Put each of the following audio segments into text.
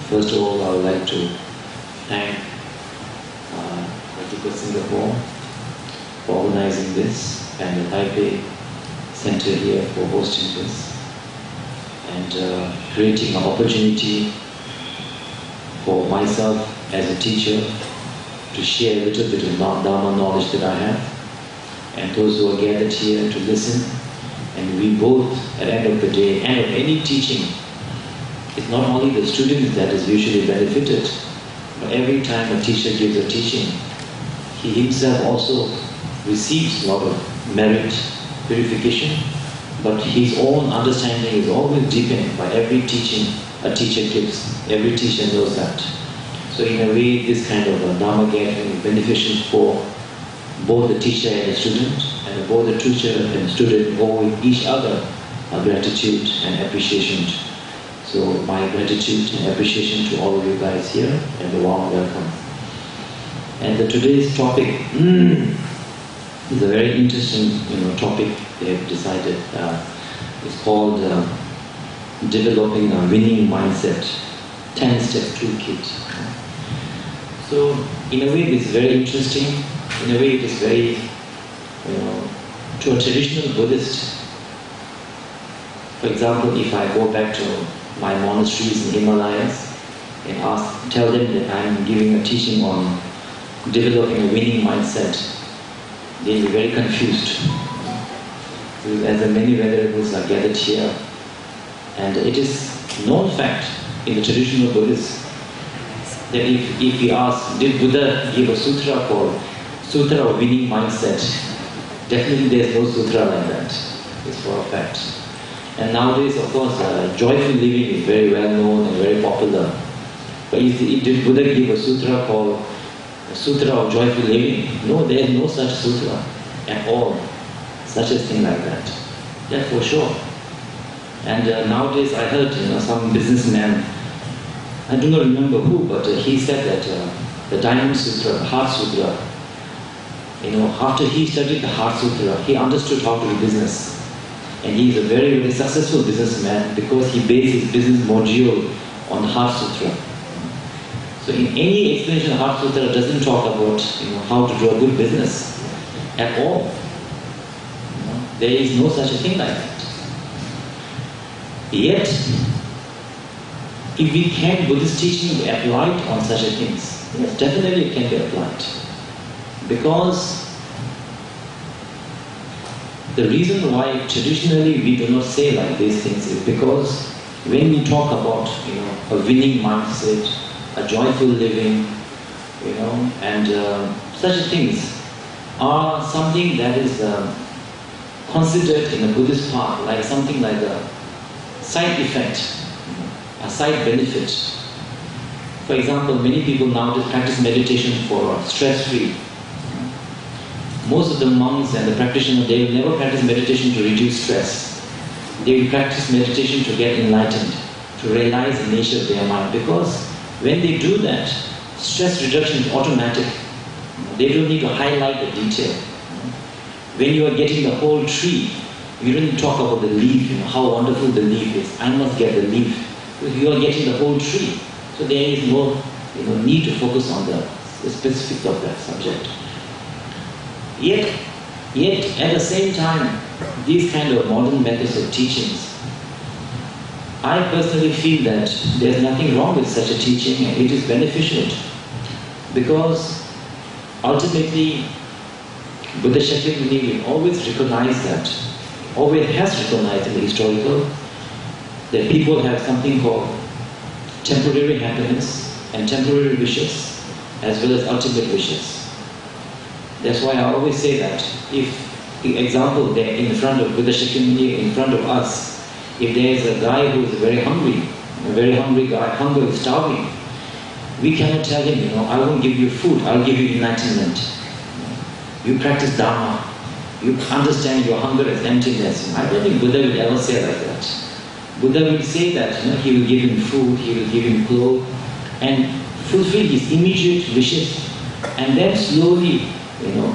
First of all, I would like to thank Drukpa Singapore for organizing this, and the Taipei Center here for hosting this, and creating an opportunity for myself as a teacher to share a little bit of Dharma knowledge that I have, and those who are gathered here to listen. And we both, at the end of the day, end of any teaching, it's not only the student that is usually benefited, but every time a teacher gives a teaching, he himself also receives a lot of merit, purification, but his own understanding is always deepened by every teaching a teacher gives. Every teacher knows that. So in a way, this kind of a Dharma gathering is beneficial for both the teacher and the student, and both the teacher and the student owe each other a gratitude and appreciation. So my gratitude and appreciation to all of you guys here, and a warm welcome. And today's topic is a very interesting topic they have decided. It's called Developing a Winning Mindset, 10-Step Toolkit. So in a way it is very interesting. In a way it is very, to a traditional Buddhist. For example, if I go back to my monasteries in the Himalayas and tell them that I am giving a teaching on developing a winning mindset, they'll be very confused. As the many venerables are gathered here, and it is known fact in the traditional Buddhists that if we ask, did Buddha give a sutra called Sutra of Winning Mindset? Definitely there is no sutra like that. It's for a fact. And nowadays, of course, joyful living is very well known and very popular. But did Buddha give a sutra called Sutra of Joyful Living? No, there is no such sutra at all. Such a thing like that. Yeah, for sure. And nowadays I heard some businessman, I do not remember who, but he said that the Diamond Sutra, the Heart Sutra, after he studied the Heart Sutra, he understood how to do business. And he is a very, very successful businessman because he based his business module on the Heart Sutra. So in any explanation, the Heart Sutra doesn't talk about how to do a good business at all. There is no such a thing like that. Yet, if we can, Buddhist teaching be applied on such a things, yes, definitely it can be applied. Because the reason why traditionally we do not say like these things is because when we talk about a winning mindset, a joyful living, and such things are something that is considered in a Buddhist path like something like a side effect, a side benefit. For example, many people nowadays practice meditation for stress-free. Most of the monks and the practitioners, they will never practice meditation to reduce stress. They will practice meditation to get enlightened, to realize the nature of their mind. Because when they do that, stress reduction is automatic. They don't need to highlight the detail. When you are getting the whole tree, you don't talk about the leaf, how wonderful the leaf is. I must get the leaf. You are getting the whole tree. So there is no need to focus on the specifics of that subject. Yet at the same time, these kind of modern methods of teachings, I personally feel that there's nothing wrong with such a teaching, and it is beneficial. Because ultimately, Buddha Shakyamuni will always recognize that, always has recognized in the historical, that people have something called temporary happiness and temporary wishes, as well as ultimate wishes. That's why I always say that if, the example there in front of Buddha Shakyamuni, in front of us, if there is a guy who is very hungry, a very hungry guy, hunger is starving, we cannot tell him, I won't give you food, I'll give you enlightenment. You practice Dharma, you understand your hunger as emptiness. I don't think Buddha will ever say like that. Buddha will say that he will give him food, he will give him clothes, and fulfill his immediate wishes, and then slowly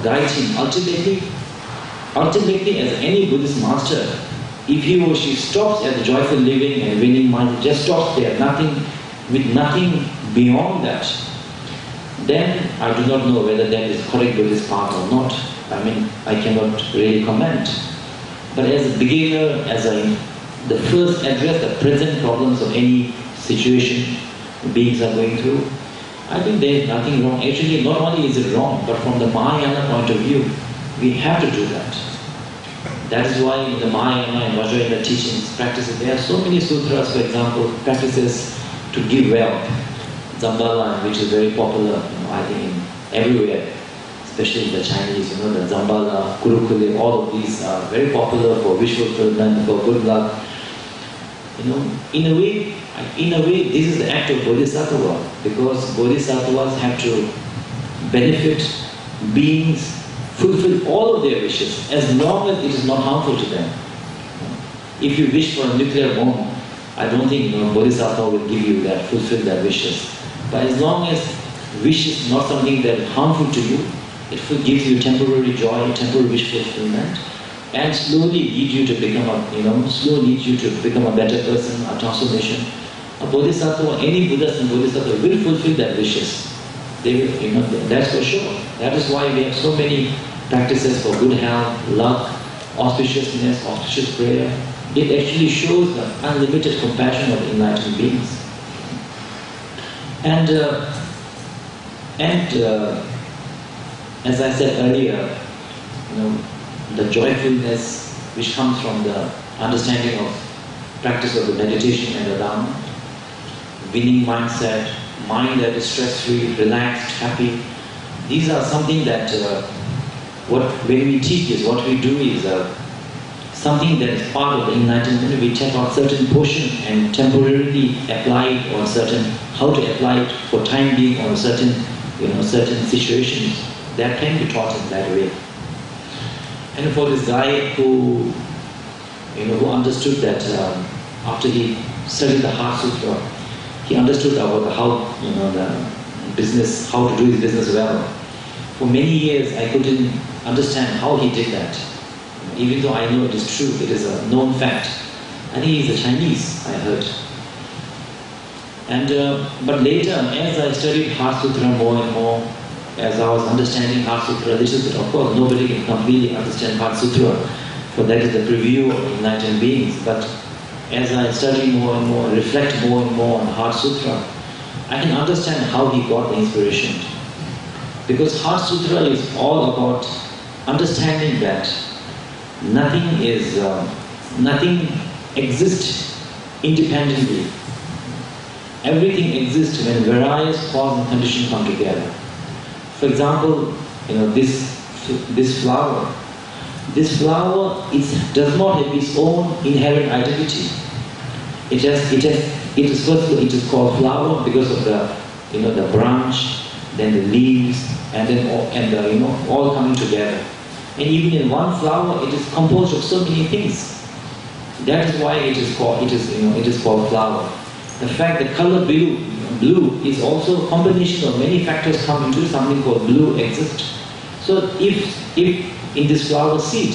guide him. Ultimately, as any Buddhist master, if he or she stops at the joyful living and winning mind, just stops there, nothing with nothing beyond that, then I do not know whether that is correct Buddhist path or not. I mean, I cannot really comment. But as a beginner, the first address the present problems of any situation beings are going through, I think there is nothing wrong. Actually, not only is it wrong, but from the Mahayana point of view, we have to do that. That is why in the Mahayana and Vajrayana teachings, practices, there are so many sutras, for example, practices to give wealth. Zambala, which is very popular, I think, everywhere, especially the Chinese, the Zambala, Kurukule, all of these are very popular for wish fulfillment, for good luck. In a way, this is the act of Bodhisattva, because Bodhisattvas have to benefit beings, fulfill all of their wishes, as long as it is not harmful to them. If you wish for a nuclear bomb, I don't think Bodhisattva will give you that, fulfill their wishes. But as long as wish is not something that is harmful to you, it gives you temporary joy, temporary wish fulfillment, and slowly lead you to become a better person, a transformation. A Bodhisattva, any Buddhist and Bodhisattva will fulfill their wishes. They will, that's for sure. That is why we have so many practices for good health, luck, auspiciousness, auspicious prayer. It actually shows the unlimited compassion of enlightened beings. And as I said earlier, the joyfulness which comes from the understanding of practice of the meditation and the Dhamma, winning mindset, mind that is stress-free, relaxed, happy. These are something that when we teach this, what we do is something that is part of the enlightenment. We check out certain portion and temporarily apply it on how to apply it for time being on certain situations that can be taught in that way. And for this guy who understood that after he studied the Heart Sutra, he understood about how to do his business well. For many years, I couldn't understand how he did that. Even though I know it is true, it is a known fact. I think he's a Chinese, I heard. And but later, as I studied Heart Sutra more and more, as I was understanding Heart Sutra a little bit, of course, nobody can completely understand Heart Sutra, for that is the preview of enlightened beings. But as I study more and more, reflect more and more on Heart Sutra, I can understand how he got the inspiration. Because Heart Sutra is all about understanding that nothing exists independently. Everything exists when various cause and condition come together. For example, this flower. This flower does not have its own inherent identity. It is called flower because of the branch, then the leaves, and then all coming together. And even in one flower, it is composed of so many things. That is why it is called flower. The fact that color blue is also a combination of many factors come into something called blue exist. So if in this flower seed,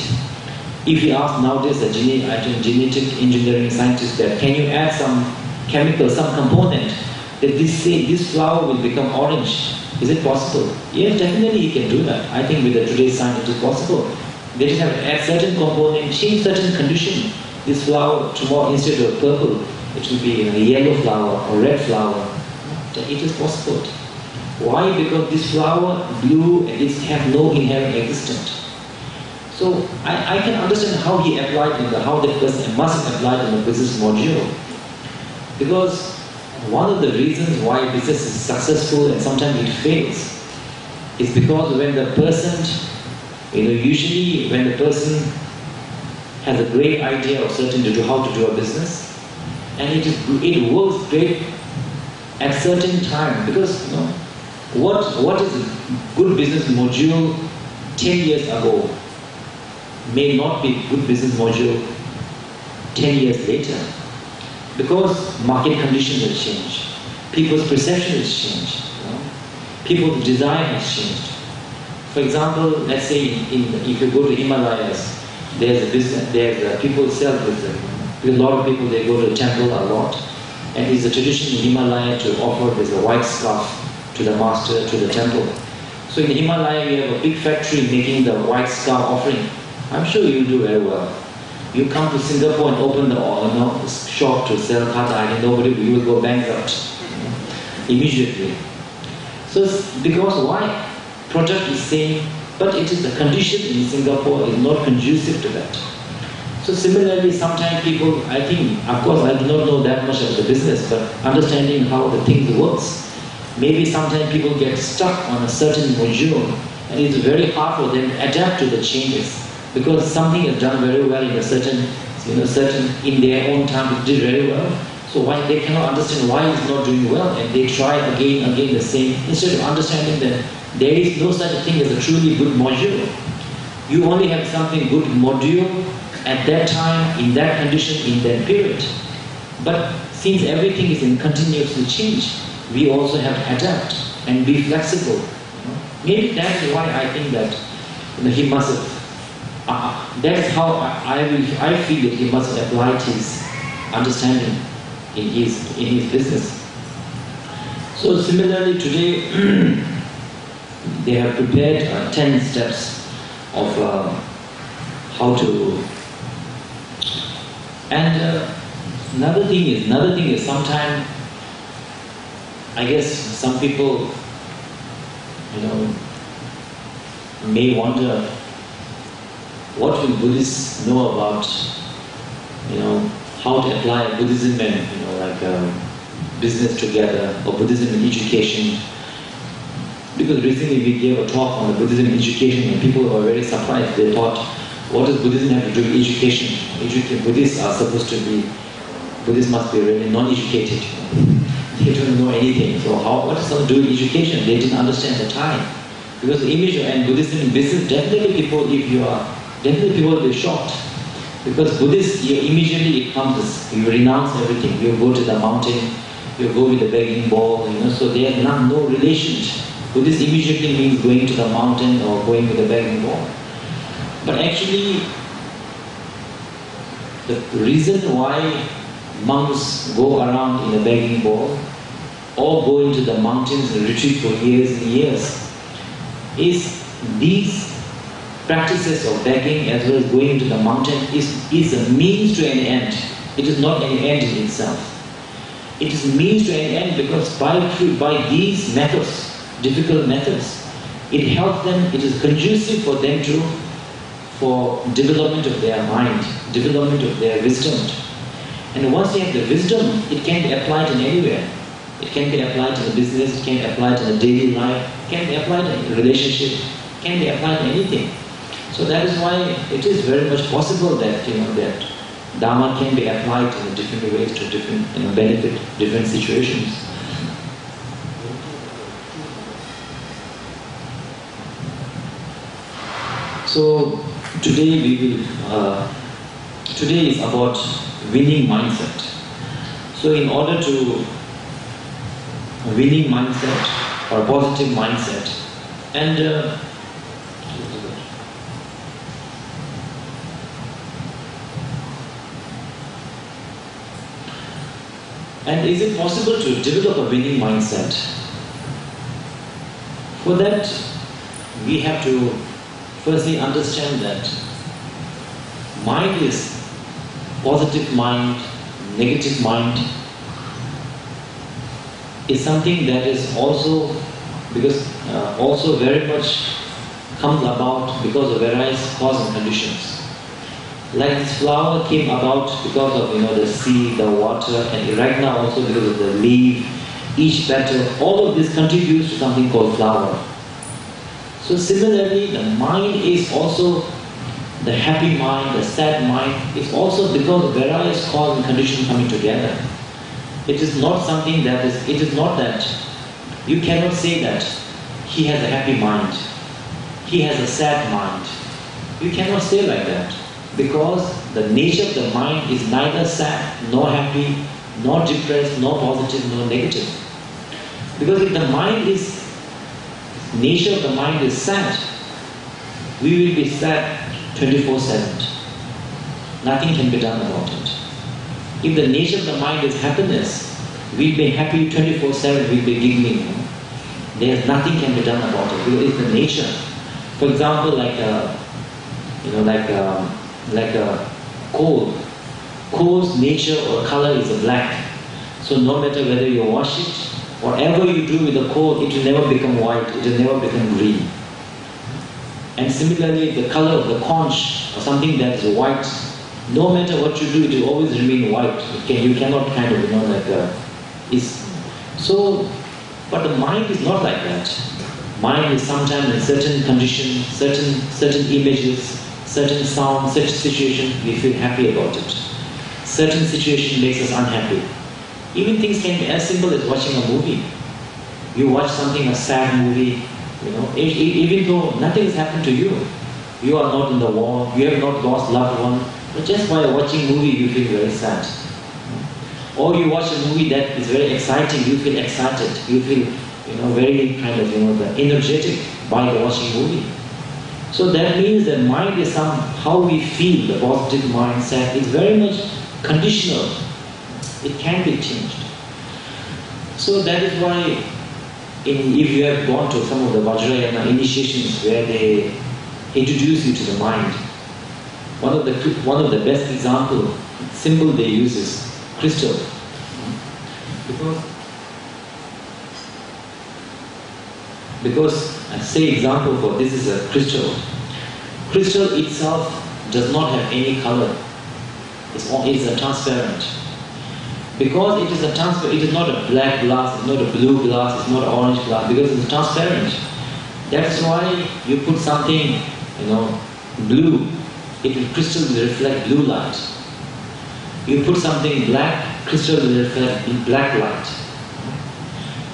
if you ask nowadays a genetic engineering scientist that can you add some chemical, some component that this flower will become orange, is it possible? Yes, definitely he can do that. I think with today's science it is possible. They just have to add certain component, change certain condition. This flower tomorrow instead of purple, it will be a yellow flower or red flower. It is possible. Why? Because this flower, blue, have no inherent existence. So I can understand how he applied how that person must apply in the business module. Because one of the reasons why business is successful and sometimes it fails is because when the person, usually when the person has a great idea of how to do a business, and it works great at certain time, because what is a good business module 10 years ago may not be good business module 10 years later, because market conditions have changed, people's perception has changed, people's desire has changed. For example, let's say if you go to Himalayas, there's a business, people sell business. Because a lot of people, they go to the temple a lot. And it's a tradition in Himalaya to offer this a white scarf to the master, to the temple. So in Himalaya, we have a big factory making the white scarf offering. I'm sure you'll do very well. You come to Singapore and open the shop to sell kata, and nobody, you will go bankrupt immediately. So because why? Product is same, but it is the condition in Singapore is not conducive to that. So similarly, sometimes people, I think, of course I do not know that much of the business, but understanding how the thing works, maybe sometimes people get stuck on a certain module, and it's very hard for them to adapt to the changes, because something is done very well in a certain, in their own time it did very well. So why they cannot understand why it's not doing well, and they try again the same, instead of understanding that there is no such a thing as a truly good module. You only have something good module at that time, in that condition, in that period. But since everything is in continuously change, we also have to adapt and be flexible. Maybe that is why I think that he must have, that's how I feel that he must have applied his understanding in his business. So similarly today, they have prepared 10 steps of how to. And another thing is sometimes I guess some people, may wonder what will Buddhists know about, how to apply Buddhism and business together, or Buddhism in education. Because recently we gave a talk on the Buddhism in education, and people were very surprised. They thought, what does Buddhism have to do with education? Buddhists are supposed to be, Buddhists must be really non-educated. They don't know anything. So what does that do with education? They didn't understand the time. Because the image and Buddhism in business, definitely people will be shocked. Because Buddhists, immediately it comes, you renounce everything. You go to the mountain, you go with the begging bowl, so they have no relation. Buddhist immediately means going to the mountain or going with the begging bowl. But actually, the reason why monks go around in a begging bowl or go into the mountains and retreat for years and years is these practices of begging as well as going into the mountain is a means to an end. It is not an end in itself. It is a means to an end because by these methods, difficult methods, it helps them, it is conducive for them for development of their mind, development of their wisdom. And once they have the wisdom, it can be applied in anywhere. It can be applied in a business, it can be applied in a daily life, it can be applied in a relationship, it can be applied in anything. So that is why it is very much possible that that Dharma can be applied in different ways to different benefit different situations. So today today is about winning mindset. So in order to winning mindset or positive mindset, and is it possible to develop a winning mindset? For that, we have to firstly understand that mind is positive mind, negative mind is something that is also also very much comes about because of various causes and conditions. Like this flower came about because of the sea, the water, and right now also because of the leaf, each petal. All of this contributes to something called flower. So similarly, the mind is also the happy mind, the sad mind. It's also because of various causes and conditions coming together. It is not something that is. It is not that you cannot say that he has a happy mind, he has a sad mind. You cannot say like that. Because the nature of the mind is neither sad, nor happy, nor depressed, nor positive, nor negative. Because if the nature of the mind is sad, we will be sad 24/7. Nothing can be done about it. If the nature of the mind is happiness, we'll be happy 24/7, we'll be giggling. There's nothing can be done about it because it's the nature. For example, like a coal. Coal's nature or color is a black. So no matter whether you wash it, whatever you do with the coal, it will never become white, it will never become green. And similarly, the color of the conch or something that is white, no matter what you do, it will always remain white. You cannot kind of, but the mind is not like that. Mind is sometimes in certain conditions, certain images, certain sounds, certain situation, we feel happy about it. Certain situation makes us unhappy. Even things can be as simple as watching a movie. You watch something, a sad movie, even though nothing has happened to you. You are not in the war, you have not lost loved one, but just by watching a movie you feel very sad. Or you watch a movie that is very exciting, you feel excited, you feel very kind of energetic by watching movie. So that means that mind is how we feel, the positive mindset is very much conditional. It can be changed. So that is why if you have gone to some of the Vajrayana initiations where they introduce you to the mind, one of the best symbol they use is crystal. Because I say example for this is a crystal. Crystal itself does not have any color. It's a transparent. Because it is a transparent, it is not a black glass, it's not a blue glass, it's not an orange glass, because it's transparent. That's why you put something, blue, crystal will reflect blue light. You put something black, crystal will reflect black light.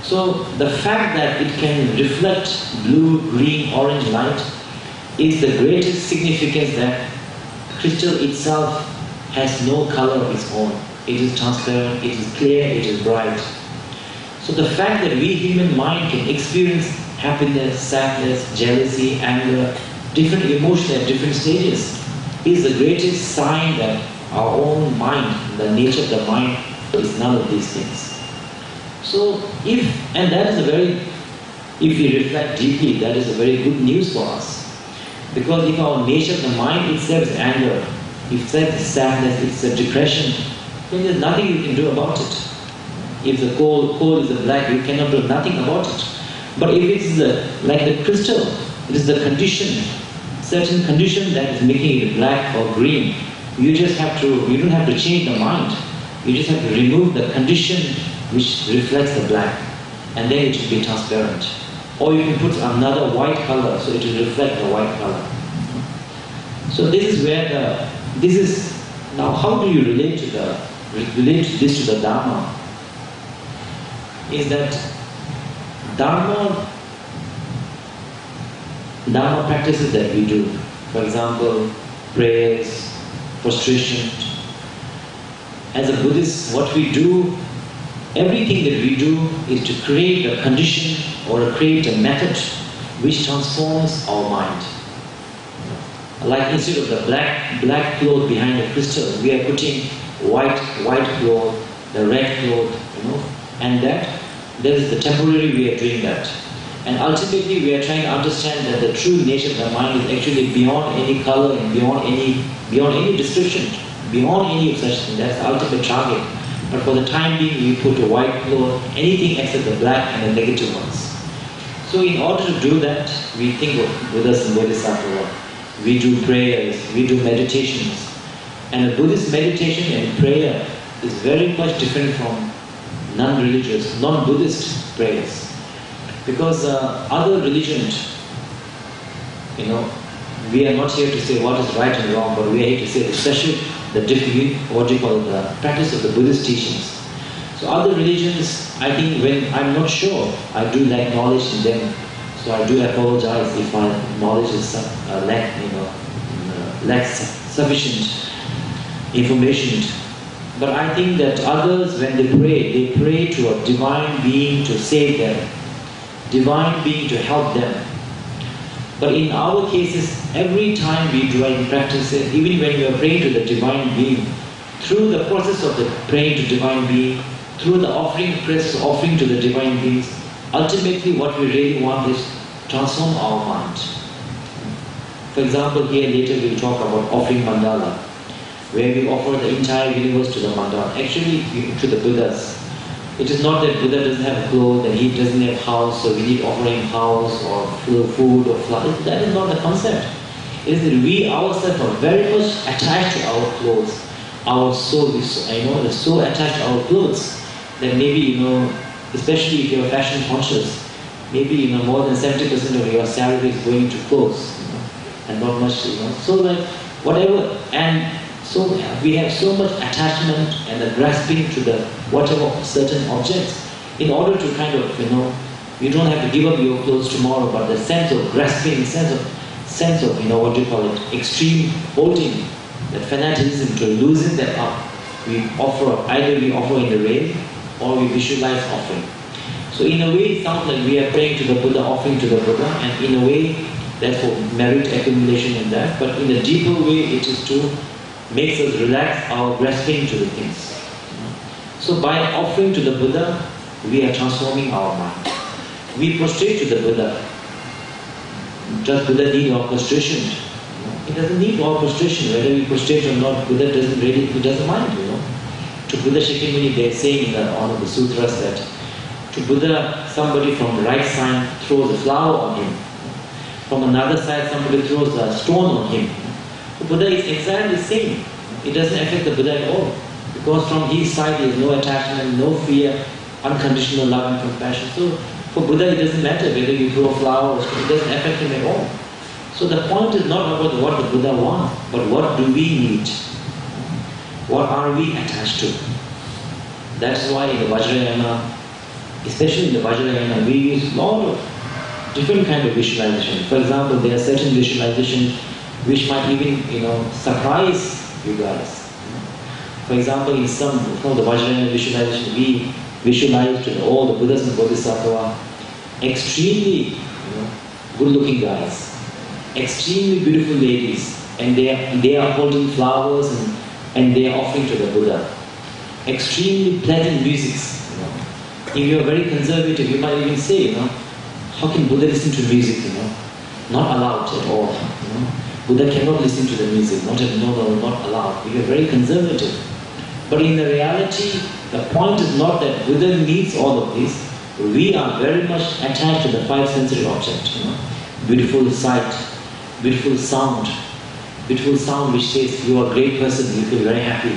So the fact that it can reflect blue, green, orange light is the greatest significance that crystal itself has no color of its own. It is transparent, it is clear, it is bright. So the fact that we human mind can experience happiness, sadness, jealousy, anger, different emotions at different stages is the greatest sign that our own mind, the nature of the mind, is none of these things. So if we reflect deeply, that is a very good news for us. Because if our nature of the mind itself is anger, itself is sadness, it's a depression, then there's nothing you can do about it. If the coal is a black, you cannot do nothing about it. But if it's like the crystal, it is the condition, certain condition that is making it black or green. You don't have to change the mind. You just have to remove the condition which reflects the black, and then it will be transparent. Or you can put another white color, so it will reflect the white color. So this is where now how do you relate this to the Dharma? Is that Dharma practices that we do, for example, prayers, prostration. As a Buddhist, what we do, everything that we do is to create a condition or create a method which transforms our mind. Like instead of the black cloth behind the crystal, we are putting white cloth, the red cloth, and that is the temporary way of doing that. And ultimately we are trying to understand that the true nature of the mind is actually beyond any color and beyond any description, beyond any such thing. That's the ultimate target. But for the time being, we put a white cloth, anything except the black and the negative ones. So in order to do that, we think of Buddhists and Bodhisattvas. We do prayers, we do meditations. And a Buddhist meditation and prayer is very much different from non-religious, non-Buddhist prayers. Because other religions, we are not here to say what is right and wrong, but we are here to say especially the practice of the Buddhist teachings. So other religions, I think I'm not sure, I do lack knowledge in them. So I do apologize if my knowledge is lacks sufficient information. But I think that others, when they pray to a divine being to save them, divine being to help them. But in our cases, every time we do our practices, even when we are praying to the divine being, through the process of the praying to divine being, through the offering to the divine beings, ultimately what we really want is transform our mind. For example, here later we'll talk about offering mandala, where we offer the entire universe to the mandala, actually to the Buddhas. It is not that Buddha doesn't have clothes and he doesn't have house, so we need offering house or food or flowers. That is not the concept. It is that we ourselves are very much attached to our clothes. Our soul is so attached to our clothes that maybe, especially if you're fashion conscious, maybe more than 70% of your salary is going to clothes, and not much, So like whatever, and so we have so much attachment and the grasping to the whatever certain objects, in order to kind of, you don't have to give up your clothes tomorrow, but the sense of grasping, sense of extreme holding, that fanaticism, to loosen that up, either we offer in the rain or we visualize offering. So in a way it sounds like we are praying to the Buddha, offering to the Buddha, and in a way therefore merit accumulation in that, but in a deeper way it is to make us relax our grasping to the things. So by offering to the Buddha, we are transforming our mind. We prostrate to the Buddha. Does Buddha need our prostration? He doesn't need our prostration. Whether we prostrate or not, Buddha he doesn't mind, To Buddha Shakyamuni, they are saying in one of the sutras that to Buddha, somebody from the right side throws a flower on him. From another side, somebody throws a stone on him. The Buddha is exactly the same. It doesn't affect the Buddha at all. Because from his side, there is no attachment, no fear, unconditional love and compassion. So for Buddha, it doesn't matter whether you throw a flower or stone. It doesn't affect him at all. So the point is not about what the Buddha wants, but what do we need? What are we attached to? That's why in the Vajrayana, especially in the Vajrayana, we use a lot of different kind of visualization. For example, there are certain visualizations which might even, surprise you guys. For example, in some of the Vajrayana visualization, we visualize to all the Buddhas and Bodhisattvas extremely, good-looking guys, extremely beautiful ladies, and they are holding flowers and they are offering to the Buddha. Extremely pleasant music. If you are very conservative, you might even say, how can Buddha listen to music? Not allowed at all. Buddha cannot listen to the music. Not allowed. We are very conservative. But in the reality, the point is not that Buddha needs all of this. We are very much attached to the five sensory objects. Beautiful sight, beautiful sound which says you are a great person, you feel very happy.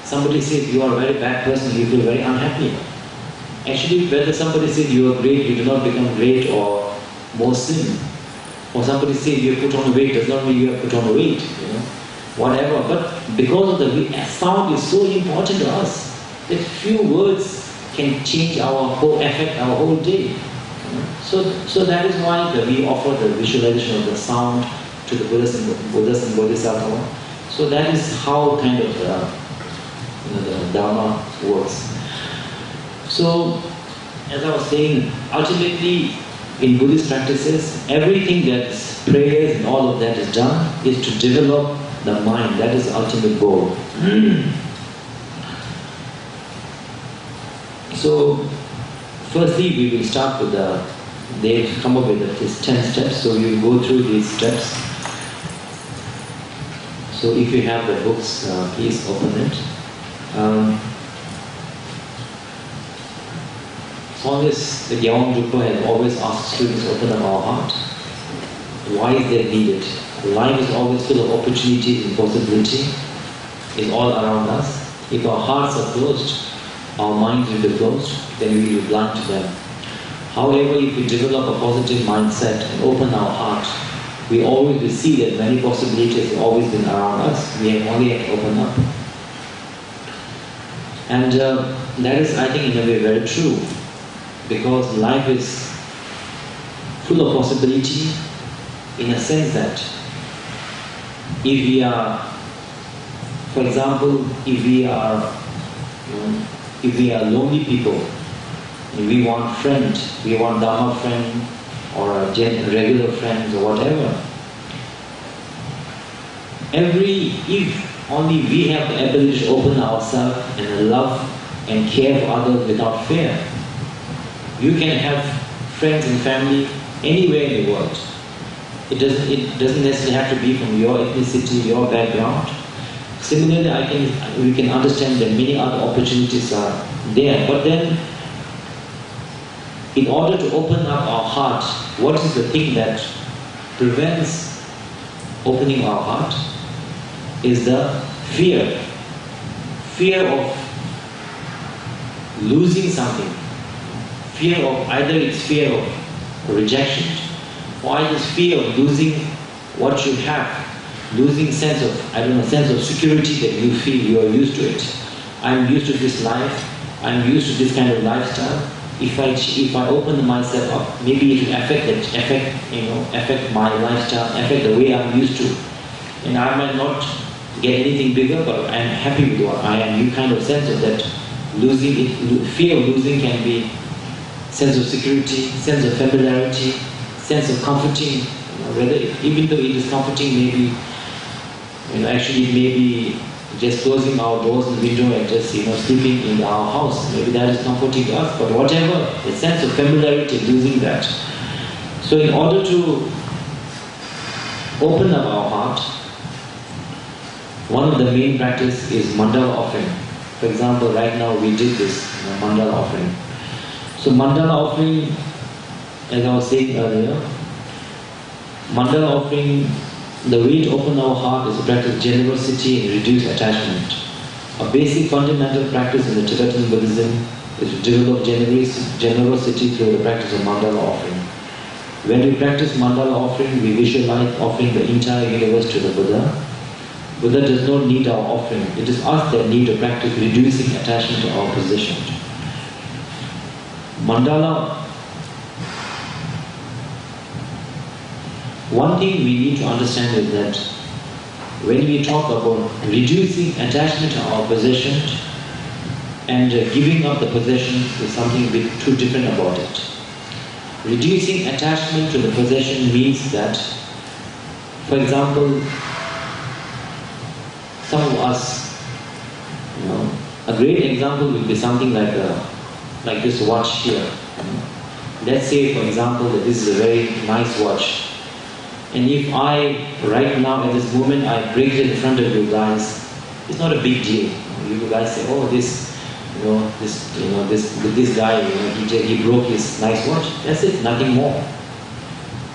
Somebody says you are a very bad person, you feel very unhappy. Actually, whether somebody says you are great, you do not become great or more sin. Or somebody says you have put on weight, does not mean you have put on weight, whatever. But because of the sound is so important to us, that few words can change affect our whole day. So that is why we offer the visualization of the sound to the Buddhas and Bodhisattvas. So that is how kind of the Dharma works. So, as I was saying, ultimately in Buddhist practices, everything that's prayers and all of that is done is to develop the mind. That is the ultimate goal. So, firstly we will start with they've come up with these 10 steps, so we will go through these steps. So if you have the books, please open it. Always, the Gyalwa Drukpa has always asked students to open up our heart. Why is that needed? Life is always full of opportunities and possibility. It's all around us. If our hearts are closed, our minds will be closed, then we will be blind to them. However, if we develop a positive mindset and open our heart, we always will see that many possibilities have always been around us. We have only had to open up. And that is, I think, in a way very true. Because life is full of possibility in a sense that if we are, for example, if we are lonely people, if we want friend, we want Dharma friend or a regular friends or whatever, if only we have the ability to open ourselves and love and care for others without fear. You can have friends and family anywhere in the world. It doesn't necessarily have to be from your ethnicity, your background. Similarly, we can understand that many other opportunities are there. But then, in order to open up our heart, what is the thing that prevents opening our heart? Is the fear. Fear of losing something. Fear of, either it's fear of rejection, or either it's fear of losing what you have, losing sense of security that you feel you are used to it. I'm used to this life, I'm used to this kind of lifestyle. If I open myself up, maybe it will affect my lifestyle, affect the way I'm used to. And I might not get anything bigger, but I'm happy with what I am. You kind of sense of that losing it, fear of losing can be sense of security, sense of familiarity, sense of comforting. Even though it is comforting, maybe actually maybe just closing our doors and window and just sleeping in our house. Maybe that is comforting to us. But whatever, a sense of familiarity, losing that. So in order to open up our heart, one of the main practice is mandala offering. For example, right now we did this mandala offering. So mandala offering, as I was saying earlier, mandala offering, the way to open our heart is to practice generosity and reduce attachment. A basic fundamental practice in the Tibetan Buddhism is to develop generosity through the practice of mandala offering. When we practice mandala offering, we visualize offering the entire universe to the Buddha. Buddha does not need our offering. It is us that need to practice reducing attachment to our position. Mandala. One thing we need to understand is that when we talk about reducing attachment to our possession and giving up the possession, is something a bit too different about it. Reducing attachment to the possession means that, for example, some of us, a great example will be something like this watch here. Let's say, for example, that this is a very nice watch. And if I, right now at this moment, I break it in front of you guys, it's not a big deal. You guys say, oh, this guy, he broke his nice watch. That's it, nothing more.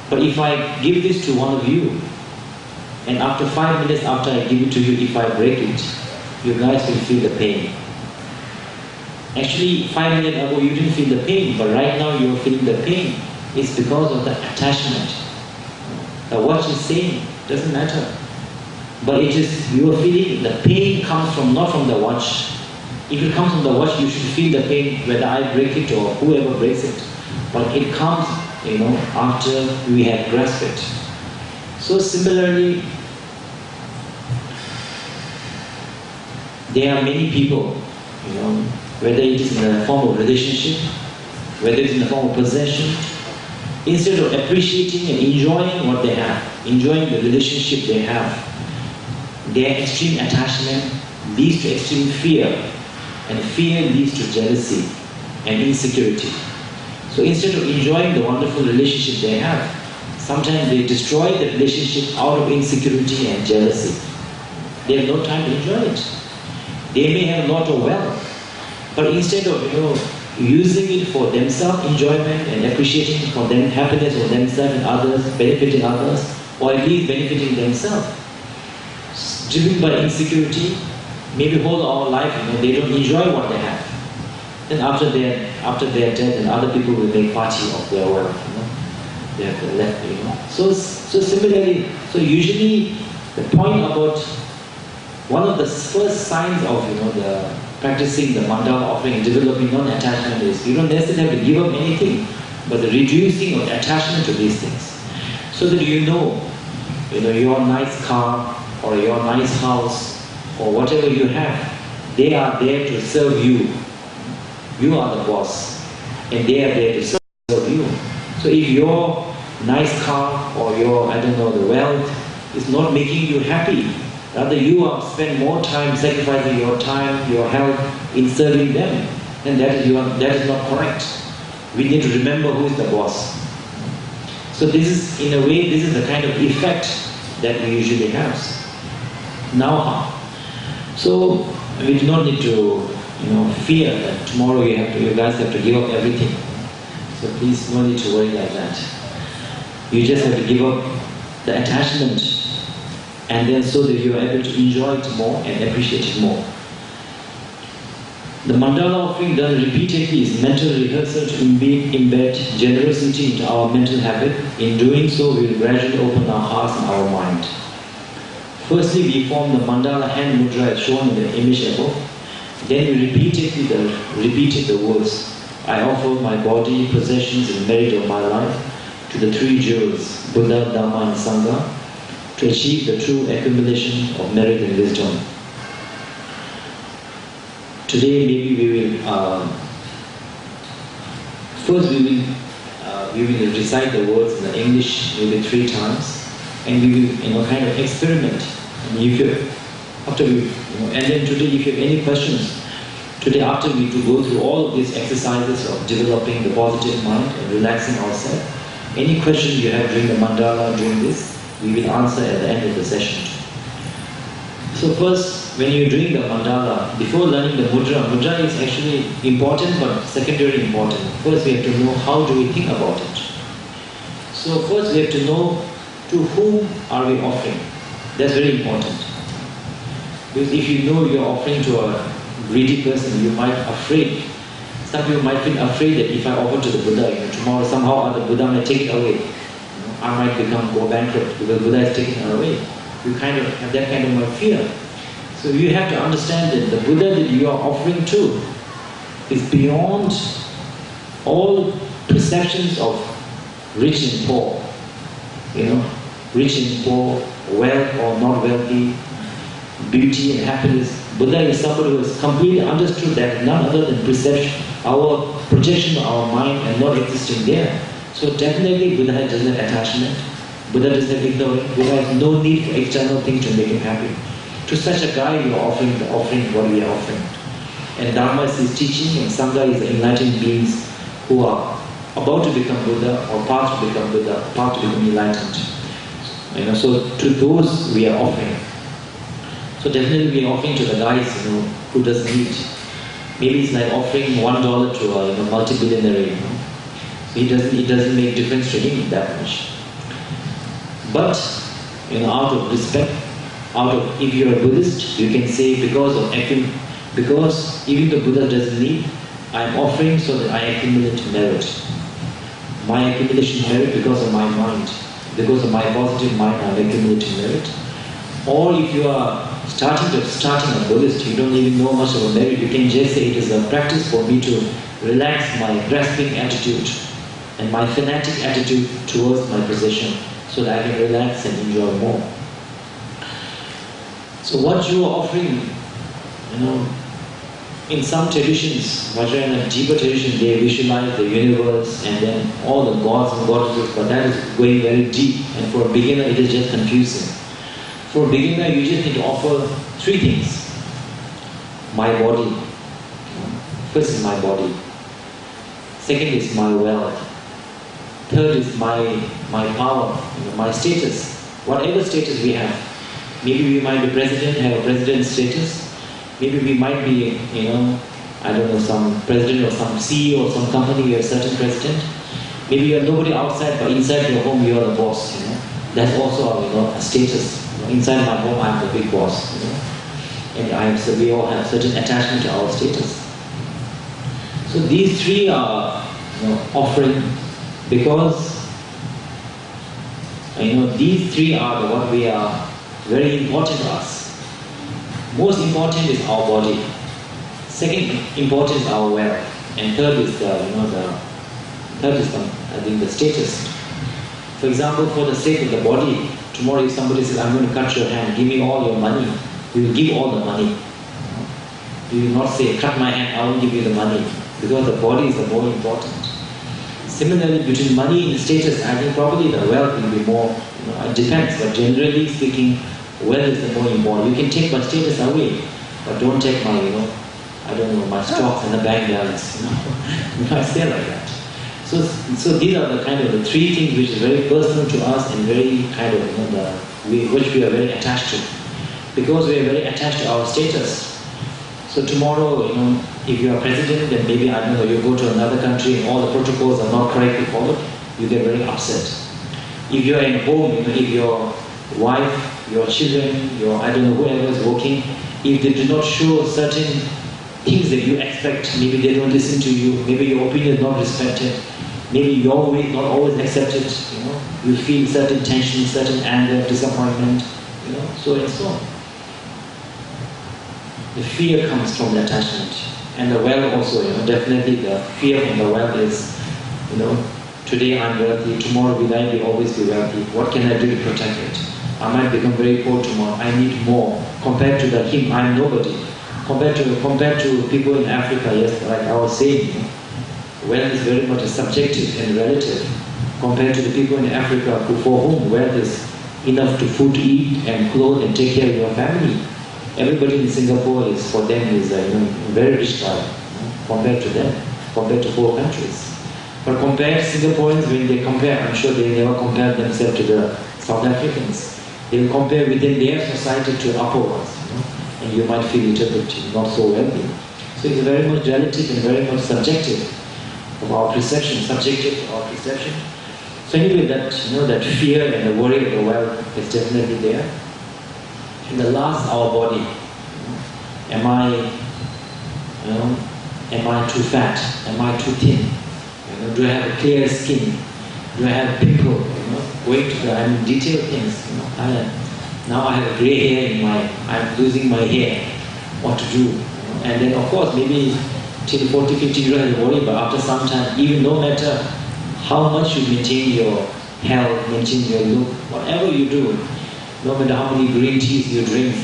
But if I give this to one of you, and after 5 minutes after I give it to you, if I break it, you guys will feel the pain. Actually, 5 minutes ago you didn't feel the pain, but right now you are feeling the pain. It's because of the attachment. The watch is same, doesn't matter. But it is, you are feeling the pain comes from, not from the watch. If it comes from the watch, you should feel the pain whether I break it or whoever breaks it. But it comes, after we have grasped it. So similarly, there are many people, whether it is in the form of relationship, whether it is in the form of possession, instead of appreciating and enjoying what they have, enjoying the relationship they have, their extreme attachment leads to extreme fear, and fear leads to jealousy and insecurity. So instead of enjoying the wonderful relationship they have, sometimes they destroy the relationship out of insecurity and jealousy. They have no time to enjoy it. They may have a lot of wealth, but instead of using it for themselves enjoyment and appreciating for them happiness for themselves and others, benefiting others, or at least benefiting themselves, driven by insecurity, maybe whole our life they don't enjoy what they have. Then after their death, and other people will make party of their wealth. They have left. So similarly, usually the point about one of the first signs of the practicing the mandala offering and developing non-attachment is you don't necessarily have to give up anything, but the reducing of attachment to these things. So that your nice car or your nice house or whatever you have, they are there to serve you. You are the boss, and they are there to serve you. So if your nice car or your, the wealth is not making you happy, rather you spend more time sacrificing your time, your health, in serving them, then that is not correct. We need to remember who is the boss. So this is, in a way, this is the kind of effect that we usually have. Now, so we do not need to, fear that tomorrow you guys have to give up everything. So please, no need to worry like that. You just have to give up the attachment, and then so that you are able to enjoy it more and appreciate it more. The mandala offering done repeatedly is mental rehearsal to embed generosity into our mental habit. In doing so, we will gradually open our hearts and our mind. Firstly, we form the mandala hand mudra as shown in the image above. Then we repeated the words, I offer my body, possessions and merit of my life to the three jewels, Buddha, Dhamma and Sangha, to achieve the true accumulation of merit and wisdom. Today maybe we will, first we will recite the words in the English maybe 3 times, and we will kind of experiment. And if you, after we, and then today if you have any questions, today after we go through all of these exercises of developing the positive mind and relaxing ourselves, any question you have during the mandala, during this, we will answer at the end of the session. So first, when you're doing the mandala, before learning the mudra is actually important but secondary important. First we have to know how do we think about it. So first we have to know to whom are we offering. That's very important. Because if you know you're offering to a greedy person, you might afraid. Some people might feel afraid that if I offer to the Buddha, tomorrow somehow the Buddha might take it away. I might go bankrupt because Buddha is taking it away. You kind of have that kind of fear. So you have to understand that the Buddha that you are offering to is beyond all perceptions of rich and poor. Rich and poor, wealth or not wealthy, beauty and happiness. Buddha is somebody who has completely understood that none other than perception, our projection of our mind and not existing there. So definitely Buddha doesn't have attachment. Buddha doesn't have ignorance. Buddha has no need for external things to make him happy. To such a guy you are offering what we are offering. And Dharma is his teaching, and Sangha is the enlightened beings who are about to become Buddha or path to become Buddha, path to become enlightened. So to those we are offering. So definitely we are offering to the guys who doesn't need. Maybe it's like offering $1 to a multi-billionaire. So it doesn't make difference to him that much. But out of respect, if you're a Buddhist, you can say because even the Buddha doesn't need, I'm offering so that I accumulate merit. My accumulation merit because of my mind, because of my positive mind, I'm accumulating merit. Or if you are starting a Buddhist, you don't even know much about merit, you can just say it is a practice for me to relax my grasping attitude and my fanatic attitude towards my possession, so that I can relax and enjoy more. So what you are offering, in some traditions, Vajrayana, deeper traditions, they visualize the universe and then all the gods and goddesses, but that is going very deep, and for a beginner it is just confusing. For a beginner you just need to offer 3 things. My body. First is my body. Second is my wealth. Third is my power, my status. Whatever status we have. Maybe we might be president, have a president status. Maybe we might be, some president or some CEO or some company, we have a certain president. Maybe you are nobody outside, but inside your home you are the boss. That's also a status. Inside my home I am the big boss. And we all have certain attachment to our status. So these 3 are offering, because these 3 are what we are very important to us. Most important is our body. Second important is our wealth. And third is the status. For example, for the sake of the body, tomorrow if somebody says, I'm going to cut your hand, give me all your money, we will give all the money. We will not say, cut my hand, I won't give you the money, because the body is the more important. Similarly, between money and status, I think probably the wealth will be more, it depends, but generally speaking, wealth is the more important. You can take my status away, but don't take my, I don't know, my stocks and the bank balance, I say like that. So these are the kind of the three things which is very personal to us and very kind of, which we are very attached to. Because we are very attached to our status. So tomorrow, if you are president, then maybe, I don't know, you go to another country and all the protocols are not correctly followed, you get very upset. If you are in home, if your wife, your children, I don't know, whoever is working, if they do not show certain things that you expect, maybe they don't listen to you, maybe your opinion is not respected, maybe your way is not always accepted, you feel certain tension, certain anger, disappointment, so and so on. The fear comes from the attachment. And the wealth also, definitely the fear from the wealth is, today I'm wealthy, tomorrow will I always be wealthy, what can I do to protect it? I might become very poor tomorrow, I need more. Compared to him, I'm nobody. Compared to people in Africa, yes, like I was saying, wealth is very much subjective and relative. Compared to the people in Africa for whom wealth is enough to food to eat and clothe and take care of your family. Everybody in Singapore for them is a very rich guy compared to them, compared to 4 countries. But compare Singaporeans, when they compare, I'm sure they never compare themselves to the South Africans. They will compare within their society to upper ones, and you might feel a little bit not so wealthy. So it's very much relative and very much subjective of our perception, subjective of our perception. So anyway, that fear and the worry of the wealth is definitely there. And the last, our body. Am I too fat? Am I too thin? Do I have a clear skin? Do I have a pimple? Going to detailed things. Now I have a grey hair I'm losing my hair. What to do? And then of course maybe till 40, 50 you don't have to worry, but after some time, even no matter how much you maintain your health, maintain your look, whatever you do, no matter how many green teas you drink,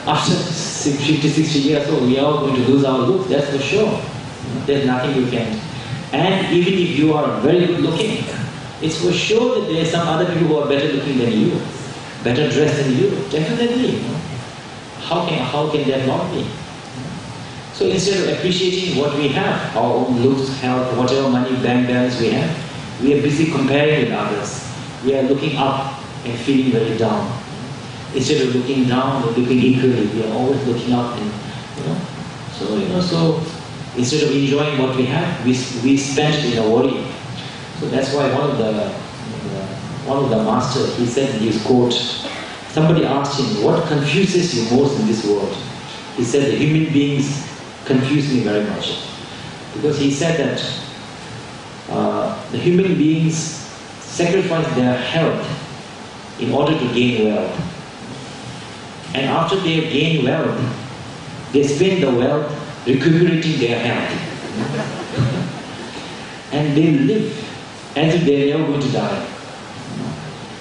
after 50, 60 years old, we are all going to lose our look, that's for sure. There's nothing you can. And even if you are very good looking, it's for sure that there are some other people who are better looking than you, better dressed than you, definitely. How can that not be? So instead of appreciating what we have, our own looks, health, whatever money, bank balance we have, we are busy comparing with others. We are looking up and feeling very down. Instead of looking down or looking equally, we are always looking up and, so instead of enjoying what we have, we spend it in a worry. So that's why one of the masters, he said in his quote, somebody asked him, what confuses you most in this world? He said, the human beings confuse me very much. Because he said that the human beings sacrifice their health in order to gain wealth. And after they have gained wealth, they spend the wealth recuperating their health. And they live as if they are never going to die.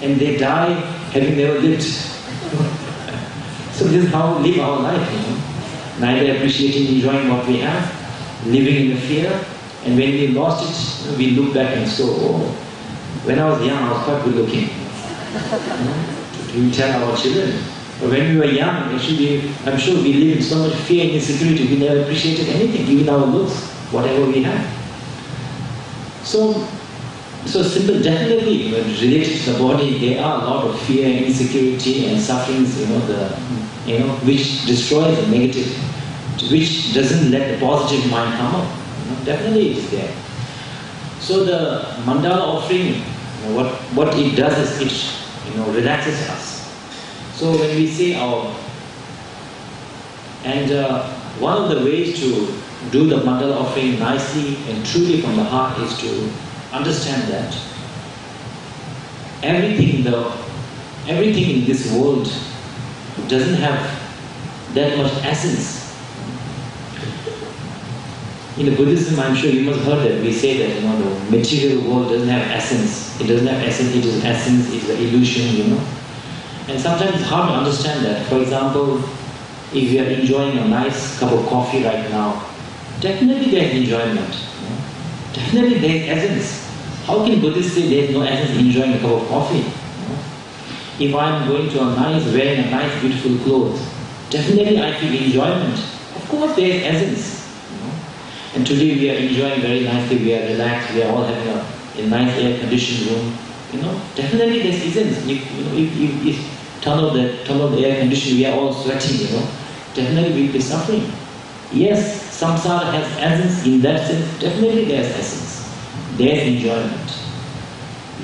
And they die having never lived. So this is how we live our life, Neither appreciating, enjoying what we have, living in the fear, and when we lost it, we look back and say, oh, when I was young, I was quite good looking. We tell our children. But when we were young, actually, I'm sure we lived in so much fear and insecurity, we never appreciated anything, even our looks, whatever we have. So simple, definitely, when related to the body, there are a lot of fear and insecurity and sufferings, which destroys the negative, which doesn't let the positive mind come up. Definitely it is there. So the mandala offering, what it does is it relaxes us. So when we say one of the ways to do the mandala offering nicely and truly from the heart is to understand that everything in this world doesn't have that much essence. In the Buddhism, I'm sure you must have heard that we say that the material world doesn't have essence. It doesn't have essence. It is essence. It is an illusion. And sometimes it's hard to understand that. For example, if you are enjoying a nice cup of coffee right now, definitely there is enjoyment. Definitely there is essence. How can Buddhists say there is no essence in enjoying a cup of coffee? If I am going to wearing a nice beautiful clothes, definitely I feel enjoyment. Of Of course there is essence. And today we are enjoying very nicely, we are relaxed, we are all having a nice air-conditioned room. Definitely there is essence. If turn off the air conditioning, we are all sweating, definitely we will be suffering. Yes, samsara has essence in that sense, definitely there is essence. There is enjoyment.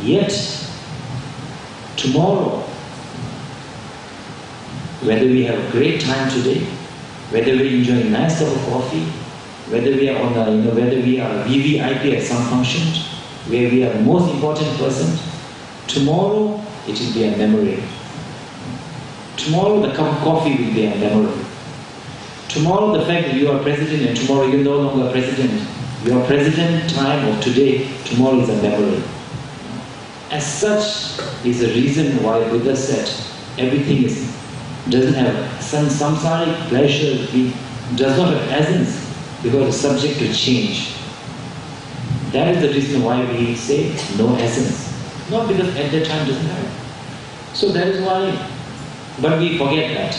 Yet, tomorrow, whether we have a great time today, whether we are enjoying a nice cup of coffee, whether we are on whether we are a VVIP at some function, where we are the most important person, tomorrow it will be a memory. Tomorrow the cup of coffee will be a memory. Tomorrow the fact that you are president and tomorrow you are no longer president, your president time of today, tomorrow is a memory. As such is the reason why Buddha said everything doesn't have samsaric pleasure, does not have essence because it's subject to change. That is the reason why we say no essence. Not because at that time doesn't have it. So that is why, but we forget that.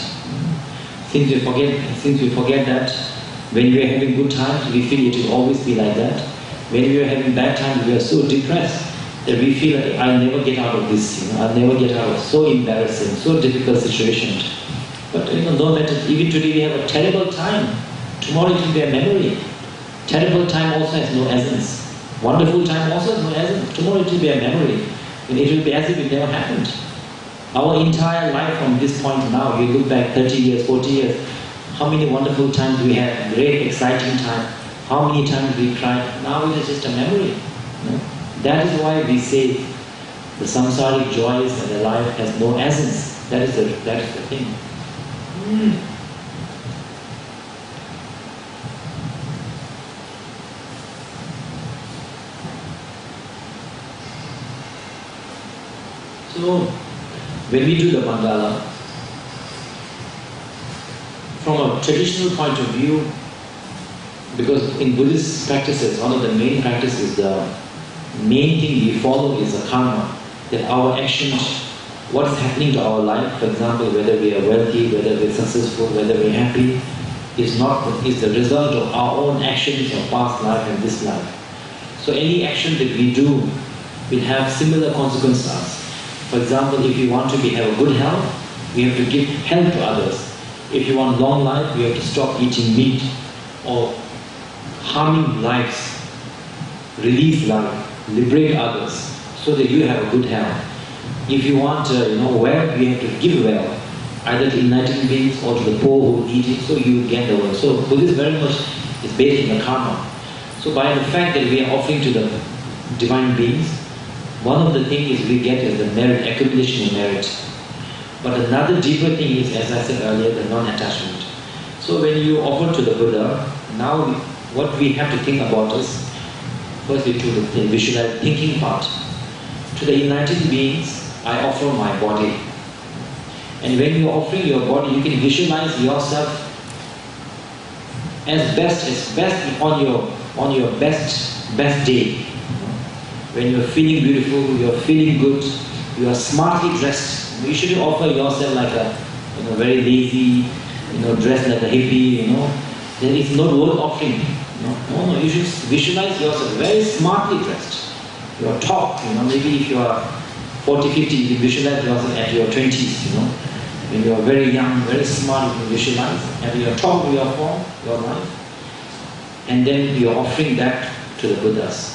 Since we forget that, when we are having good times, we feel it will always be like that. When we are having bad times, we are so depressed that we feel like, I'll never get out of this, I'll never get out of so embarrassing, so difficult situation. But no matter, even today we have a terrible time, tomorrow it will be a memory. Terrible time also has no essence. Wonderful time also has no essence. Tomorrow it will be a memory. And it will be as if it never happened. Our entire life from this point to now, you look back 30 years, 40 years, how many wonderful times we had, great exciting time, how many times we cried, now it is just a memory. That is why we say the samsaric joys and the life has no essence. That is the thing. So, when we do the mandala, from a traditional point of view, because in Buddhist practices, one of the main practices, the main thing we follow is the karma, that our actions, what is happening to our life, for example, whether we are wealthy, whether we are successful, whether we are happy, is the result of our own actions of past life and this life. So any action that we do will have similar consequences. For example, if you want to have a good health, you have to give help to others. If you want long life, you have to stop eating meat or harming lives, release life, liberate others, so that you have a good health. If you want wealth, you have to give wealth, either to enlightened beings or to the poor who need it, so you get the wealth. So Buddhism very much is based on the karma. So by the fact that we are offering to the divine beings, one of the things we get is the merit, accumulation of merit. But another deeper thing is, as I said earlier, the non-attachment. So when you offer to the Buddha, now what we have to think about is, firstly to the visualize thinking part. To the enlightened beings, I offer my body. And when you are offering your body, you can visualize yourself as best on your best day. When you are feeling beautiful, you are feeling good, you are smartly dressed. You shouldn't offer yourself like a very lazy, dressed like a hippie, There is no worth offering. No, you should visualize yourself very smartly dressed. You are top, maybe if you are 40, 50, you can visualize yourself at your 20s, When you are very young, very smart, you can visualize at your top of your form, your life. And then you are offering that to the Buddhas.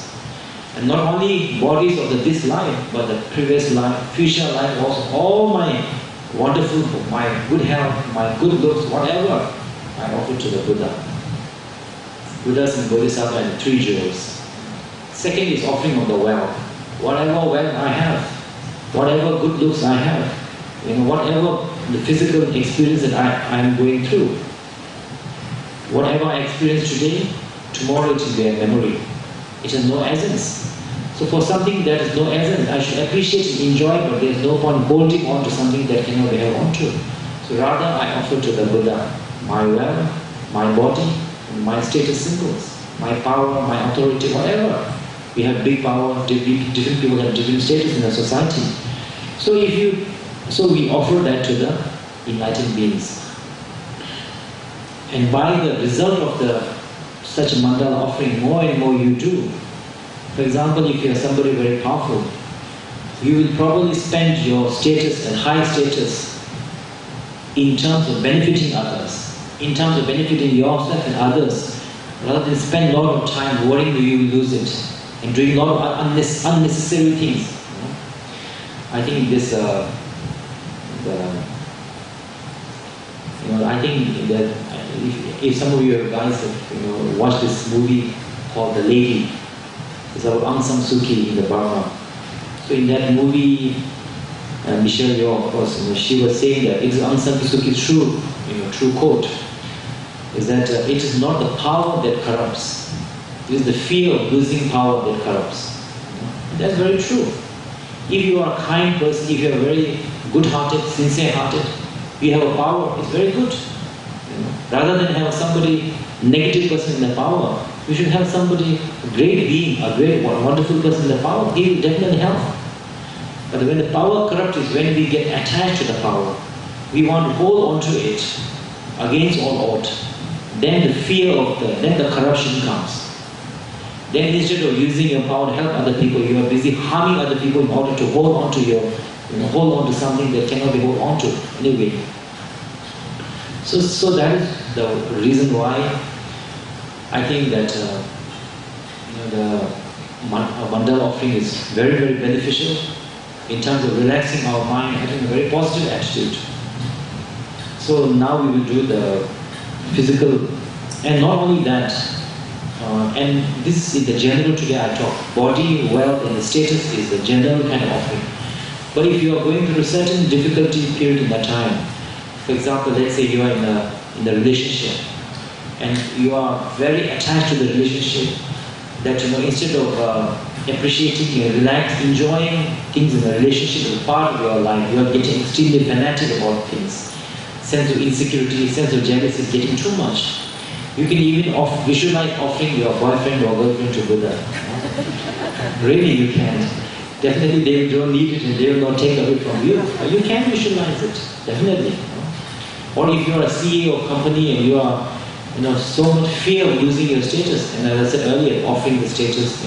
And not only bodies of this life, but the previous life, future life also, all my wonderful, my good health, my good looks, whatever, I offer to the Buddha. Buddhas and Bodhisattvas are the three jewels. Second is offering of the wealth. Whatever wealth I have, whatever good looks I have, whatever the physical experience that I am going through, whatever I experience today, tomorrow it will be a memory. It has no essence. So for something that has no essence, I should appreciate and enjoy, but there is no point holding on to something that cannot be held on to. So rather I offer to the Buddha my wealth, my body, my status symbols, my power, my authority, whatever. We have big power, different people have different status in the society. So we offer that to the enlightened beings. And by the result of such a mandala offering, more and more you do. For example, if you are somebody very powerful, you will probably spend your status and high status in terms of benefiting others, in terms of benefiting yourself and others, rather than spend a lot of time worrying that you will lose it and doing a lot of unnecessary things. I think this, I think that if some of you guys have watched this movie called The Lady, it's about Aung San Suu Kyi in the Burma. So in that movie, Michelle Yeoh, of course, she was saying that it is Aung San Suu Kyi's true quote, is that it is not the power that corrupts, it is the fear of losing power that corrupts. That's very true. If you are a kind person, if you are very good-hearted, sincere-hearted, you have a power, it's very good. Rather than have somebody negative person in the power, you should have somebody, a great being, a great, wonderful person in the power. He will definitely help. But when the power corrupts is when we get attached to the power. We want to hold on to it against all odds. Then the fear of then the corruption comes. Then instead of using your power to help other people, you are busy harming other people in order to hold on to hold on to something that cannot be held on to anyway. So that is the reason why I think that the mandala offering is very, very beneficial in terms of relaxing our mind, having a very positive attitude. So now we will do the physical, and not only that, and this is the general today I talk, body, wealth and the status is the general kind of offering. But if you are going through a certain difficulty period in that time, for example, let's say you are in a relationship, and you are very attached to the relationship, that instead of appreciating and relaxed, enjoying things in the relationship as part of your life, you are getting extremely fanatic about things. Sense of insecurity, sense of jealousy is getting too much. You can even visualize offering your boyfriend or girlfriend to Buddha. Really, you can. Definitely, they don't need it and they will not take away from you. But you can visualize it, definitely. Or if you are a CEO of a company and you are, so much fear of losing your status, and as I said earlier, offering the status,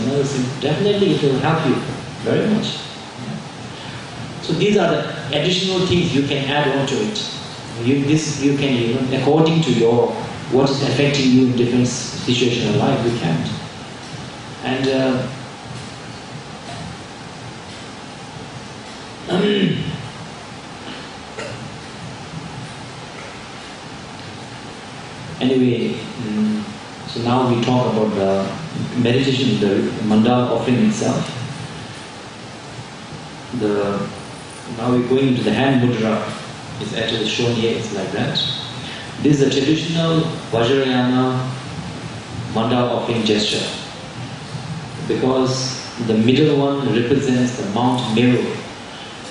definitely it will help you very much. So these are the additional things you can add on to it. You can, according to what is affecting you in different situations of life, you can. And anyway, so now we talk about the meditation, the mandala offering itself. Now we're going into the hand mudra. It's actually shown here, it's like that. This is a traditional Vajrayana mandala offering gesture, because the middle one represents the Mount Meru.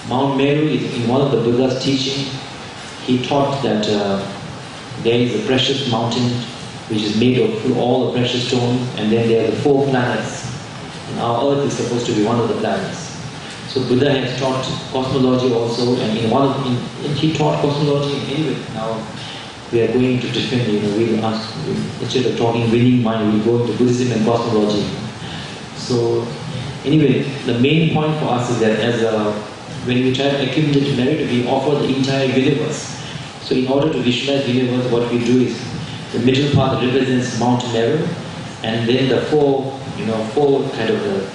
Mount Meru is in one of the Buddha's teaching. He taught that there is a precious mountain which is made of all the precious stones, and then there are the 4 planets. And our earth is supposed to be one of the planets. So Buddha has taught cosmology also, and he taught cosmology anyway. Now we are going to different, instead of talking winning mind, we'll go into Buddhism and cosmology. So anyway, the main point for us is that when we try to accumulate merit, we offer the entire universe. So in order to visualize the universe, what we do is, the middle part represents Mount Meru, and then the 4 kind of the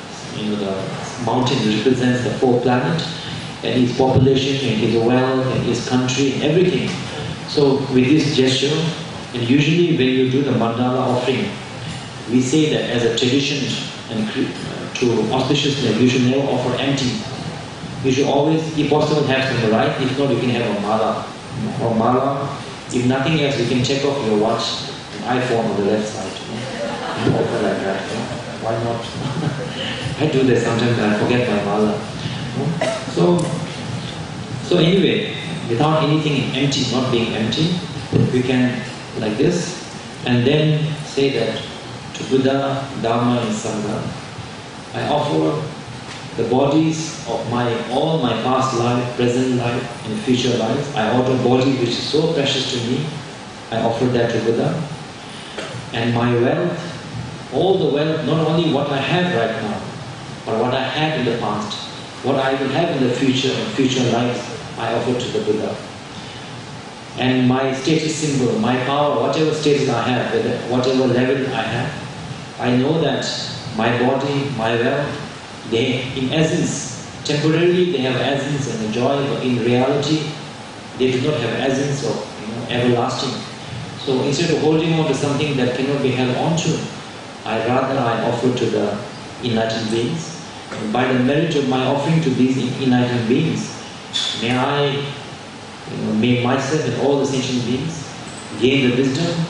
mountain represents the 4 planets, and his population, and his wealth, and his country, and everything. So with this gesture, and usually when you do the mandala offering, we say that as a tradition and to auspiciousness, you should never offer empty. You should always, if possible, have some right. If not, you can have a mala. Or mala. If nothing else, you can check off your watch, an iPhone on the left side. You offer like that. Why not? I do that sometimes. I forget my mala. So anyway, without anything empty, not being empty, we can like this, and then say that to Buddha, Dharma, and Sangha, I offer the bodies of all my past life, present life, and future life. I offer a body which is so precious to me, I offer that to Buddha. And my wealth, all the wealth, not only what I have right now, but what I had in the past, what I will have in the future lives, I offer to the Buddha. And my status symbol, my power, whatever status I have, whatever level I have, I know that my body, my wealth, they, in essence, temporarily they have essence and joy, but in reality, they do not have essence or everlasting. So instead of holding on to something that cannot be held on to, I offer to the enlightened beings. And by the merit of my offering to these enlightened beings, may myself and all the sentient beings gain the wisdom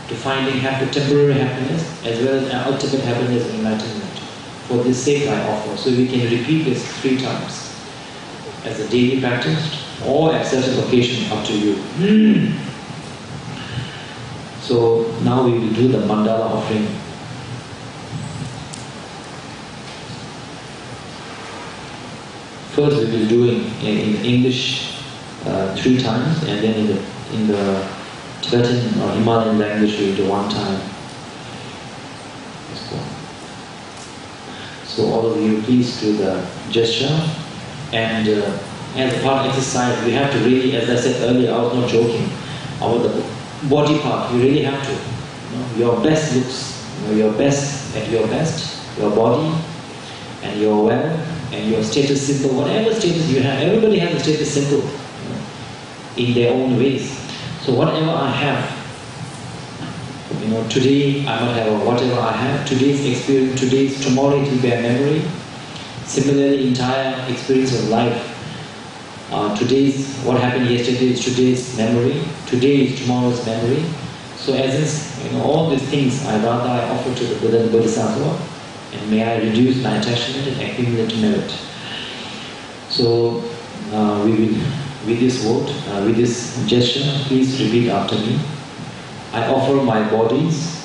to finding temporary happiness as well as ultimate happiness and enlightenment. For this sake I offer. So we can repeat this 3 times as a daily practice or at certain occasion, up to you. So now we will do the mandala offering. First we will do in English 3 times, and then in the Tibetan or Himalayan language we will do 1 time. Let's go. So all of you please do the gesture, and as a part of exercise we have to really, as I said earlier, I was not joking, about the body part, you really have to. Your best looks, your best at your best, your body and your wealth and your status symbol, whatever status you have, everybody has a status symbol in their own ways. So whatever I have, today I might have whatever I have, today's experience, tomorrow it will be a memory. Similarly, entire experience of life. What happened yesterday is today's memory. Today is tomorrow's memory. So as is, all these things I offer to the Buddha and Bodhisattva, and may I reduce my attachment and accumulate merit. So we will, with this word, with this gesture, please repeat after me. I offer my bodies,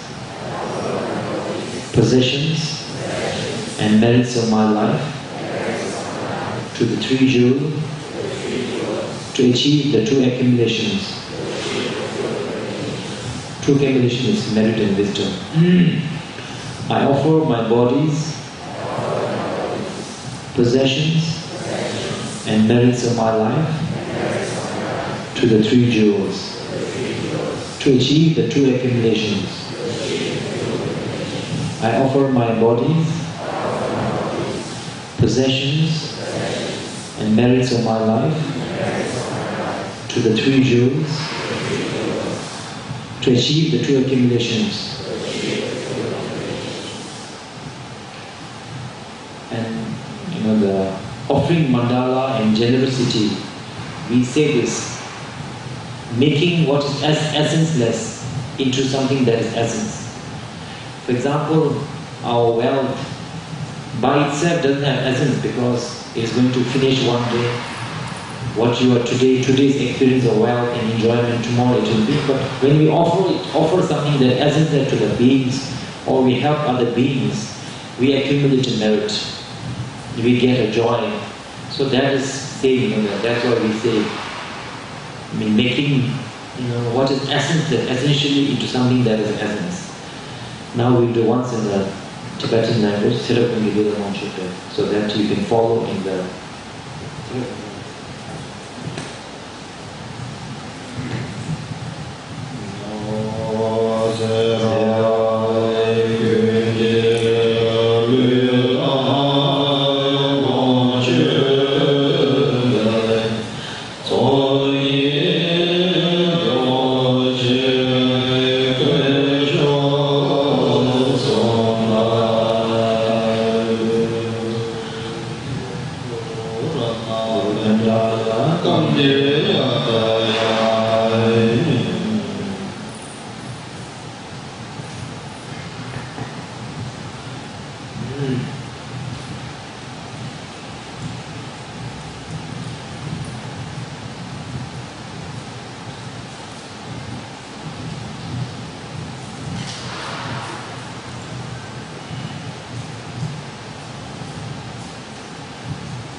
possessions, and merits of my life to the 3 jewels to achieve the 2 accumulations. 2 accumulation is merit and wisdom. I offer my bodies, possessions, and merits of my life to the 3 jewels to achieve the 2 accumulations. I offer my bodies, possessions, and merits of my life to the 3 jewels to achieve the 2 accumulations. And the offering mandala and generosity, we say this, making what is essenceless into something that is essence. For example, our wealth by itself doesn't have essence because it's going to finish one day. What you are today's experience of wealth and enjoyment, tomorrow it will be. But when we offer something that essential to the beings, or we help other beings, we accumulate a merit. We get a joy. So that is saying, that's why we say, making what is essentially into something that is essence. Now we'll do once in the Tibetan language, sit up and give you the mantra, so that you can follow in the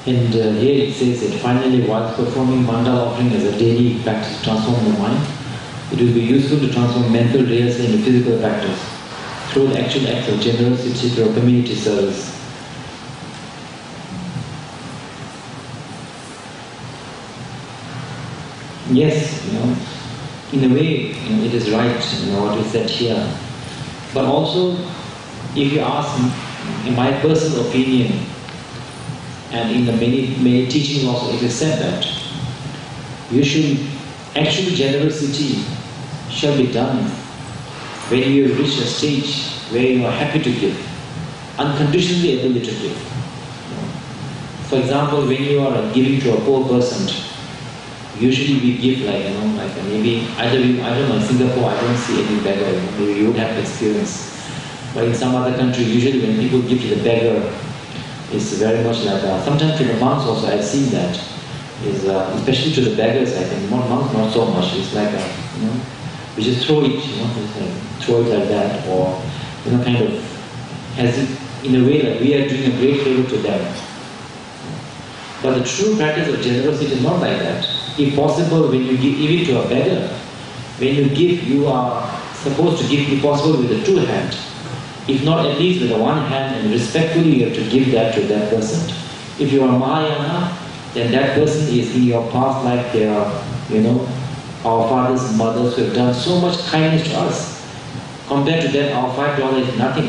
And here it says that finally, while performing mandala offering as a daily practice to transform the mind, It will be useful to transform mental rehearsal into physical practice through the actual acts of generosity through community service. Yes, in a way, it is right, what is said here. But also, if you ask me, in my personal opinion, and in the many teachings also, it is said that actual generosity shall be done when you reach a stage where you are happy to give, unconditionally able to give. For example, when you are giving to a poor person, usually we give maybe I don't know, in Singapore I don't see any beggar, maybe you would have experience. But in some other country, usually when people give to the beggar, it's very much like, sometimes to the monks also I've seen that, is especially to the beggars I think, monks not so much, it's like, we just throw it, throw it like that, or, kind of, as if, in a way that we are doing a great favor to them. But the true practice of generosity is not like that. If possible, when you give even to a beggar, when you give, you are supposed to give, if possible, with the two hands. If not, at least with the one hand, and respectfully you have to give that to that person. If you are Mahayana, then that person is in your past life, they are, our fathers and mothers who have done so much kindness to us. Compared to that, our $5 is nothing.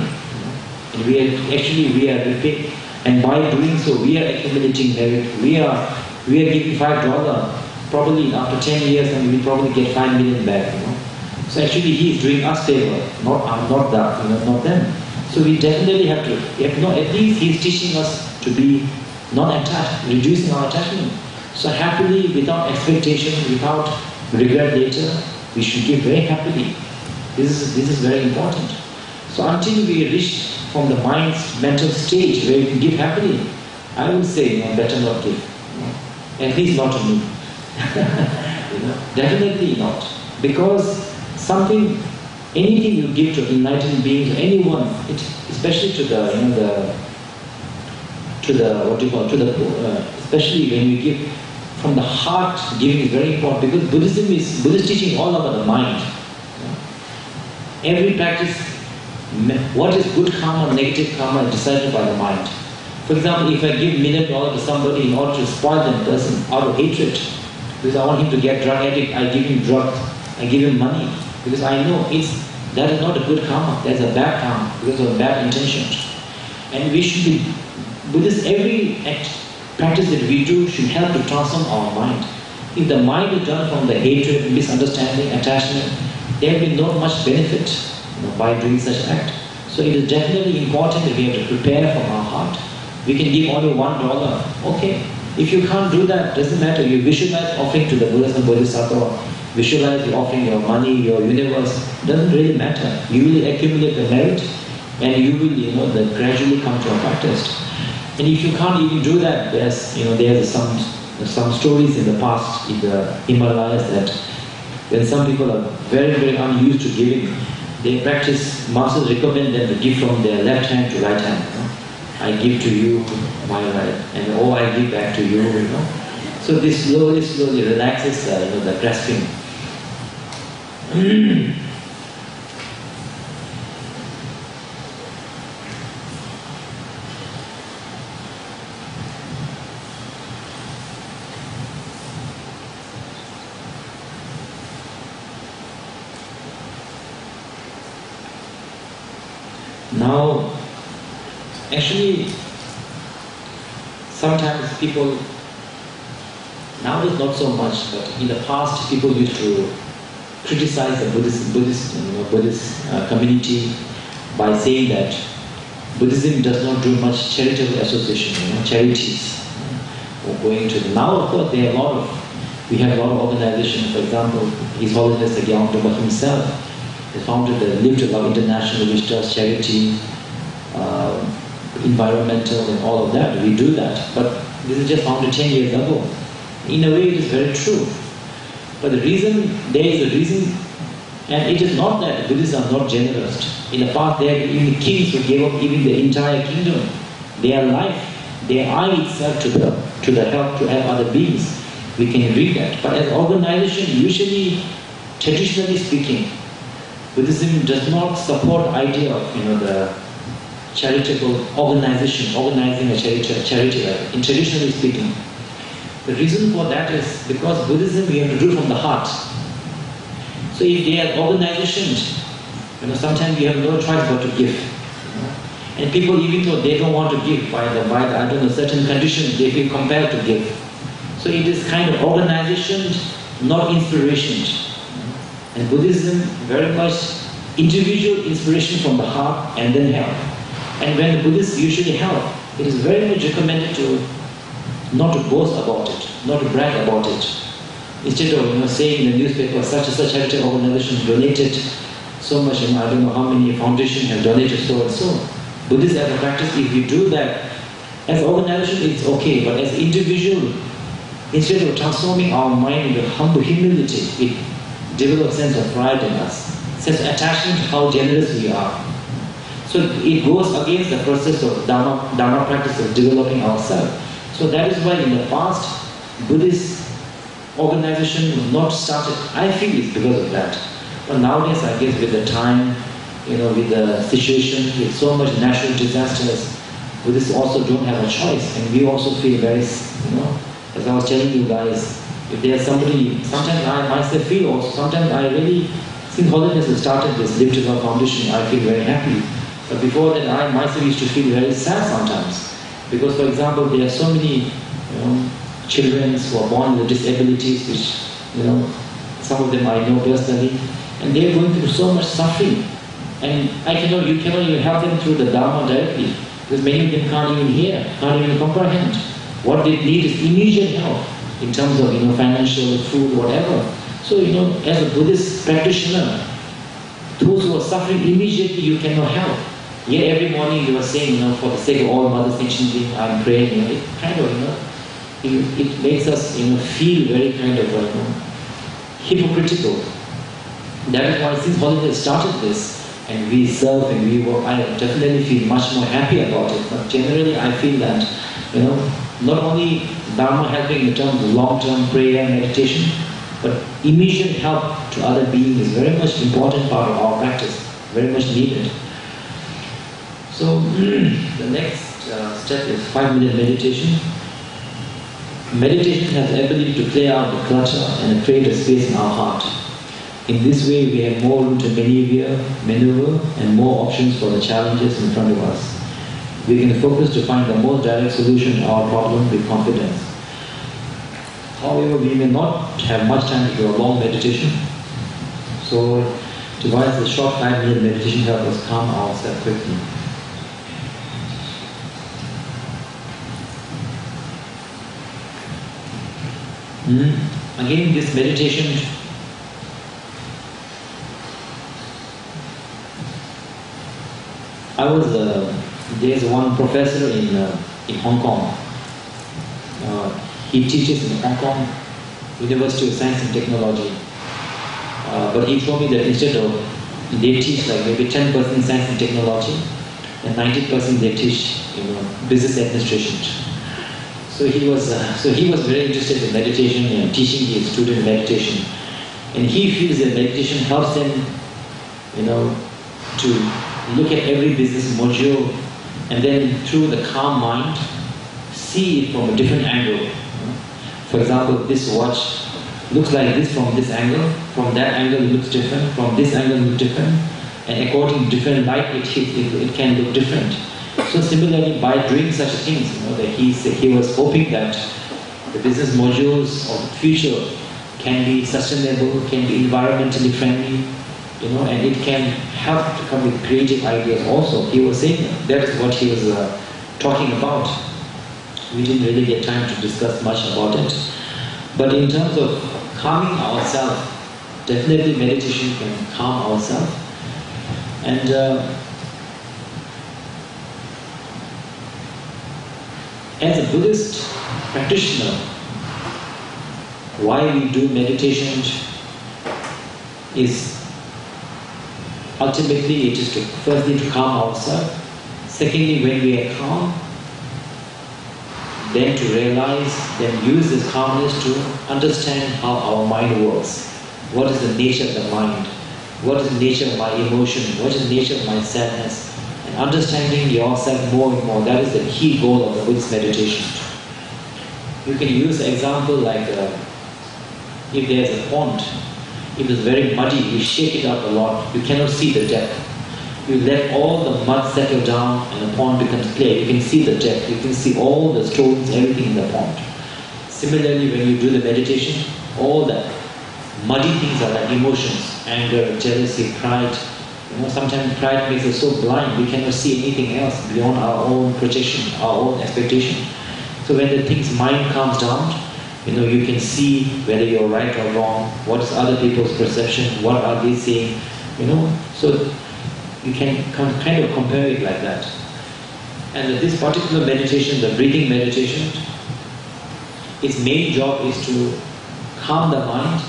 And we are repaying. And by doing so, we are accumulating merit. We are giving $5. Probably after 10 years, and we probably get 5 million back. So actually, he is doing us favor, not that, not them. So we definitely have to. At least he is teaching us to be non-attached, reducing our attachment. So happily, without expectation, without regret later, we should give very happily. This is very important. So until we reach from the mind's mental stage where we can give happily, I would say, better not give. At least not to me. Definitely not. Because anything you give to enlightened beings, or anyone, especially to the especially when we give from the heart, giving is very important, because Buddhist teaching is all about the mind. Every practice, what is good karma, negative karma is decided by the mind. For example, if I give $1 million to somebody in order to spoil that person out of hatred, because I want him to get drug addict, I give him drugs, I give him money, because I know that is not a good karma, that is a bad karma, because of bad intentions. And we should be Buddhist, every practice that we do should help to transform our mind. If the mind is done from the hatred, misunderstanding, attachment, there will be not much benefit by doing such act. So it is definitely important that we have to prepare from our heart. We can give only $1. Okay. If you can't do that, doesn't matter. You visualize offering to the Buddhas and Bodhisattvas. Visualize you offering your money, your universe. Doesn't really matter. You will accumulate the merit, and you will, gradually come to a practice. And if you can't even do that, there's some stories in the past in the Himalayas that when some people are very, very unused to giving, they practice, masters recommend them to give from their left hand to right hand. I give to you my right, and I give back to you. So this slowly relaxes the grasping. Now, actually, sometimes people, now it's not so much, but in the past people used to criticize the Buddhist community by saying that Buddhism does not do much charitable association, charities, or going to. Now, of course, we have a lot of organizations. For example, His Holiness the Gyalwa himself has founded the Live to Love International, which does charity, environmental, and all of that. We do that, but this is just founded 10 years ago. In a way, it is very true. But there is a reason, and it is not that Buddhists are not generous. In the past, there have been kings who gave up even the entire kingdom, their life, their eye itself to help other beings. We can read that. But as an organization, usually traditionally speaking, Buddhism does not support the idea of the charitable organization, organizing a charity life, in traditionally speaking. The reason for that is because Buddhism we have to do from the heart. So if they are organizations, sometimes you have no choice but to give. And people, even though they don't want to give by the certain conditions, they feel compelled to give. So it is kind of organization, not inspiration. And Buddhism very much individual inspiration from the heart and then help. And when the Buddhists usually help, it is very much recommended to not to boast about it, not to brag about it. Instead of saying in the newspaper, such and such charity organization donated so much, I don't know how many foundations have donated so and so. Buddhists as a practice, if you do that, as organization it's okay, but as individual, instead of transforming our mind into humble humility, it develops a sense of pride in us, sense of attachment to how generous we are. So it goes against the process of Dharma practice of developing ourselves. So that is why in the past, Buddhist organization was not started. I feel it's because of that. But nowadays, I guess with the time, with the situation, with so much natural disasters, Buddhists also don't have a choice. And we also feel very, as I was telling you guys, if there's somebody, sometimes I myself feel also, sometimes I really, since Holiness has started this Live to Love Foundation, I feel very happy. But before that, I myself used to feel very sad sometimes. Because, for example, there are so many children who are born with disabilities, which, some of them I know personally, and they're going through so much suffering. And you cannot even help them through the Dharma directly, because many of them can't even hear, can't even comprehend. What they need is immediate help in terms of financial, food, whatever. So as a Buddhist practitioner, those who are suffering immediately you cannot help. Yet every morning you are saying, for the sake of all mothers mentioned, I'm praying. It kind of, it makes us feel very kind of hypocritical. That is why since Holiness started this, and we serve and we work, I definitely feel much more happy about it. But generally I feel that, not only Dharma helping in terms of long-term prayer and meditation, but immediate help to other beings is very much important part of our practice, very much needed. So the next step is 5-minute meditation. Meditation has the ability to clear out the clutter and create a space in our heart. In this way, we have more room to maneuver, and more options for the challenges in front of us. We can focus to find the most direct solution to our problem with confidence. However, we may not have much time to do a long meditation. So, devise a short 5-minute meditation to help us calm ourselves quickly. Again, this meditation there's one professor in Hong Kong. He teaches in Hong Kong University of Science and Technology. But he told me that instead of, they teach like maybe 10% science and technology, and 90% they teach business administration. So he was very interested in meditation and teaching his students meditation. And he feels that meditation helps them, to look at every business module and then through the calm mind, see it from a different angle. For example, this watch looks like this from this angle, from that angle it looks different, from this angle it looks different, and according to different light it can look different. So similarly, by doing such things, that he was hoping that the business modules of the future can be sustainable, can be environmentally friendly, and it can help to come with creative ideas also. He was saying that is what he was talking about. We didn't really get time to discuss much about it. But in terms of calming ourselves, definitely meditation can calm ourselves. And as a Buddhist practitioner, why we do meditation is ultimately it is to firstly to calm ourselves. Secondly, when we are calm, then to realize, then use this calmness to understand how our mind works. What is the nature of the mind? What is the nature of my emotion? What is the nature of my sadness? And understanding yourself more and more, that is the key goal of the Buddhist meditation. You can use an example like if there is a pond, if it's very muddy, you shake it up a lot, you cannot see the depth. You let all the mud settle down and the pond becomes clear. You can see the depth, you can see all the stones, everything in the pond. Similarly, when you do the meditation, all the muddy things are like emotions, anger, jealousy, pride. Sometimes pride makes us so blind, we cannot see anything else beyond our own projection, our own expectation. So when the thing's mind calms down, you can see whether you're right or wrong, what is other people's perception, what are they saying, so you can kind of compare it like that. And this particular meditation, the breathing meditation, its main job is to calm the mind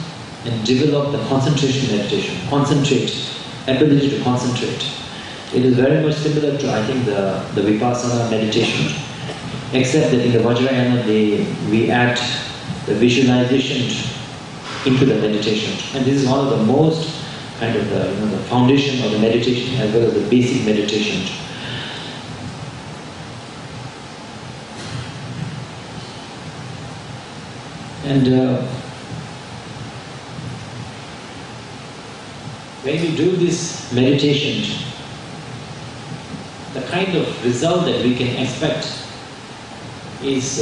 and develop the concentration meditation, ability to concentrate. It is very much similar to, I think, the Vipassana meditation, except that in the Vajrayana we add the visualization into the meditation. And this is one of the most kind of the foundation of the meditation as well as the basic meditation. And when we do this meditation, the kind of result that we can expect is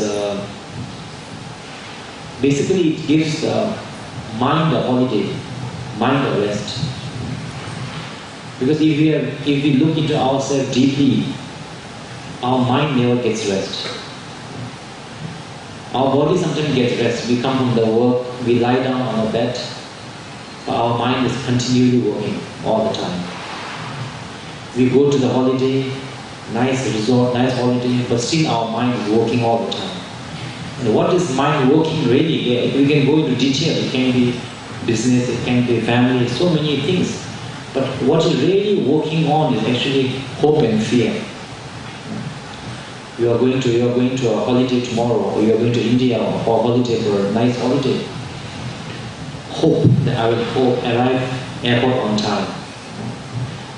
basically it gives the mind a holiday, mind a rest. Because if we look into ourselves deeply, our mind never gets rest. Our body sometimes gets rest. We come from the work, we lie down on a bed, but our mind is continually working all the time. We go to the holiday, nice resort, nice holiday, but still our mind is working all the time. And what is mind working really? We can go into detail. It can be business, it can be family, so many things. But what is really working on is actually hope and fear. You are going to a holiday tomorrow, or you are going to India for a holiday, for a nice holiday. Hope that I will arrive airport on time.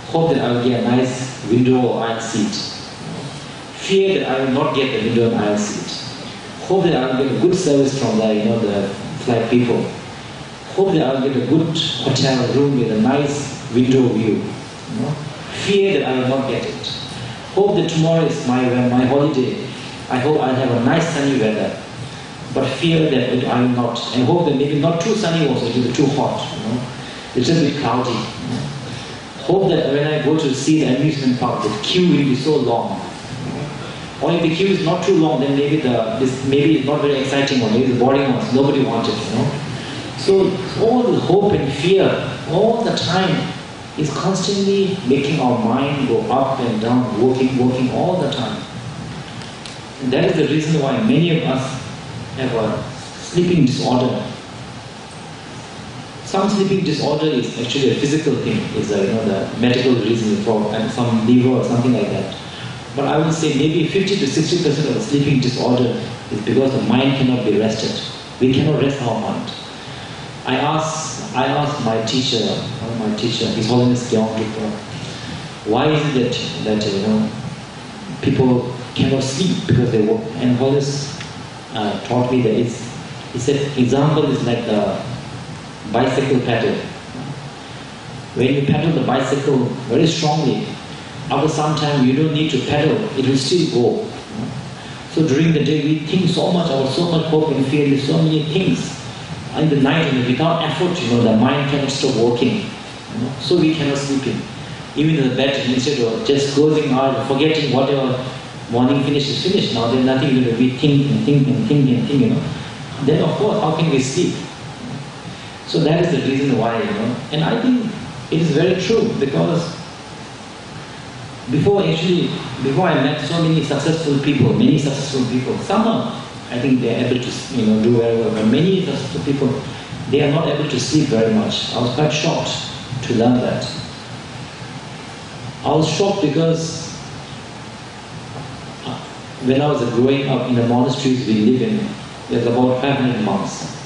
Hope that I will get a nice window or aisle seat. Fear that I will not get the window and aisle seat. Hope that I will get a good service from the flight people. Hope that I will get a good hotel room with a nice window view. Fear that I will not get it. Hope that tomorrow is my holiday. I hope I'll have a nice sunny weather. But fear that I will not. And hope that maybe not too sunny also, it will be too hot. It's just a bit cloudy. Hope that when I go to see the amusement park, the queue will be so long. Or if the queue is not too long, then maybe it's not very exciting one, maybe the boring ones, nobody wants it. So all the hope and fear, all the time, is constantly making our mind go up and down, working all the time. And that is the reason why many of us have a sleeping disorder. Some sleeping disorder is actually a physical thing, is the medical reason for some liver or something like that. But I would say maybe 50 to 60% of the sleeping disorder is because the mind cannot be rested. We cannot rest our mind. I asked my teacher, His Holiness Gyalwa, why is it that people cannot sleep because they work? And Holiness taught me that he said, example is like the bicycle pedal. When you pedal the bicycle very strongly, after some time you don't need to pedal, it will still go. So during the day we think so much about so much hope and fear, there's so many things. In the night, without effort, the mind cannot stop working. So we cannot sleep in. Even in the bed, instead of just closing eyes, forgetting whatever morning finish is finished, now there's nothing to do. We think and think and think and think, Then of course, how can we sleep? So that is the reason why, And I think it is very true, because before I met so many successful people, some are, I think they are able to do very well, but many successful people, they are not able to sleep very much. I was quite shocked to learn that. I was shocked because when I was growing up in the monasteries we live in, there's about 500 monks.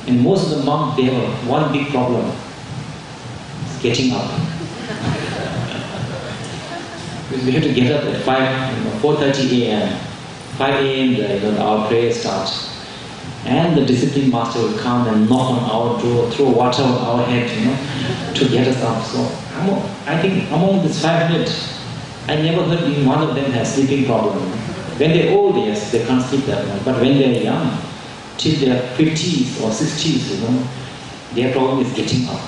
And most of the monks, they have one big problem. It's getting up. Because we have to get up at 4:30 a.m. 5 a.m. Our prayer starts. And the discipline master will come and knock on our door, throw water on our head, to get us up. So I think among these 500, I never heard even one of them has sleeping problem. When they're old, yes, they can't sleep that much. But when they're young, till their 50s or 60s, their problem is getting up.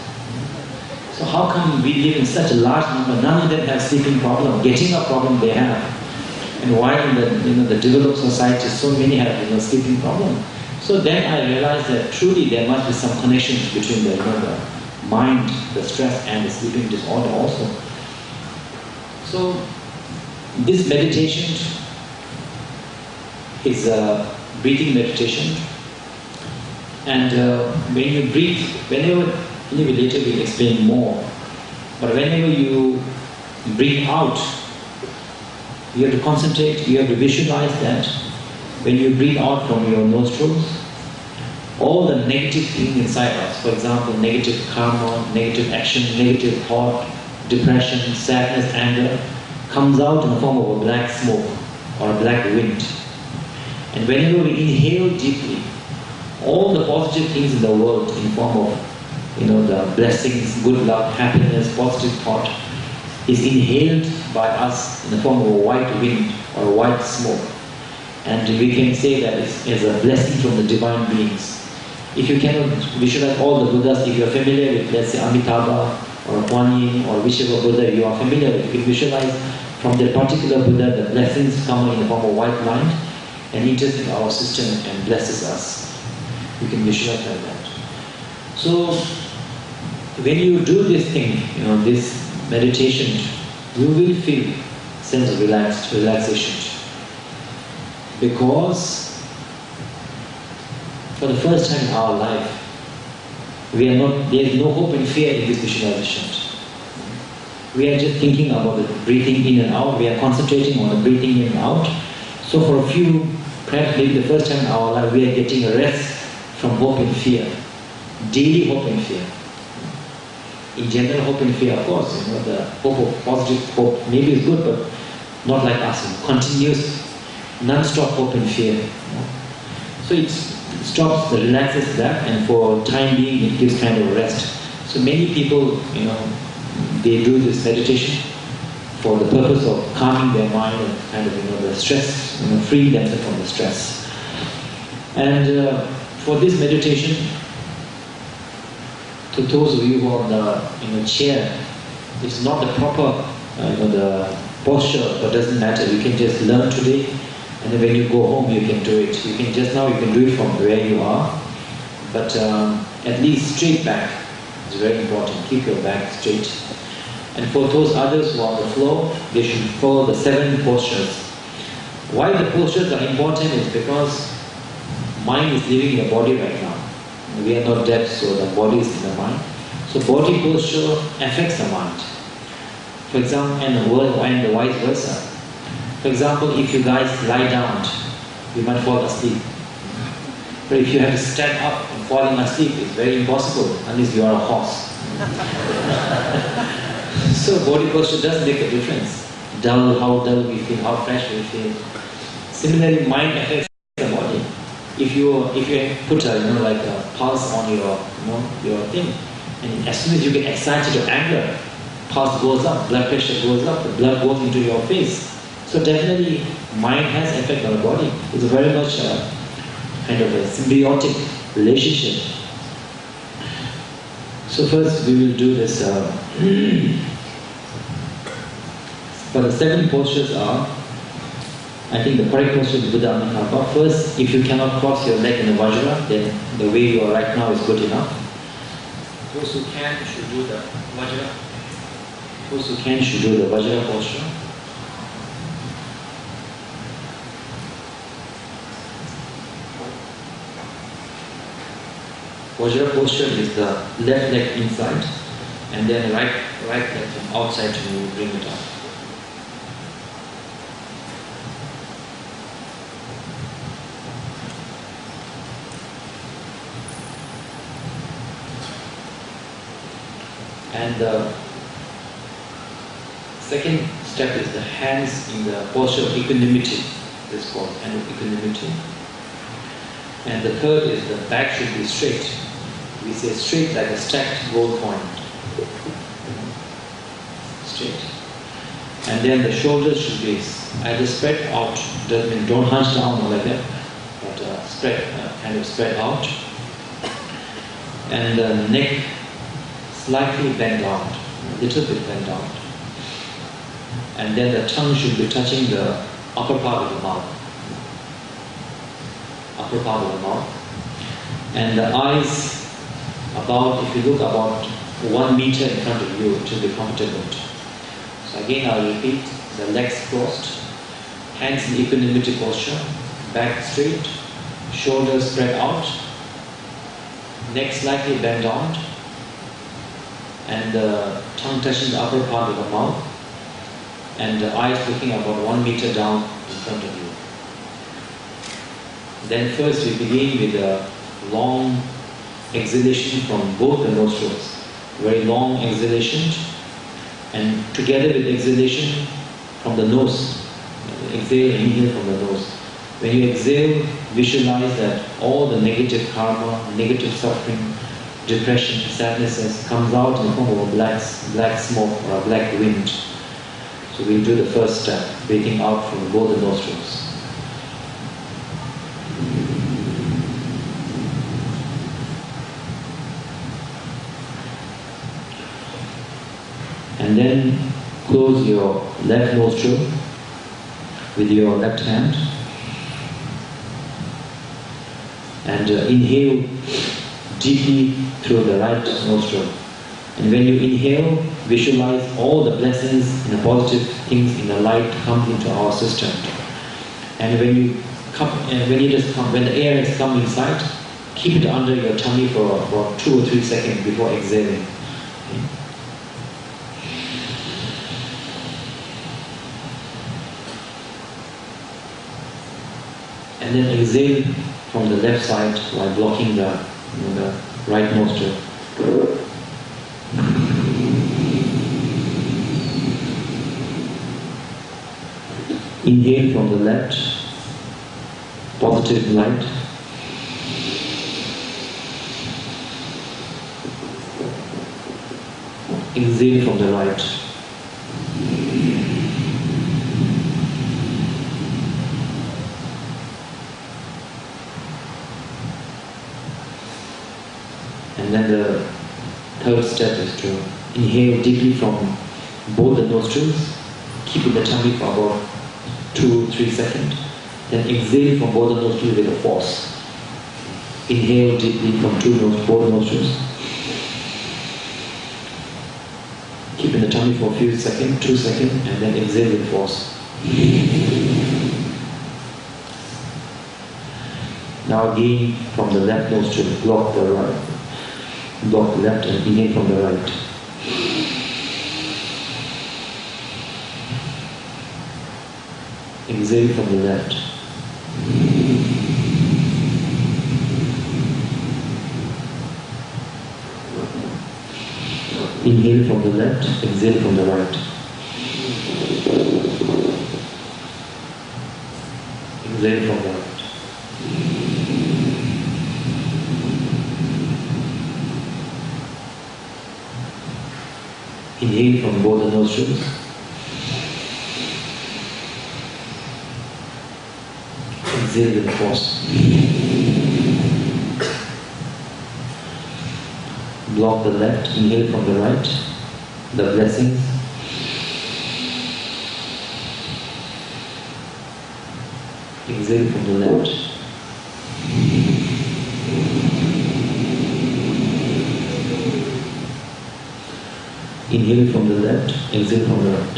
So how come we live in such a large number? None of them have sleeping problem, getting up problem they have. And why in the developed society so many have sleeping problem? So then I realized that truly there must be some connections between the mind, the stress, and the sleeping disorder also. So this meditation is a breathing meditation. And when you breathe, whenever, later we'll explain more, but whenever you breathe out, you have to concentrate, you have to visualize that when you breathe out from your nostrils, all the negative things inside us, for example, negative karma, negative action, negative thought, depression, sadness, anger, comes out in the form of a black smoke or a black wind. And whenever we inhale deeply, all the positive things in the world in form of the blessings, good luck, happiness, positive thought is inhaled by us in the form of a white wind or a white smoke. And we can say that it's a blessing from the divine beings. If you cannot visualize all the Buddhas, if you are familiar with, let's say, Amitabha or Kuan Yin or whichever Buddha you are familiar with, you can visualize from that particular Buddha the blessings come in the form of white light and enters into our system and blesses us. You can visualize like that. So when you do this thing, this meditation, you will feel sense of relaxation. Because for the first time in our life, there is no hope and fear in this visualization. We are just thinking about the breathing in and out. We are concentrating on the breathing in and out. So for a few, perhaps maybe the first time in our life, we are getting a rest from hope and fear. Daily hope and fear. In general, hope and fear, of course, the hope of positive hope maybe is good, but not like us. Continuous, non-stop hope and fear. So it stops, relaxes that, and for time being, it gives kind of rest. So many people, they do this meditation for the purpose of calming their mind and kind of, the stress, freeing themselves from the stress. And for this meditation, to those of you who are on the chair, it's not the proper, the posture, but doesn't matter. You can just learn today, and then when you go home, you can do it. You can do it from where you are, but at least straight back is very important. Keep your back straight. And for those others who are on the floor, they should follow the 7 postures. Why the postures are important is because mind is living in the body right now. We are not dead, so the body is in the mind. So body posture affects the mind. For example, and the vice versa. For example, if you guys lie down, you might fall asleep. But if you have to stand up and falling asleep, it's very impossible unless you are a horse. So body posture does make a difference. How dull we feel, how fresh we feel. Similarly, mind affects the body. If you put a pulse on your thing, and as soon as you get excited or anger, pulse goes up, blood pressure goes up, the blood goes into your face. So definitely, mind has effect on the body. It's very much kind of a symbiotic relationship. So first we will do this. But the 7 postures are, I think the correct posture is Buddha Amitabha. First, if you cannot cross your leg in the Vajra, then the way you are right now is good enough. Those who can should do the Vajra. Those who can should do the Vajra posture. Vajra posture is the left leg inside, and then right leg from outside to bring it up. And the second step is the hands in the posture of equanimity. This is called hand of equanimity. And the third is the back should be straight. We say straight like a stacked gold coin. Straight. And then the shoulders should be either spread out. Doesn't mean don't hunch down or like that, but spread, kind of spread out. And the neck slightly bent down, a little bit bent down. And then the tongue should be touching the upper part of the mouth. Upper part of the mouth. And the eyes about, if you look about 1 meter in front of you, it will be comfortable. So again I'll repeat, the legs crossed, hands in equanimity posture, back straight, shoulders spread out, neck slightly bent down, and the tongue touching the upper part of the mouth, and the eyes looking about 1 meter down in front of you. Then first we begin with a long exhalation from both the nostrils. Very long exhalation, and together with exhalation from the nose. Exhale and inhale from the nose. When you exhale, visualize that all the negative karma, negative suffering, depression, sadness comes out in the form of a black smoke or a black wind. So we'll do the first step, breathing out from both the nostrils. And then close your left nostril with your left hand. And inhale deeply through the right nostril. And when you inhale, visualize all the blessings and the positive things in the light come into our system. And when you come, when the air has come inside, keep it under your tummy for about 2 or 3 seconds before exhaling. Okay. And then exhale from the left side while blocking the right nostril. Inhale from the left, positive light. Exhale from the right. And then the third step is to inhale deeply from both the nostrils, keep in the tummy for about 2 or 3 seconds. Then exhale from both the nostrils with a force. Inhale deeply from both nostrils. Keep in the tummy for a few seconds, 2 seconds, and then exhale with force. Now again from the left nostril, block the right. Block the left and inhale from the right. Exhale from the left. Inhale from the left, exhale from the right. Exhale from the right. Inhale from both the nostrils. Exhale with force. Block the left, inhale from the right. The blessings. Exhale from the left. Inhale from the left, exhale from the right.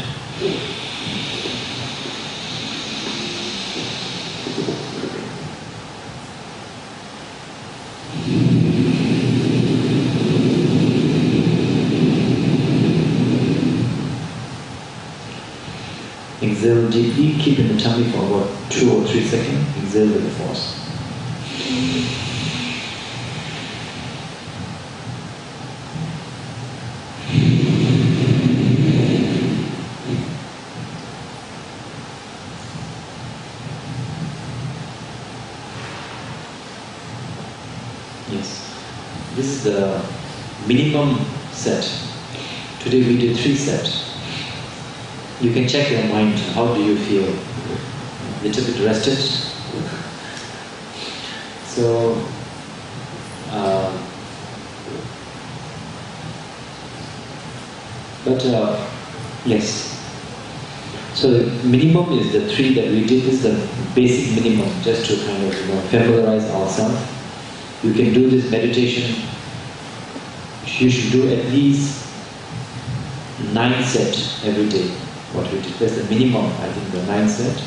Exhale deeply, keep in the tummy for about 2 or 3 seconds. Exhale with the force. This is the minimum set. Today we do 3 sets. You can check your mind. How do you feel? A little bit rested? So, yes. So the minimum is the 3 that we did. This is the basic minimum, just to kind of familiarize ourselves. You can do this meditation. You should do at least 9 sets every day. What we did. That's the minimum, I think, the 9 sets.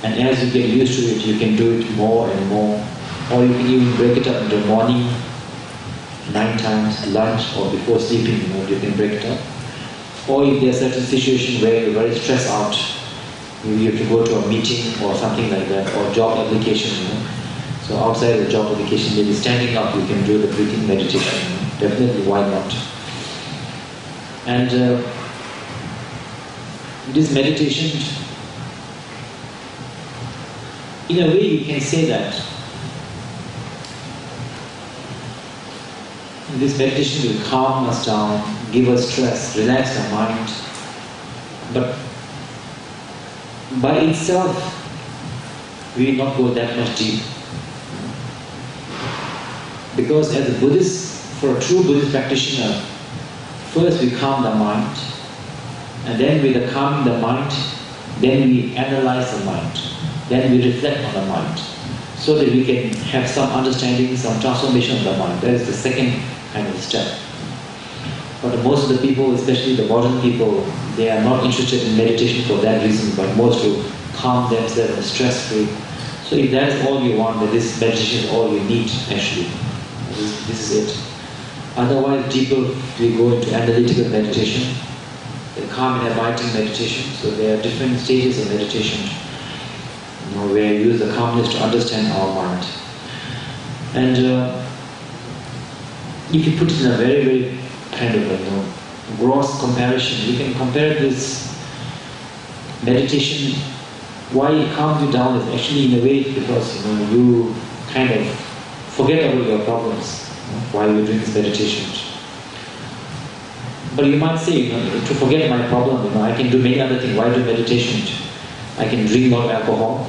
And as you get used to it, you can do it more and more. Or you can even break it up into the morning, 9 times, lunch, or before sleeping, you can break it up. Or if there's a certain situation where you're very stressed out, you have to go to a meeting or something like that, or job application. So outside the job application, maybe standing up, you can do the breathing meditation. Definitely, why not? And this meditation, in a way you can say that this meditation will calm us down, give us stress, relax our mind. But by itself, we will not go that much deep. Because as a Buddhist, for a true Buddhist practitioner, first we calm the mind, and then with the calming the mind, then we analyze the mind, then we reflect on the mind, so that we can have some understanding, some transformation of the mind. That is the second kind of step. But most of the people, especially the modern people, they are not interested in meditation for that reason, but more to calm themselves, stress-free. So if that is all you want, then this meditation is all you need, actually. This is it. Otherwise, people, we go into analytical meditation, the calm and abiding meditation. So there are different stages of meditation, where you use the calmness to understand our mind. And if you put it in a very, very kind of gross comparison, you can compare this meditation. Why it calms you down is actually in a way because you kind of forget about your problems while you're doing this meditation. But you might say, to forget my problem, I can do many other things. Why do meditation? I can drink more alcohol,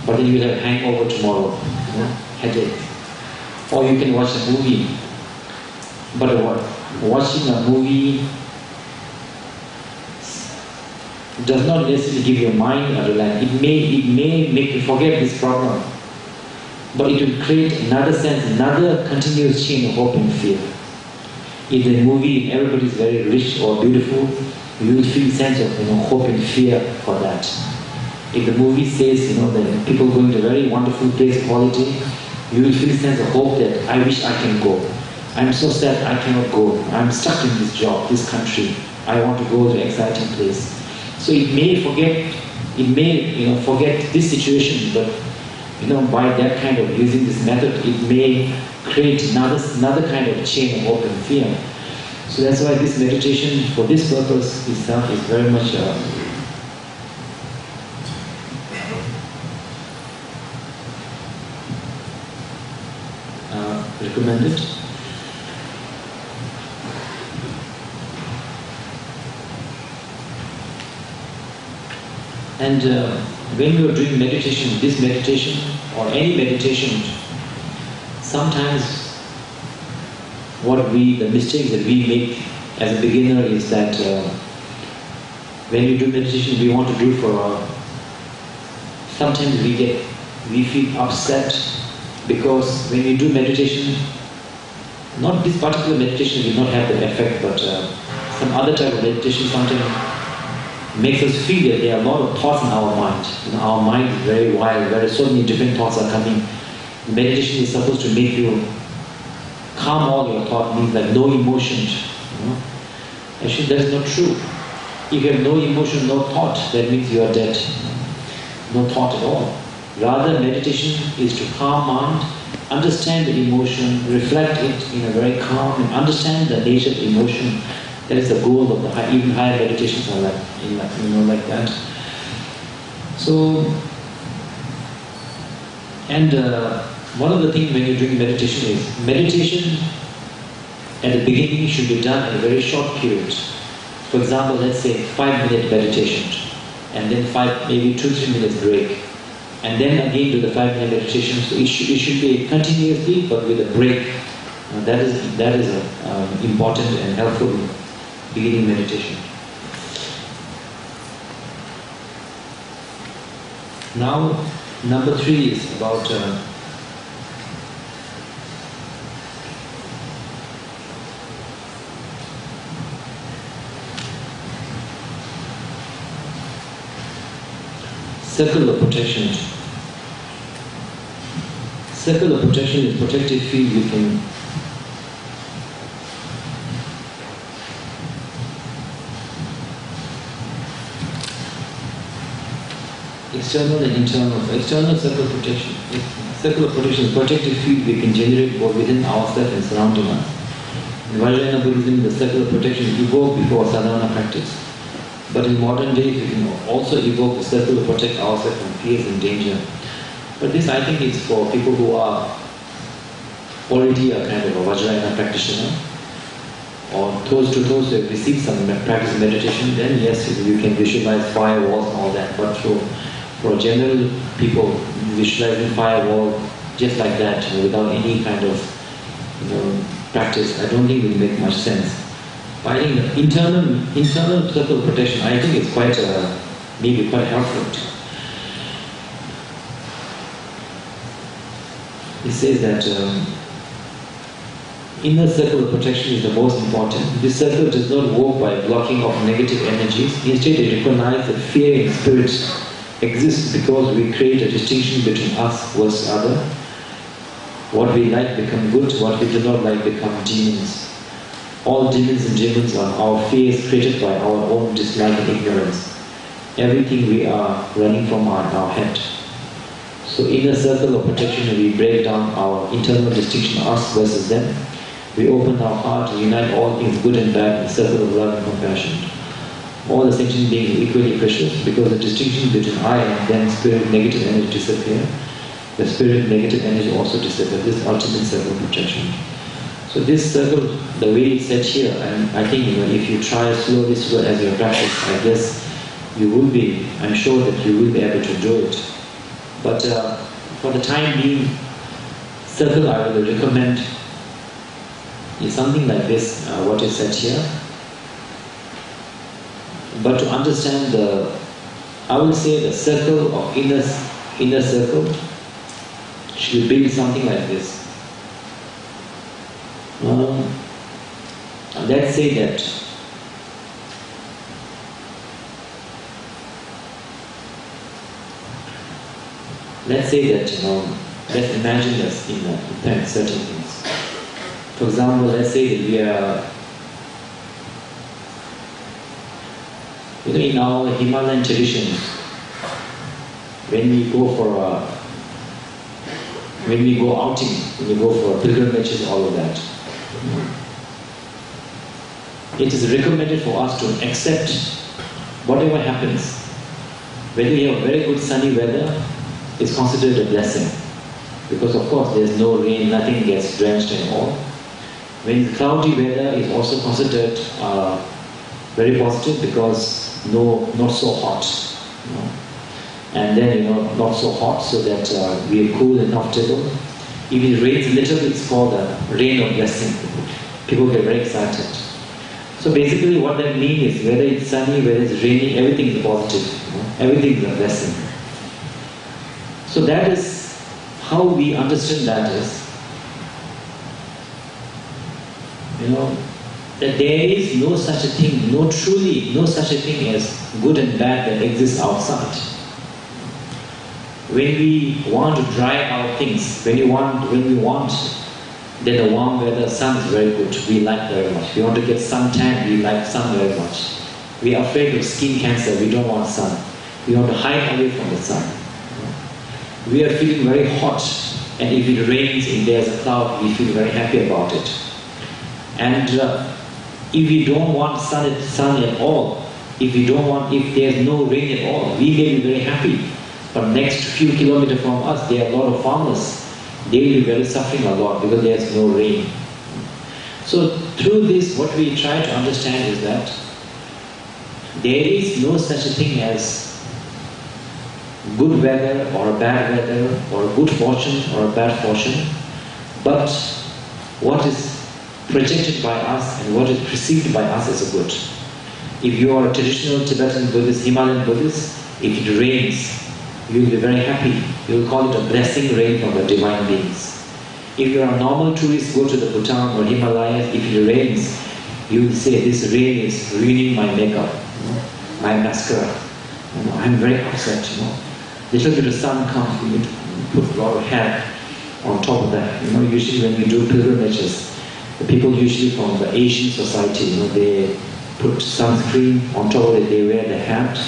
but then you will have hangover tomorrow, headache. Or you can watch a movie. But watching a movie does not necessarily give your mind a relax. It may make you forget this problem, but it will create another sense, another continuous chain of hope and fear. In the movie, everybody is very rich or beautiful, you will feel a sense of hope and fear for that. If the movie says that people going to a very wonderful place, quality, you will feel a sense of hope that I wish I can go. I'm so sad I cannot go. I'm stuck in this job, this country. I want to go to an exciting place. So it may forget this situation, but by that kind of using this method, it may create another kind of chain of hope and fear. So that's why this meditation, for this purpose itself, is very much recommended. And when you are doing meditation, this meditation or any meditation, sometimes the mistakes that we make as a beginner is that when you do meditation, we want to do sometimes we feel upset because when you do meditation, not this particular meditation will not have the effect, but some other type of meditation sometimes makes us feel that there are a lot of thoughts in our mind. Our mind is very wild, so many different thoughts are coming. Meditation is supposed to make you calm all your thoughts, means like no emotions. Actually, that is not true. If you have no emotion, no thought, that means you are dead. No thought at all. Rather, meditation is to calm mind, understand the emotion, reflect it in a very calm, and understand the nature of emotion. That is the goal of even higher meditations are like that. So, and one of the things when you're doing meditation is, meditation at the beginning should be done in a very short period. For example, let's say 5-minute meditation, and then maybe 2-3 minutes break, and then again do the 5-minute meditation. So it should be continuously, but with a break. That is an important and helpful beginning meditation. Now, number 3 is about circle of protection. Circle of protection is protective field you can external and internal. External circle of protection. Circle of protection is protective field we can generate both within ourselves and surrounding us. In Vajrayana Buddhism, the circle of protection evoked before sadhana practice. But in modern days, we can also evoke the circle to protect ourselves from fears and danger. But this, I think, is for people who are already a kind of a Vajrayana practitioner, or those who have received some practice of meditation. Then yes, you can visualize firewalls and all that. But for general people, visualizing firewall just like that, without any kind of practice, I don't think it will make much sense. But I think the internal circle of protection, I think it's quite maybe quite helpful. It says that inner circle of protection is the most important. This circle does not work by blocking off negative energies. Instead, it recognizes that fear in spirit exists because we create a distinction between us versus other. What we like become good, what we do not like become demons. All demons and demons are our fears created by our own dislike and ignorance. Everything we are running from our head. So inner circle of protection, we break down our internal distinction, us versus them. We open our heart to unite all things good and bad in the circle of love and compassion. All the sentient beings are equally precious because the distinction between I and them, spirit, negative energy disappear. The spirit, negative energy also disappear. This ultimate circle of protection. So this circle, the way it's set here, and I think if you try slowly as your practice, I guess you will be, I'm sure that you will be able to do it. But for the time being, circle I will recommend is something like this, what is set here. But to understand I will say the circle of inner circle should be something like this. Let's say that let's imagine us in certain things. For example, let's say that we are, in our Himalayan tradition, when we go outing, when we go for pilgrimages, all of that, it is recommended for us to accept whatever happens. When we have very good sunny weather, it's considered a blessing. Because of course there's no rain, nothing gets drenched and all. When cloudy weather is also considered very positive because not so hot. And then not so hot so that we are cool and comfortable. If it rains a little, it's called a rain of blessing. People get very excited. So basically what that means is whether it's sunny, whether it's raining, everything is positive. Everything is a blessing. So that is how we understand that is, that there is no such a thing, no such a thing as good and bad that exists outside. When we want to dry our things, when we want then the warm weather, sun is very good, we like very much. We want to get suntan, we like sun very much. We are afraid of skin cancer, we don't want sun. We want to hide away from the sun. We are feeling very hot, and if it rains, if there's a cloud, we feel very happy about it. And if we don't want sun at all, if there's no rain at all, we may be very happy. But next few kilometers from us, there are a lot of farmers. they will be very suffering a lot because there's no rain. So through this, what we try to understand is that there is no such a thing as good weather or a bad weather, or a good fortune or a bad fortune, but what is projected by us and what is perceived by us as a good. If you are a traditional Tibetan Buddhist, Himalayan Buddhist, if it rains, you will be very happy. You will call it a blessing rain from the divine beings. If you are a normal tourist, go to the Bhutan or Himalayas, if it rains, you will say, this rain is ruining my makeup, my mascara. I'm very upset. Little bit of sun comes, you need to put a lot of hair on top of that. Usually when we do pilgrimages, the people usually from the Asian society, they put sunscreen, on top of it they wear the hat,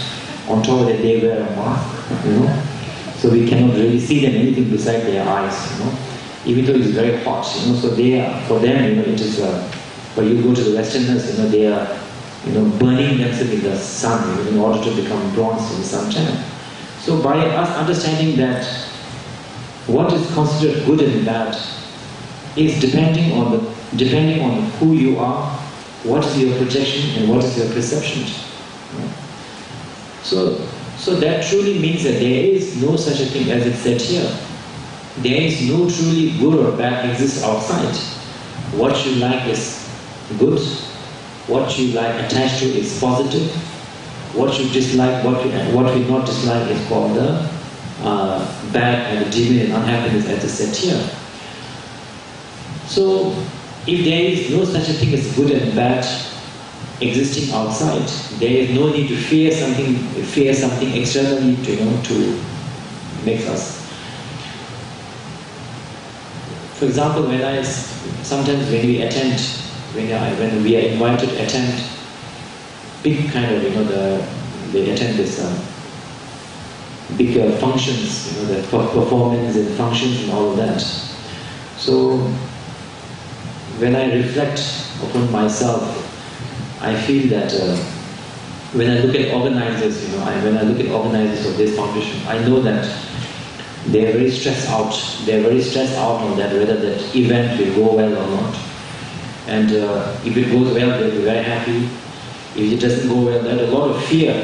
on top of it they wear a mask, so we cannot really see them anything beside their eyes, even though it's very hot, so they are, for them, it is, but you go to the Westerners, they are, burning themselves in the sun, in order to become bronze in the sunshine. So by us understanding that what is considered good and bad is depending on who you are, what is your projection and what is your perception. So that truly means that there is no such a thing as it said here. There is no truly good or bad exists outside. What you like is good, what you like attached to is positive, what you dislike, what you not dislike is called the bad and the Jigme and unhappiness as it said here. So if there is no such a thing as good and bad existing outside, there is no need to fear something externally to make us. For example, sometimes when we attend, when we are invited to attend big kind of, they attend this big functions, the performance and functions and all of that. So when I reflect upon myself, I feel that when I look at organizers, when I look at organizers of this foundation, I know that they are very stressed out. They are very stressed out on that, whether that event will go well or not. And if it goes well, they'll be very happy. If it doesn't go well, there's a lot of fear,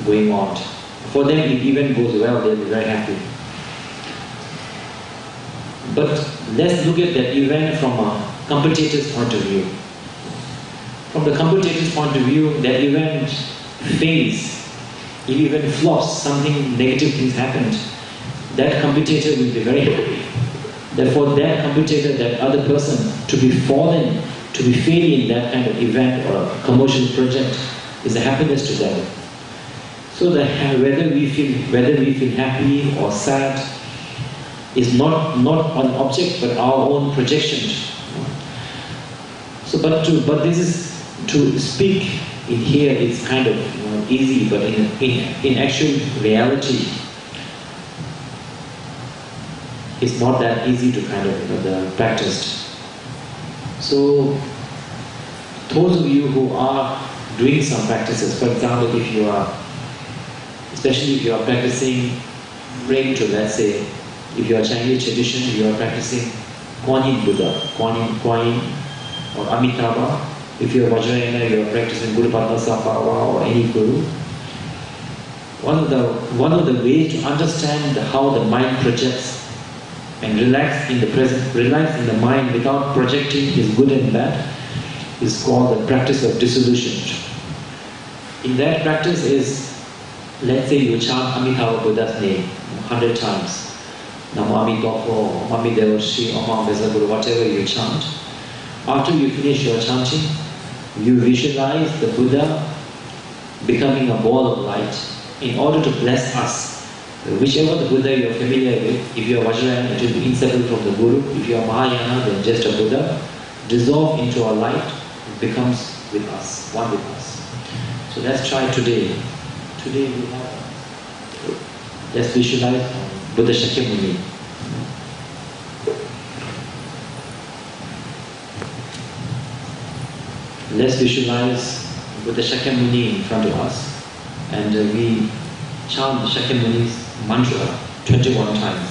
going on. For them, if the event goes well, they'll be very happy. But let's look at that event from a competitor's point of view. From the competitor's point of view, that event fails. If event flops, something negative things happened, that competitor will be very happy. Therefore, that competitor, that other person, to be failing in that kind of event or a commercial project is a happiness to them. So whether we feel happy or sad is not an object but our own projection. So, but this is to speak in here is kind of easy, but in actual reality, it's not that easy to kind of practice. So those of you who are doing some practices, for example, especially if you are practicing praying to, let's say, if you are Chinese tradition, you are practicing Kuan Yin Buddha, Kuan Yin or Amitabha. If you are Vajrayana, you are practicing Guru Padmasambhava or any Guru. One of the ways to understand how the mind projects and relax in the present, relax in the mind without projecting is good and bad, is called the practice of dissolution. In that practice is, let's say you chant Amitabha Buddha's name 100 times. Namo Amitabha, Mami Devashi, Om Besa Guru, whatever you chant. After you finish your chanting, you visualize the Buddha becoming a ball of light in order to bless us. Whichever the Buddha you are familiar with, if you are Vajrayana, it will be inseparable from the Guru. If you are Mahayana, then just a Buddha, dissolve into our light, it becomes with us, one with us. So let's try today. Today we have, let's visualize Buddha Shakyamuni. Let's visualize Buddha Shakyamuni in front of us, and we chant the Shakyamuni's mantra 21 times.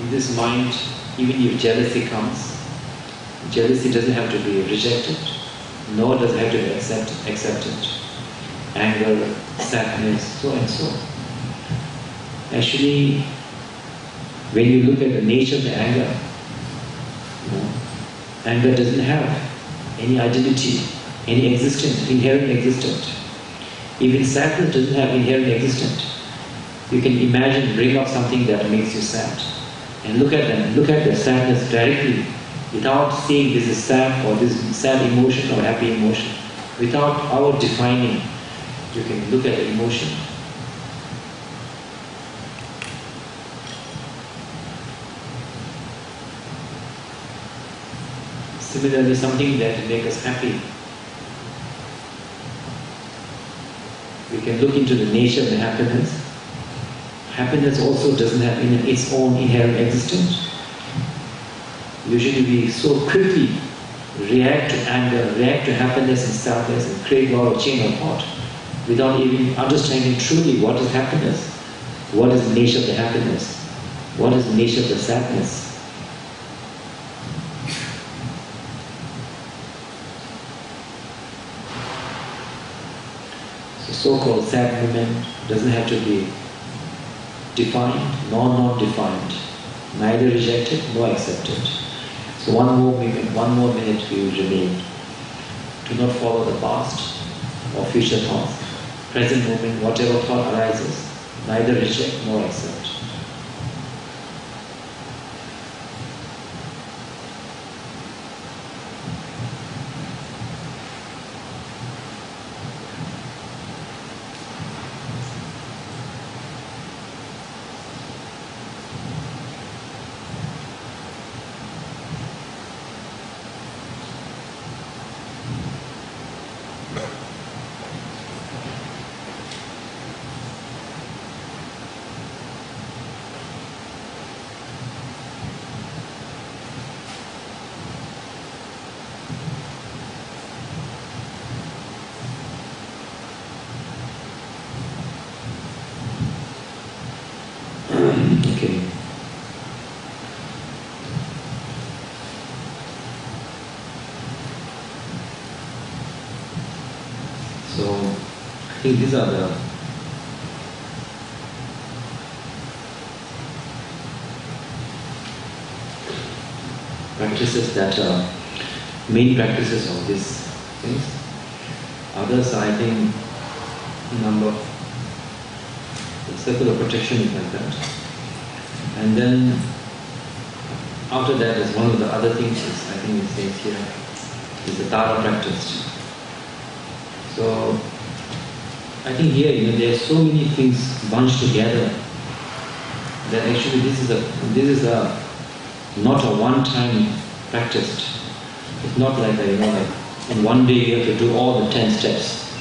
in this mind, even if jealousy comes, jealousy doesn't have to be rejected, nor does it have to be accepted. Anger, sadness, so and so. Actually, when you look at the nature of the anger, anger doesn't have any identity, any existence, inherent existence. Even sadness doesn't have inherent existence. You can imagine, bring up something that makes you sad, and look at them, look at the sadness directly, without saying this is sad or this is sad emotion or happy emotion. Without our defining, you can look at the emotion. Similarly, something that makes us happy, we can look into the nature of the happiness. Happiness also doesn't have its own inherent existence. Usually we so quickly react to anger, react to happiness and sadness and create a lot of chain of thought without even understanding truly what is happiness, what is the nature of the happiness, what is the nature of the sadness. So-called sad moment doesn't have to be defined nor non-defined, neither rejected nor accepted. So one more minute we will remain. Do not follow the past or future thoughts. Present moment, whatever thought arises, neither reject nor accept. Okay. So, I think these are the practices that are main practices of these things. Others, I think, number, the circle of protection is like that. And then, after that is one of the other things, I think it says here, is the Tara practice. So, I think here, there are so many things bunched together that actually this is not a one-time practice. It's not like like in one day you have to do all the 10 steps.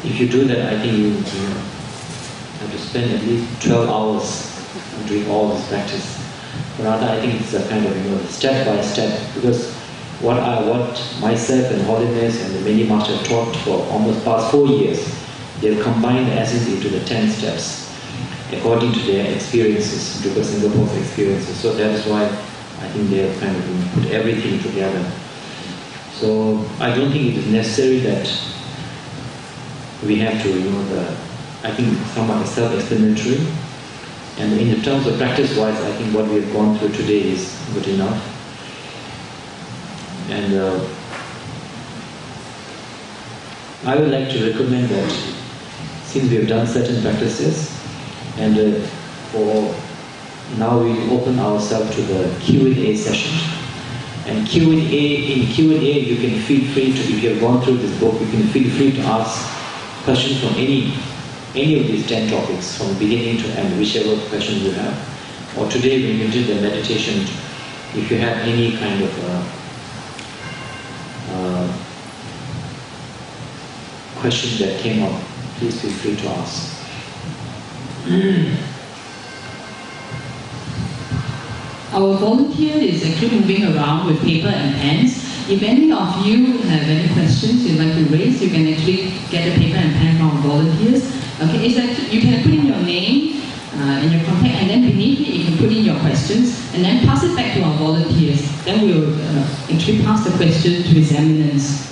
If you do that, I think you have to spend at least 12 hours doing all this practice. But rather, I think it's a kind of step by step, because what myself and Holiness and the many masters have taught for almost past 4 years, they have combined the essence into the 10 steps according to their experiences, Drukpa Singapore's experiences. So that is why I think they have kind of put everything together. So I don't think it is necessary that we have to, I think somewhat self-explanatory. And in terms of practice-wise, I think what we have gone through today is good enough. And I would like to recommend that since we have done certain practices, and for now we open ourselves to the Q&A session. And in Q&A you can feel free to, if you have gone through this book, you can feel free to ask questions from any of these 10 topics, from beginning to end, whichever question you have. Or today when you did the meditation, if you have any kind of question that came up, please feel free to ask. Our volunteer is actually moving around with paper and pens. If any of you have any questions you'd like to raise, you can actually get a paper and pen from our volunteers. Okay, you can put in your name and your contact, and then beneath it you can put in your question. questions, and then pass it back to our volunteers. Then we will actually pass the question to His Eminence.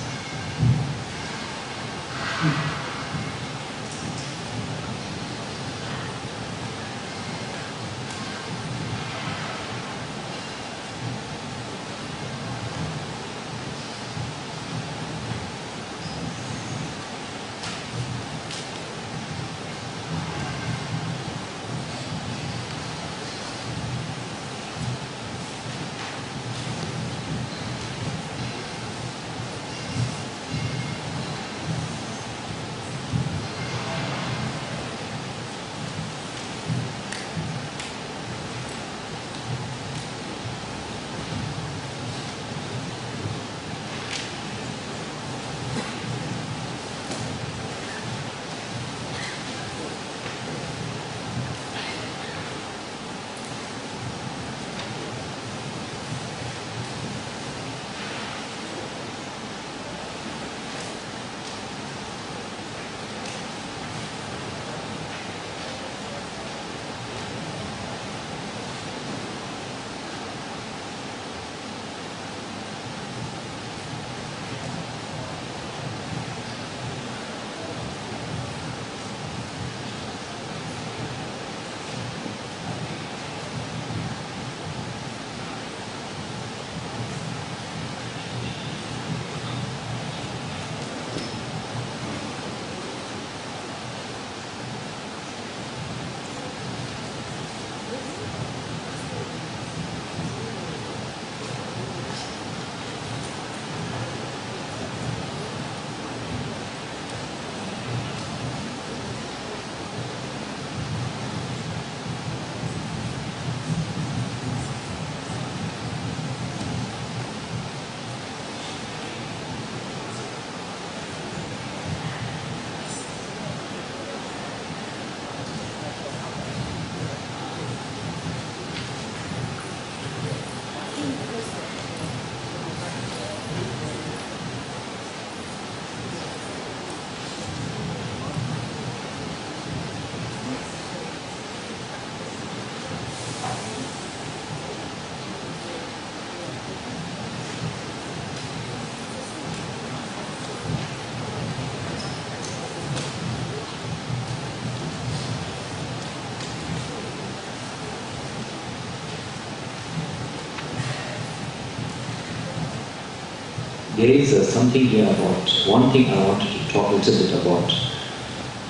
There is something here about, one thing I wanted to talk a little bit about,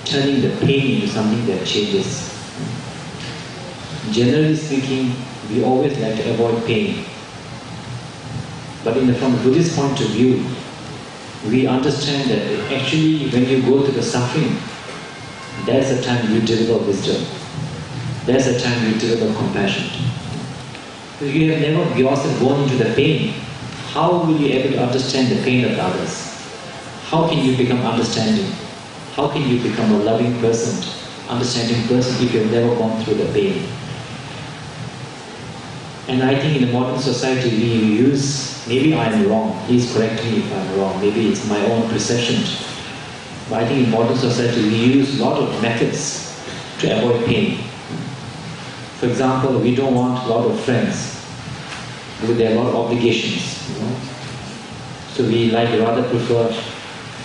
turning the pain into something that changes. Generally speaking, we always like to avoid pain. But from a Buddhist point of view, we understand that actually when you go through the suffering, that's the time you develop wisdom. That's the time you develop compassion. If you have never yourself gone into the pain, how will you be able to understand the pain of others? How can you become understanding? How can you become a loving person, understanding person if you have never gone through the pain? And I think in the modern society we use, maybe I am wrong, please correct me if I am wrong, maybe it's my own perception, but I think in modern society we use a lot of methods to avoid pain. For example, we don't want a lot of friends because there are a lot of obligations. So we rather prefer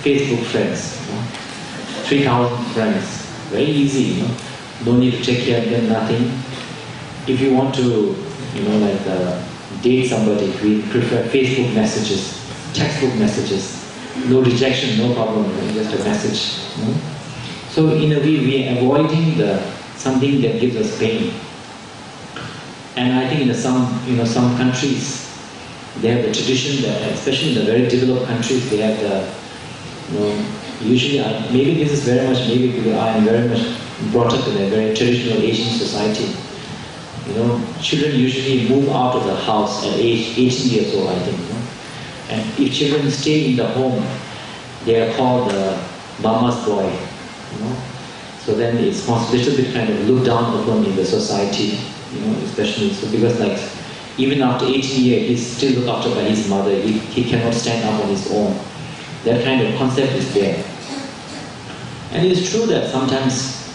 Facebook friends. 3,000 friends, very easy. No need to take care of them, nothing. If you want to, date somebody, we prefer Facebook messages, textbook messages. No rejection, no problem, just a message. So in a way, we are avoiding something that gives us pain. And I think in some countries, they have the tradition that, especially in the very developed countries, they have usually, maybe this is very much, maybe because I am very much brought up in a very traditional Asian society. Children usually move out of the house at age 18 years old, I think. And if children stay in the home, they are called mama's boy. So then it's a little bit kind of looked down upon in the society, especially so because even after 18 years, he's still looked after by his mother. He cannot stand up on his own. That kind of concept is there. And it's true that sometimes,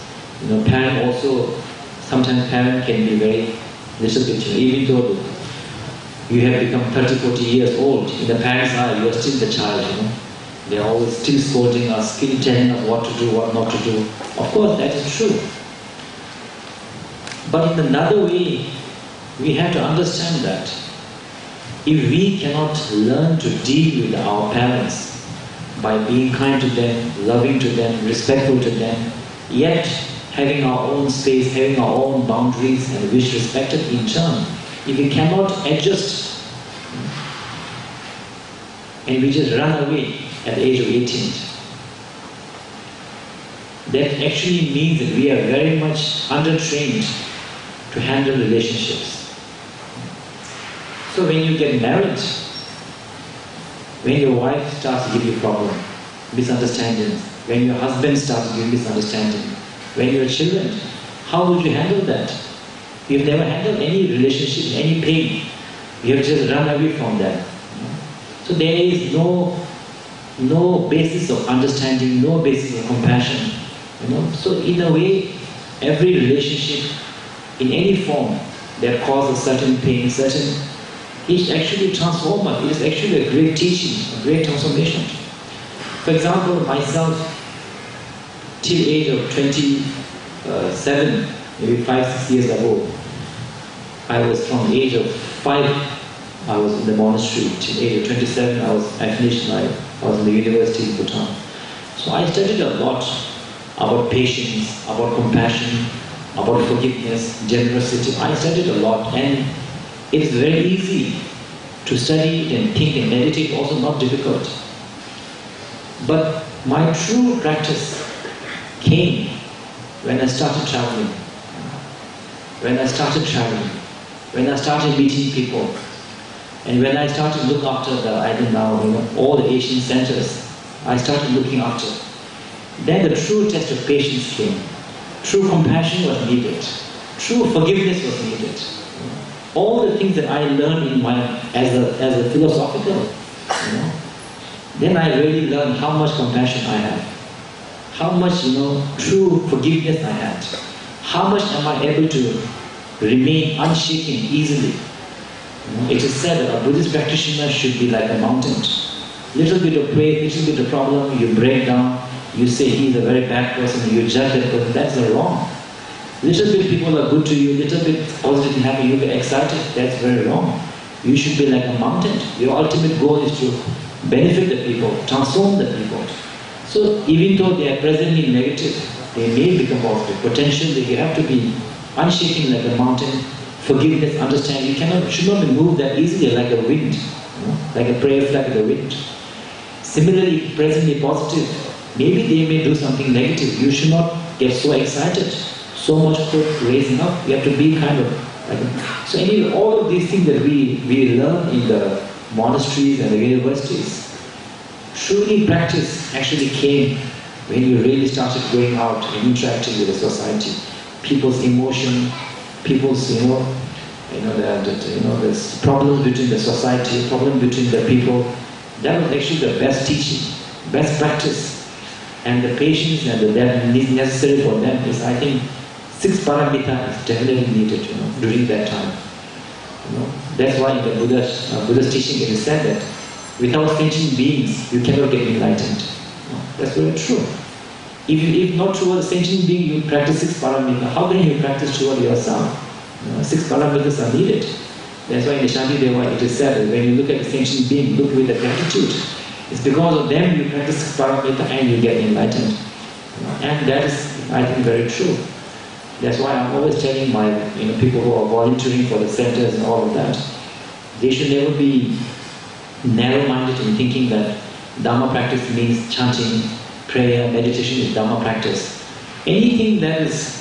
parent can be very Little bit, even though you have become 30, 40 years old, in the parents' eye, you are still the child, They are always still scolding us, still telling us what to do, what not to do. Of course, that is true. But in another way, we have to understand that if we cannot learn to deal with our parents by being kind to them, loving to them, respectful to them, yet having our own space, having our own boundaries and wish respected in turn, if we cannot adjust and we just run away at the age of 18, that actually means that we are very much undertrained to handle relationships. So when you get married, when your wife starts to give you problem, misunderstandings, when your husband starts to give misunderstanding, when your children, how would you handle that? You've never handled any relationship, any pain. You have just run away from that. So there is no basis of understanding, no basis of compassion. So in a way, every relationship in any form that causes certain pain, is actually transformative. It is actually a great teaching, a great transformation. For example, myself, till age of 27, maybe 5-6 years ago, I was from the age of 5, I was in the monastery. Till age of 27, I finished I was in the university in Bhutan. So I studied a lot about patience, about compassion, about forgiveness, generosity. I studied a lot, and it is very easy to study and think and meditate, also not difficult. But my true practice came when I started traveling. When I started meeting people, and when I started to look after all the Asian centers, I started looking after. Then the true test of patience came. True compassion was needed. True forgiveness was needed. All the things that I learned as a philosophical, then I really learned how much compassion I have, how much true forgiveness I had, how much am I able to remain unshaken easily. It is said that a Buddhist practitioner should be like a mountain. Little bit of pain, little bit of problem, you break down, you say he's a very bad person, you judge that person. That's wrong. Little bit people are good to you, little bit positive and happy, you get excited. That's very wrong. You should be like a mountain. Your ultimate goal is to benefit the people, transform the people. So even though they are presently negative, they may become positive. Potentially you have to be unshaken like a mountain, forgiveness, understand. You should not be moved that easily like a wind, like a prayer flag in the wind. Similarly, presently positive, maybe they may do something negative. You should not get so excited, so much hope raising up. You have to be so anyway, all of these things that we learn in the monasteries and the universities, truly practice actually came when you really started going out and interacting with the society. People's emotion, people's, there's problems between the society, problems between the people. That was actually the best teaching, best practice. And the patience and the depth necessary for them is, I think, 6 paramita is definitely needed, during that time. That's why in the Buddha's teaching it is said that without sentient beings, you cannot get enlightened. That's very true. If not toward a sentient being, you practice 6 paramita. How can you practice toward yourself? 6 paramitas are needed. That's why in the Shantideva it is said that when you look at the sentient being, look with the gratitude. It's because of them you practice 6 paramita and you get enlightened. And that is, I think, very true. That's why I'm always telling my people who are volunteering for the centers and all of that, they should never be narrow-minded in thinking that Dhamma practice means chanting, prayer, meditation is Dhamma practice. Anything that is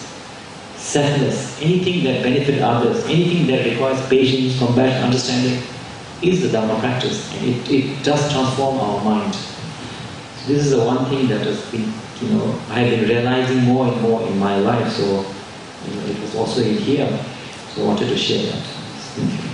selfless, anything that benefits others, anything that requires patience, compassion, understanding, is the Dhamma practice, and it does transform our mind. So this is the one thing that has been, I have been realizing more and more in my life. So it was also in here. So I wanted to share that. Thank you.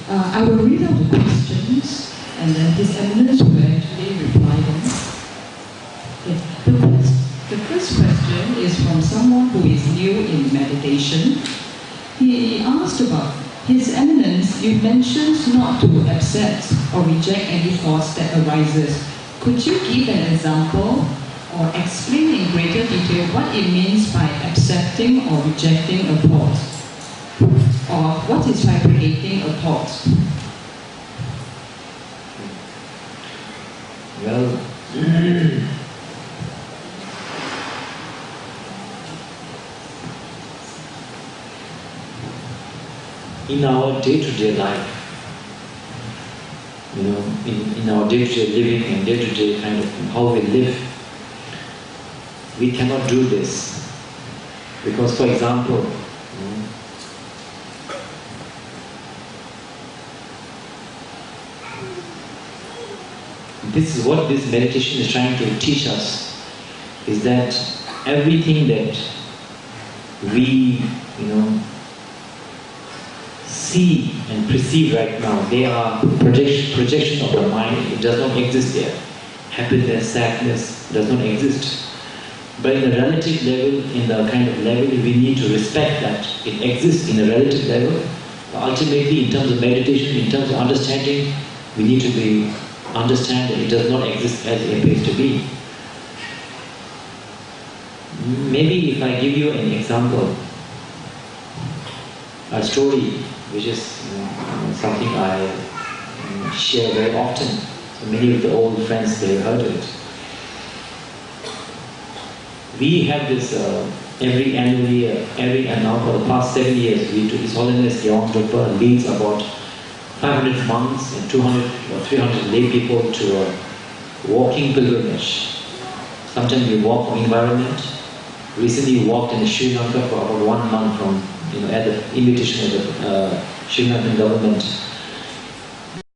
I will read out the questions and then His Eminence will actually reply them. Okay. The first question is from someone who is new in meditation. He asked about, His Eminence, you mentioned not to accept or reject any thoughts that arises. Could you give an example or explain in greater detail what it means by accepting or rejecting a thought? Or what is fabricating a thought? Well, in our day-to-day life, in our day-to-day living and day-to-day kind of how we live, we cannot do this. Because, for example, this is what this meditation is trying to teach us, is that everything that we, see and perceive right now, they are projection of the mind. It does not exist there. Happiness, sadness does not exist. But in a relative level, in the kind of level, we need to respect that it exists in a relative level. But ultimately, in terms of meditation, in terms of understanding, we need to understand that it does not exist as it appears to be. Maybe if I give you an example, a story, which is something I share very often. So many of the old friends, they heard it. We have this and now for the past 7 years, His Holiness Drukpa leads about 500 monks and 200 or 300 lay people to a walking pilgrimage. Sometimes we walk for environment. Recently we walked in Sri Lanka for about 1 month from, at the invitation of the Sri Lankan government.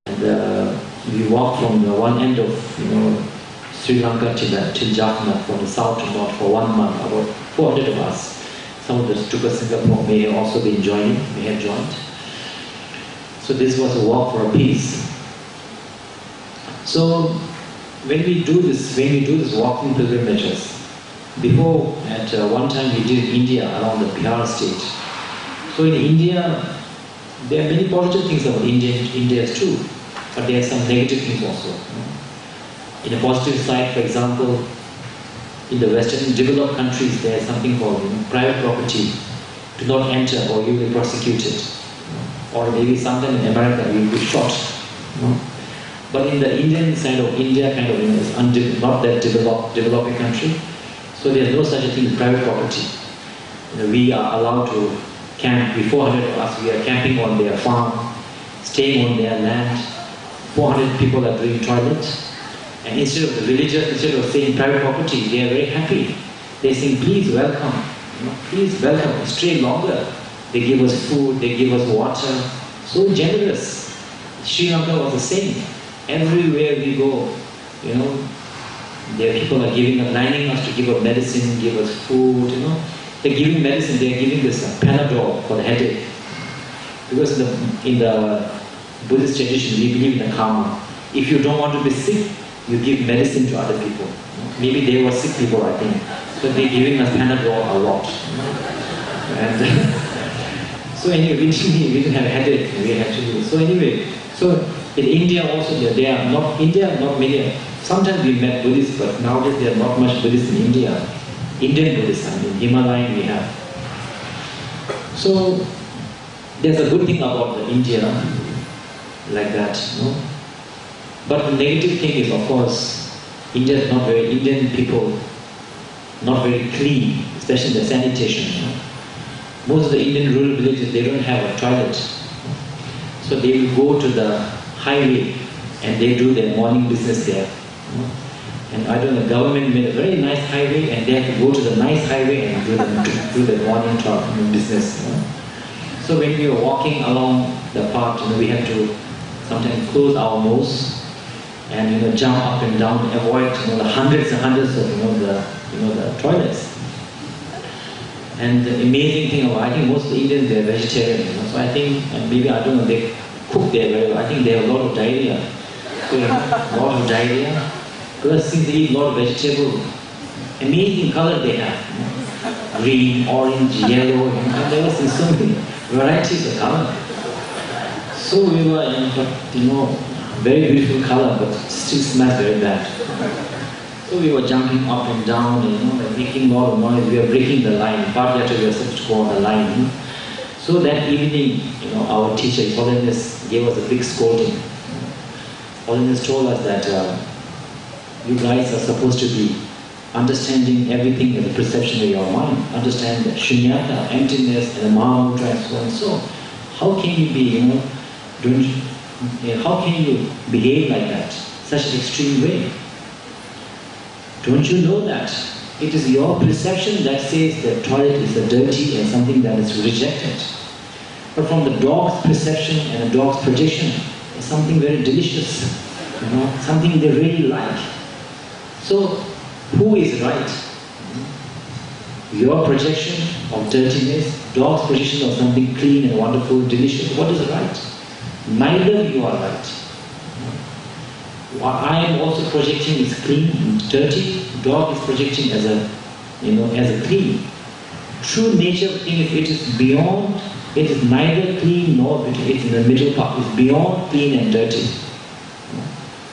And we walked from one end of, Sri Lanka till Jaffna, from the south to north for 1 month, about 400 of us. Some of the Drukpa Singapore may also be may have joined. So this was a walk for a peace. So when we do this walking pilgrimages, before at one time we did India around the Bihar state. So in India, there are many positive things about India too, but there are some negative things also. In a positive side, for example, in the Western developed countries, there is something called private property. Do not enter or you will be prosecuted. Or maybe sometimes in America you will be shot. But in the Indian side of India, is not that developing country. So there is no such a thing as private property. We are allowed to camp. 400 of us, we are camping on their farm, staying on their land. 400 people are doing toilets. And instead of saying private property, they are very happy. They say, please welcome. Please welcome. Stay longer. They give us food, they give us water. So generous. Sri Lanka was the same. Everywhere we go, there people are lining us to give us medicine, give us food, They're giving medicine, they're giving this Panadol for the headache. Because in the Buddhist tradition, we believe in the karma. If you don't want to be sick, you give medicine to other people. Maybe they were sick people, I think. So they're giving us Panadol a lot. And so anyway, we didn't have headache. So anyway, so in India also, there are not many. Sometimes we met Buddhists, but nowadays there are not much Buddhists in India. Indian Buddhists, Himalayan we have. So there's a good thing about India, like that. But the negative thing is, of course, Indian people not very clean, especially the sanitation. Most of the Indian rural villages, they don't have a toilet. So they will go to the highway and they do their morning business there. And I don't know, the government made a very nice highway and they have to go to the nice highway and do the morning business. So when we were walking along the path, we have to sometimes close our nose and jump up and down to avoid the hundreds and hundreds of the toilets. And the amazing thing about, I think most of the Indians, they're vegetarian. So I think, and maybe I don't know, cook there very well. I think they have a lot of diarrhea. So, a lot of diarrhea. Because since they eat a lot of vegetable, amazing color they have. Green, orange, yellow, and there was so many varieties of color. So we were, very beautiful color, but still smells very bad. So we were jumping up and down, making a lot of noise. We were breaking the line. Partly after we were supposed to go on the line. So that evening, our teacher, Organised, gave us a big scolding. Organised told us that you guys are supposed to be understanding everything in the perception of your mind. Understand that shunyata, emptiness, and the mahamudra, and so on and so. How can you be, how can you behave like that? Such an extreme way. Don't you know that it is your perception that says that toilet is a dirty and something that is rejected? But from the dog's perception and the dog's projection, it's something very delicious, something they really like. So, who is right? Your projection of dirtiness, dog's projection of something clean and wonderful, delicious. What is right? Neither you are right. What I am also projecting is clean and dirty. Dog is projecting as a clean. True nature of the thing is it is beyond. It is neither clean nor dirty. It's in the middle part. It's beyond clean and dirty.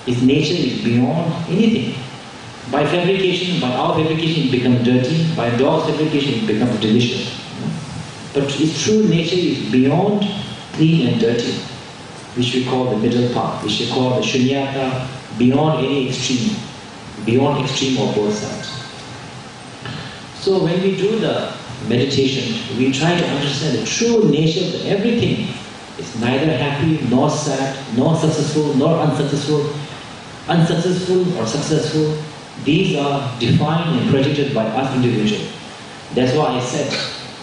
Its nature is beyond anything. By fabrication, by our fabrication, it becomes dirty. By dog's fabrication, it becomes delicious. But its true nature is beyond clean and dirty, which we call the middle part, which we call the shunyata, beyond any extreme, beyond extreme of both sides. So when we do the meditation, we try to understand the true nature of everything. It's neither happy, nor sad, nor successful, nor unsuccessful, unsuccessful or successful. These are defined and projected by us individuals. That's why I said,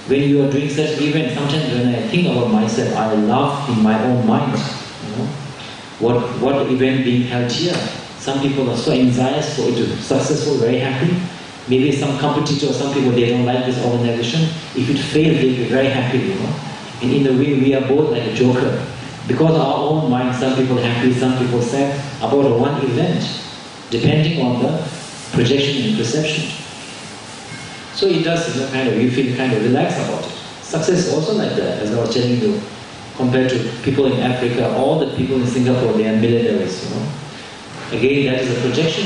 when you are doing such events, sometimes when I think about myself, I laugh in my own mind. What event being held here? Some people are so anxious for it to be successful, very happy. Maybe some competitor or some people, they don't like this organization. If it fails, they'll be very happy, And in a way, we are both like a joker. Because of our own mind, some people happy, some people sad about one event, depending on the projection and perception. So it does, you feel kind of relaxed about it. Success is also like that, as I was telling you, compared to people in Africa, all the people in Singapore, they are millionaires, Again, that is a projection.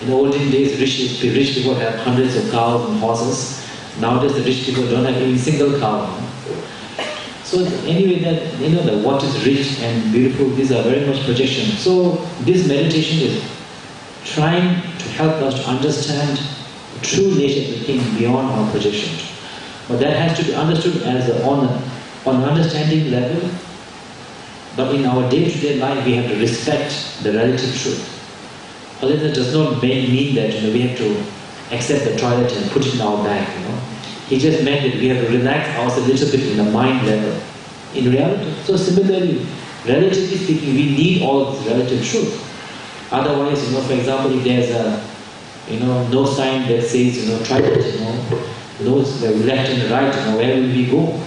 In the olden days, rich people have hundreds of cows and horses. Nowadays, the rich people don't have even a single cow. So anyway, that what is rich and beautiful, these are very much projection. So this meditation is trying to help us to understand the true nature of the thing beyond our projection. But that has to be understood as on an understanding level. But in our day-to-day life, we have to respect the relative truth. Although that does not mean that we have to accept the toilet and put it in our bag. He just meant that we have to relax ourselves a little bit in the mind level. In reality, so similarly, relatively speaking, we need all this relative truth. Otherwise, for example, if there's a no sign that says toilet, no left and right, where will we go?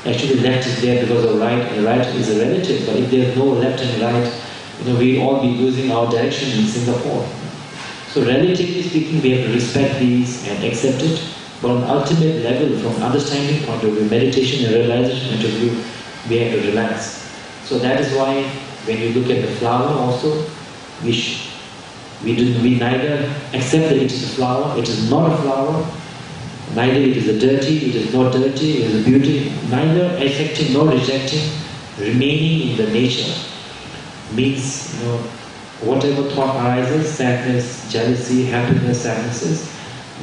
Actually, left is there because of right, and right is a relative. But if there's no left and right, we'll all be losing our direction in Singapore. So relatively speaking, we have to respect these and accept it. But on the ultimate level, from understanding point of view, meditation and realization point of view, we have to relax. So that is why when you look at the flower also, we neither accept that it is a flower, it is not a flower, neither it is a dirty, it is not dirty, it is a beauty, neither accepting nor rejecting, remaining in the nature. Means, whatever thought arises, sadness, jealousy, happiness, sadnesses,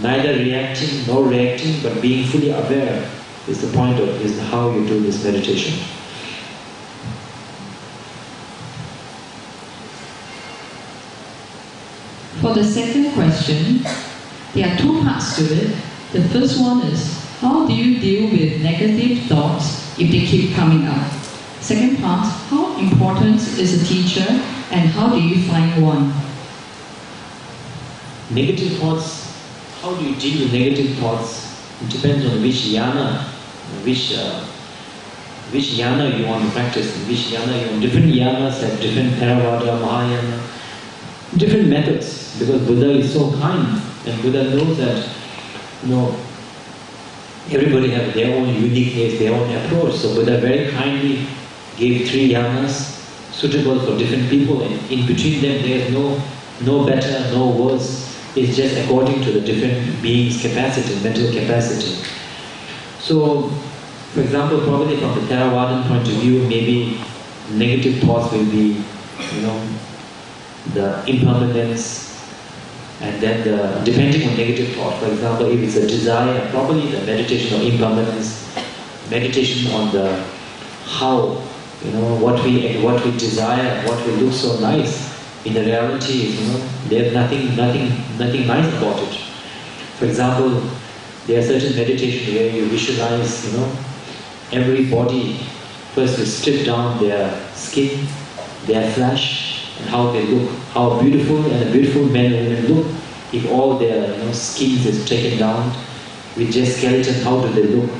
neither reacting nor reacting, but being fully aware is the point of, is how you do this meditation. For the second question, there are two parts to it. The first one is, how do you deal with negative thoughts if they keep coming up? Second part, how important is a teacher and how do you find one? Negative thoughts, how do you deal with negative thoughts? It depends on which yana, which which yana you want to practice, which yana you want. Different yanas have different Theravada, Mahayana, different methods, because Buddha is so kind, and Buddha knows that, everybody has their own uniqueness, their own approach. So Buddha very kindly gave 3 yanas suitable for different people, and in between them there is no better, no worse. It's just according to the different beings' capacity, mental capacity. So, for example, probably from the Theravadan point of view, maybe negative thoughts will be, the impermanence, and then depending on negative thought. For example, if it's a desire, probably the meditation of impermanence, meditation on the how, what we desire, what will look so nice. In the reality, there's nothing nice about it. For example, there are certain meditations where you visualize, every body first will strip down their skin, their flesh, and how they look, how beautiful and a beautiful men and women look. If all their skins is taken down with just skeleton, how do they look?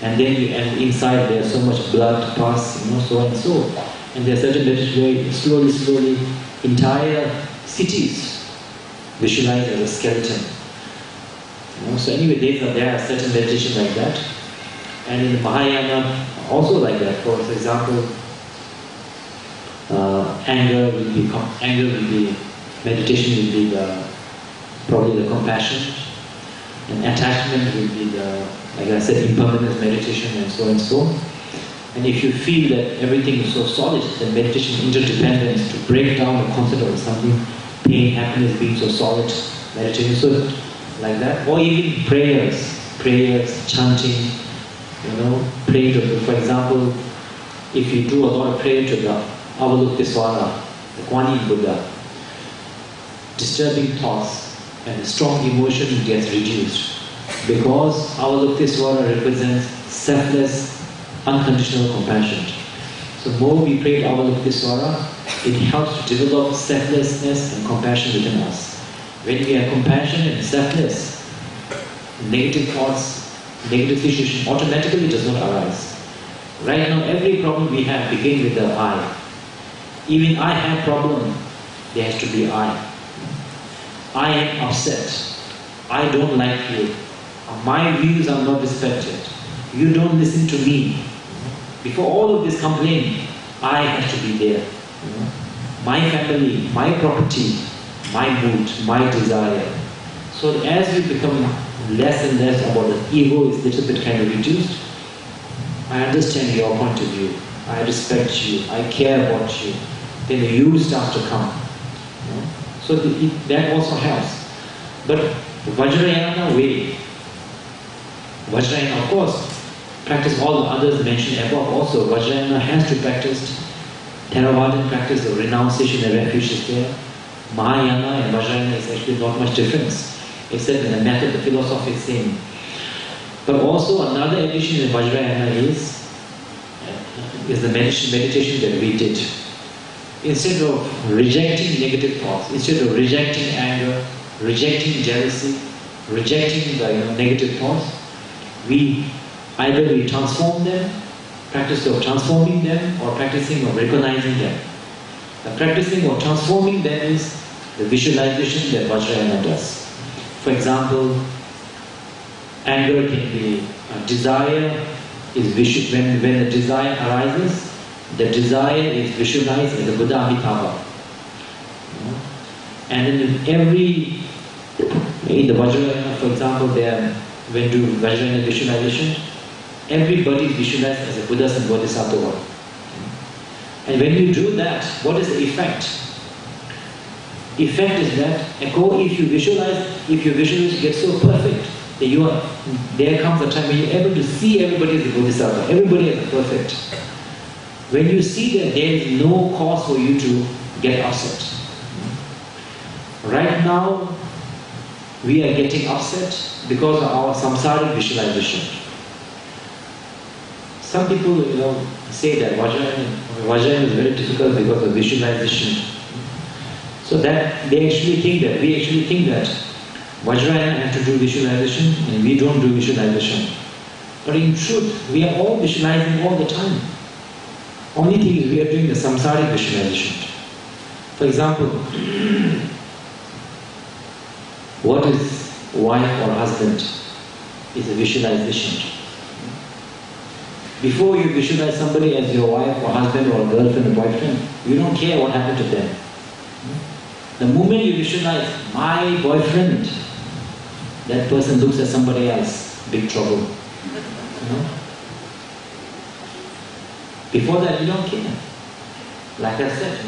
And then and inside there's so much blood pass, so and so. And there are certain meditations where slowly, entire cities visualize as a skeleton. So anyway, there are certain meditations like that. And in Mahayana, also like that. For example, anger will be meditation will be probably the compassion, and attachment will be like I said, impermanence meditation, and so and so. And if you feel that everything is so solid, then meditation interdependence, to break down the concept of something, pain, happiness being so solid, meditation, so like that. Or even prayers, chanting, praying to, for example, if you do a lot of prayer to the Avalokiteswara, the Kuan Yin Buddha, disturbing thoughts and strong emotion gets reduced. Because Avalokiteswara represents selfless, unconditional compassion. So more we pray to Avalokiteswara, it helps to develop selflessness and compassion within us. When we are compassionate and selfless, negative thoughts, negative situation automatically does not arise. Right now, every problem we have begins with the I. Even I have problem, there has to be I. I am upset. I don't like you. My views are not respected. You don't listen to me. Before all of this complaint, I have to be there. My family, my property, my mood, my desire. So as we become less and less about the ego is little bit kind of reduced, I understand your point of view. I respect you. I care about you. Then the you starts to come. So that also helps. But Vajrayana way, Vajrayana, of course, practice all the others mentioned above also. Vajrayana has to practice Theravadan practice of renunciation and refuge is there. Mahayana and Vajrayana is actually not much difference, except in the method, the philosophy is same. But also another addition in Vajrayana is the meditation that we did. Instead of rejecting negative thoughts, instead of rejecting anger, rejecting jealousy, rejecting the negative thoughts, either we transform them, practice of transforming them, or practicing of recognizing them. The practicing of transforming them is the visualization that Vajrayana does. For example, anger can be desire is when the desire arises, the desire is visualized as the Buddha Amitabha. And in the Vajrayana, for example, when do Vajrayana visualization, everybody is visualized as a Buddha and Bodhisattva. And when you do that, what is the effect? Effect is that, if your visualization gets so perfect, that there comes a time when you're able to see everybody as a Bodhisattva, everybody as a perfect. When you see that there is no cause for you to get upset. Right now, we are getting upset because of our samsaric visualization. Some people say that Vajrayana is very difficult because of visualization. So that we actually think that Vajrayana have to do visualization and we don't do visualization. But in truth, we are all visualizing all the time. Only thing is we are doing the samsaric visualization. For example, what is wife or husband is a visualization. Before you visualize somebody as your wife or husband or girlfriend or boyfriend, you don't care what happened to them. The moment you visualize my boyfriend, that person looks at somebody else, big trouble. Before that, you don't care. Like I said,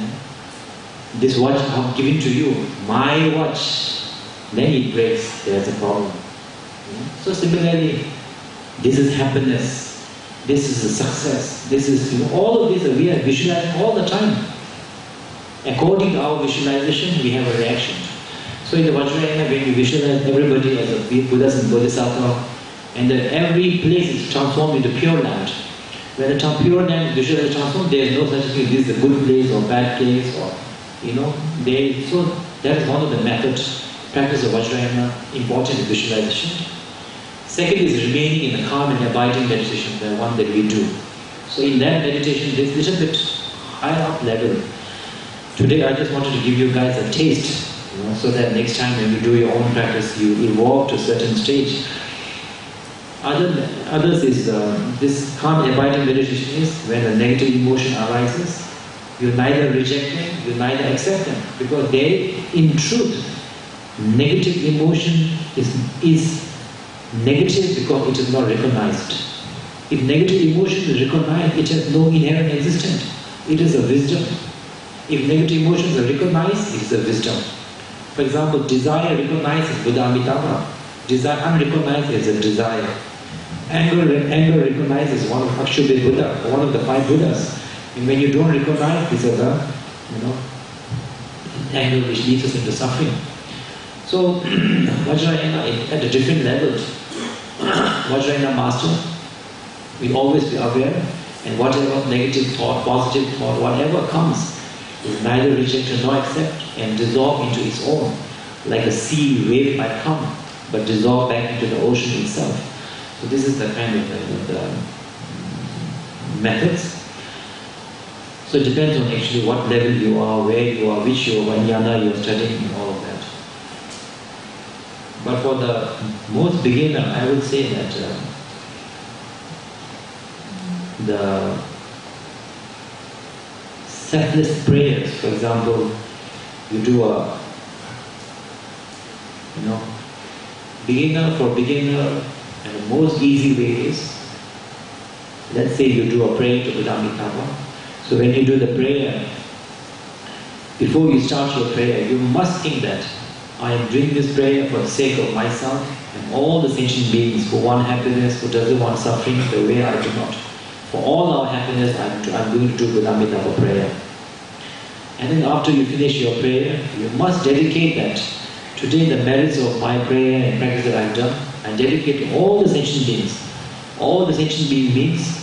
this watch I'm giving to you, my watch, then it breaks, there's a problem. So similarly, this is happiness, this is a success, this is, all of this we are visualizing all the time. According to our visualization, we have a reaction. So in the Vajrayana, when we visualize everybody as a Buddha and Bodhisattva, and every place is transformed into pure land. When the pure land is visually transformed, there is no such thing, this is a good place or bad place, or so that is one of the methods, practice of Vajrayana, important visualization. Second is remaining in a calm and abiding meditation, the one that we do. So in that meditation, this little bit higher up level. Today I just wanted to give you guys a taste, so that next time when you do your own practice, you evolve to a certain stage. Others is this calm and abiding meditation is when a negative emotion arises, you neither reject them, you neither accept them, because they, in truth, negative emotion is negative because it is not recognized. If negative emotion is recognized, it has no inherent existence. It is a wisdom. If negative emotions are recognized, it is a wisdom. For example, desire recognized is Buddha Amitabha. Desire unrecognized is a desire. Anger recognized is one of Akshubhe Buddha, one of the 5 Buddhas. And when you don't recognize, these are the, anger which leads us into suffering. So, Vajrayana at a different level. Vajrayana master will always be aware, and whatever negative thought, positive thought, whatever comes, is neither rejected nor accepted and dissolve into its own. Like a sea wave might come, but dissolve back into the ocean itself. So this is the kind of the methods. So it depends on actually what level you are, where you are, which Vajrayana you are studying, and all of that. But for the most beginner, I would say that the selfless prayers, for example, you do a, beginner, and the most easy way is, let's say you do a prayer to Buddha Amitabha. So when you do the prayer, before you start your prayer, you must think that I am doing this prayer for the sake of myself and all the sentient beings who want happiness, who doesn't want suffering the way I do not. For all our happiness, I'm going to do Buddha Amitabha prayer. And then after you finish your prayer, you must dedicate that. Today the merits of my prayer and practice that I've done, I dedicate to all the sentient beings. All the sentient beings means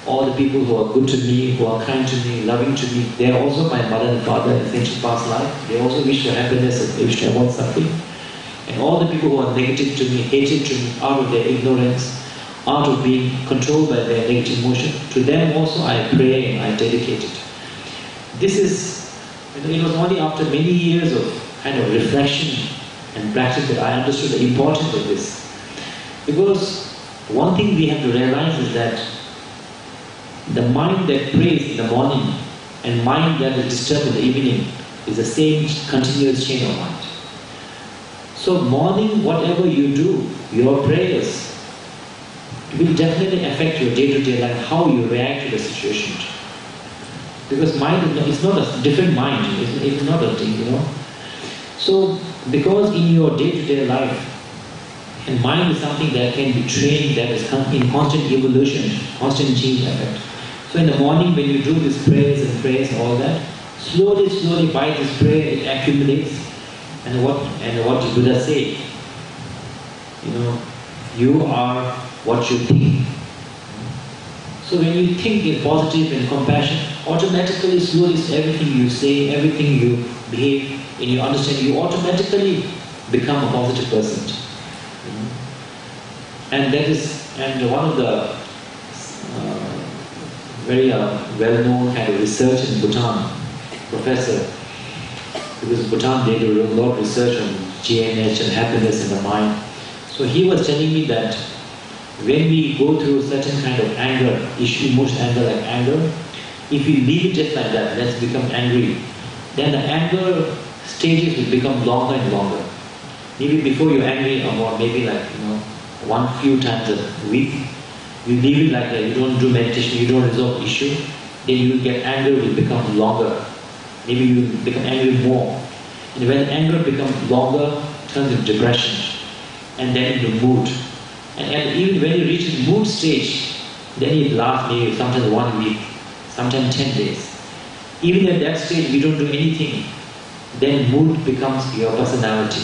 all the people who are good to me, who are kind to me, loving to me. They are also my mother and father in sentient past life. They also wish for happiness and they wish to avoid suffering. And all the people who are negative to me, hated to me, out of their ignorance, out of being controlled by their negative emotion, to them also I pray and I dedicate it. This is, it was only after many years of kind of reflection and practice that I understood the importance of this. Because one thing we have to realize is that the mind that prays in the morning and mind that is disturbed in the evening is the same continuous chain of mind. So morning, whatever you do, your prayers will definitely affect your day-to-day life, how you react to the situation. Because mind is not a different mind, it's not a thing, So because in your day-to-day life, and mind is something that can be trained, that is in constant evolution, constant change effect. So in the morning when you do these prayers and all that, slowly by this prayer it accumulates. And what the Buddha say, you are what you think. So when you think in positive and compassion, automatically, slowly, everything you say, everything you behave, and you understand, you automatically become a positive person. And that is And one of the very well-known kind of research in Bhutan, professor, because Bhutan they do a lot of research on GNH and happiness in the mind. So he was telling me that when we go through certain kind of anger, emotional anger like anger, if we leave it just like that, let's become angry, then the anger stages will become longer and longer. Maybe before you're angry about maybe like, one few times a week, you leave it like that, you don't do meditation, you don't resolve issue, then you will get anger will become longer. Maybe you will become angry more. And when anger becomes longer, it turns into depression, and then into mood. And even when you reach the mood stage, then it lasts maybe sometimes 1 week, sometimes 10 days. Even at that stage, you don't do anything, then mood becomes your personality.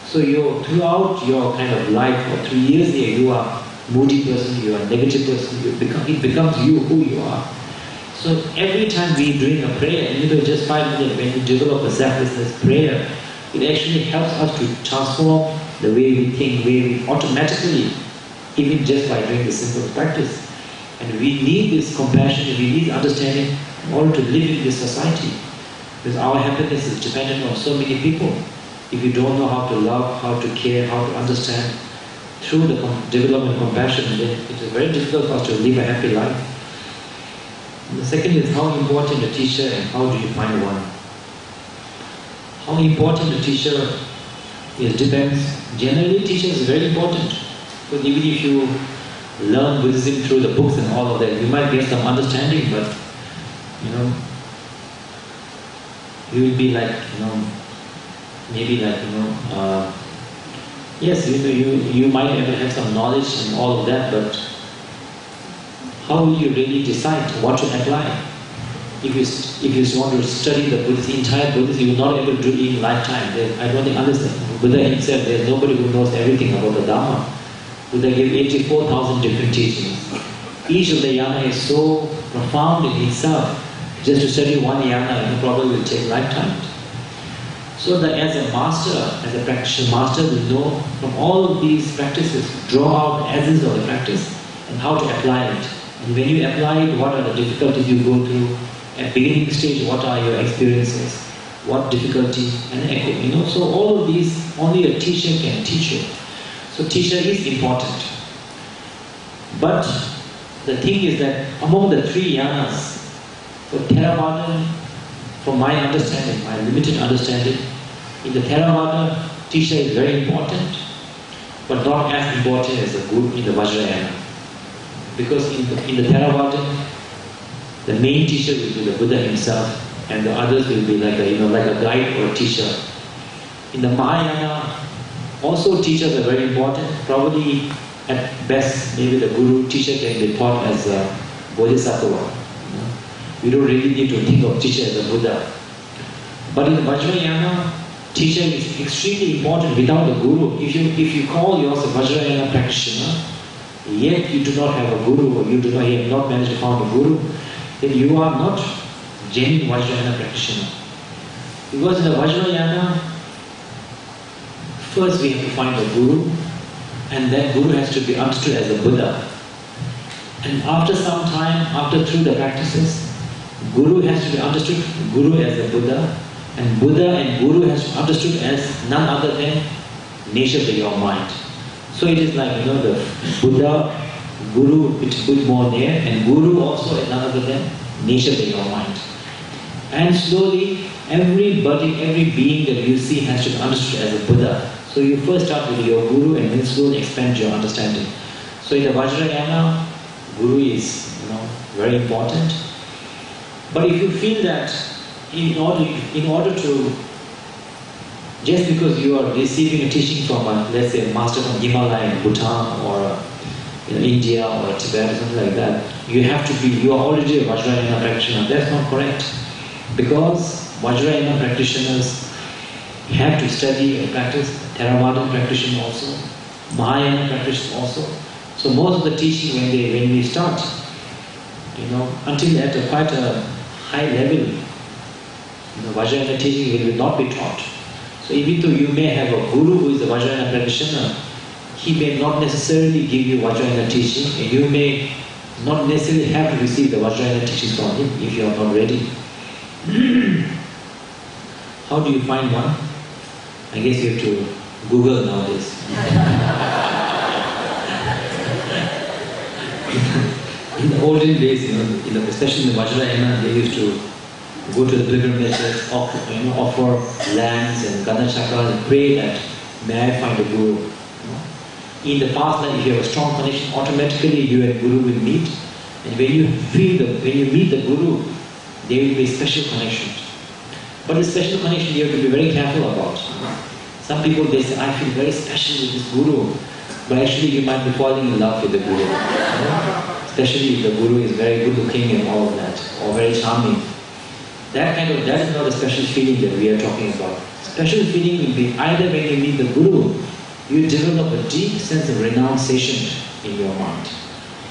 So throughout your kind of life, for 3 years there, you are moody person, you are a negative person, it becomes you, who you are. So every time we doing a prayer, even just 5 minutes, when we develop a selflessness prayer, it actually helps us to transform the way we think, automatically, even just by doing the simple practice. And we need this compassion, we need understanding in order to live in this society. Because our happiness is dependent on so many people. If you don't know how to love, how to care, how to understand, through the development of compassion, then it is very difficult for us to live a happy life. And the second is how important a teacher and how do you find one. How important a teacher is depends. Generally, teacher is very important. Because even if you learn Buddhism through the books and all of that, you might get some understanding, but you will be like, maybe like, yes, you might ever have some knowledge and all of that, but how will you really decide what to apply? If you want to study the entire Buddhism, you will not able to do it in lifetime. I don't think understand. Buddha himself, there's nobody who knows everything about the Dharma. Buddha gave 84,000 different teachings. Each of the yana is so profound in itself. Just to study one yana, probably will take lifetime. So that as a master, as a practitioner, master will know from all of these practices, draw out essence of the practice and how to apply it. And when you apply it, what are the difficulties you go through? At beginning stage, what are your experiences? What difficulty and echo? So all of these, only a teacher can teach you. So teacher is important. But the thing is that among the 3 yanas, for Theravada, from my understanding, my limited understanding, in the Theravada, teacher is very important, but not as important as the guru in the Vajrayana. Because in the Theravada, the main teacher will be the Buddha himself, and the others will be like a guide or a teacher. In the Mahayana, also teachers are very important. Probably at best, maybe the guru teacher can be taught as a bodhisattva. We don't really need to think of teacher as a Buddha. But in the Vajrayana, teacher is extremely important. Without a guru, if you call yourself a Vajrayana practitioner, yet you do not have a guru, or you have not managed to find a guru, then you are not genuine Vajrayana practitioner. Because in the Vajrayana, first we have to find a guru, and that guru has to be understood as a Buddha. And after some time, through the practices, Guru has to be understood Guru as a Buddha, and Buddha and Guru has to be understood as none other than nature of your mind. So it is like, the Buddha, Guru, it's a bit more there, and Guru also is none other than nature of your mind. And slowly, everybody, every being that you see has to be understood as a Buddha. So you first start with your Guru and then slowly expand your understanding. So in the Vajrayana, Guru is, very important. But if you feel that in order to, just because you are receiving a teaching from let's say a master from Himalaya in Bhutan or India or Tibet or something like that, you are already a Vajrayana practitioner. That's not correct. Because Vajrayana practitioners have to study and practice, Theravada practitioner also, Mahayana practitioner also. So most of the teaching when we start, until at quite a high level, Vajrayana teaching will not be taught. So even though you may have a guru who is a Vajrayana practitioner, he may not necessarily give you Vajrayana teaching, and you may not necessarily have to receive the Vajrayana teachings from him if you are not ready. How do you find one? I guess you have to Google nowadays. In the olden days, especially in the Vajrayana, they used to go to the pilgrimages, offer lands and Ganachakras and pray that, may I find a guru. In the past life, if you have a strong connection, automatically you and Guru will meet. And when you meet the Guru, there will be a special connection. But the special connection you have to be very careful about. Some people, they say, I feel very special with this Guru. But actually you might be falling in love with the Guru. Especially if the Guru is very good looking and all of that, or very charming. That is not a special feeling that we are talking about. Special feeling will be either when you meet the Guru, you develop a deep sense of renunciation in your mind.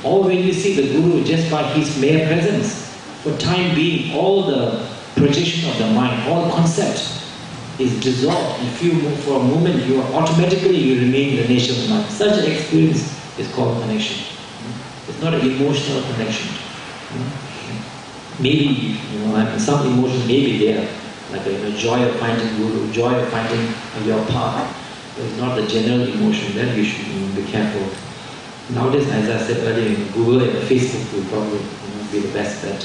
Or when you see the Guru just by his mere presence, for time being, all the projection of the mind, all concept is dissolved. For a moment, you remain in the nature of the mind. Such an experience is called connection. It's not an emotional connection. Maybe, some emotion may be there, like a joy of finding Guru, joy of finding your path. But it's not the general emotion. Then you should be careful. Nowadays, as I said earlier, Google and Facebook will probably be the best bet.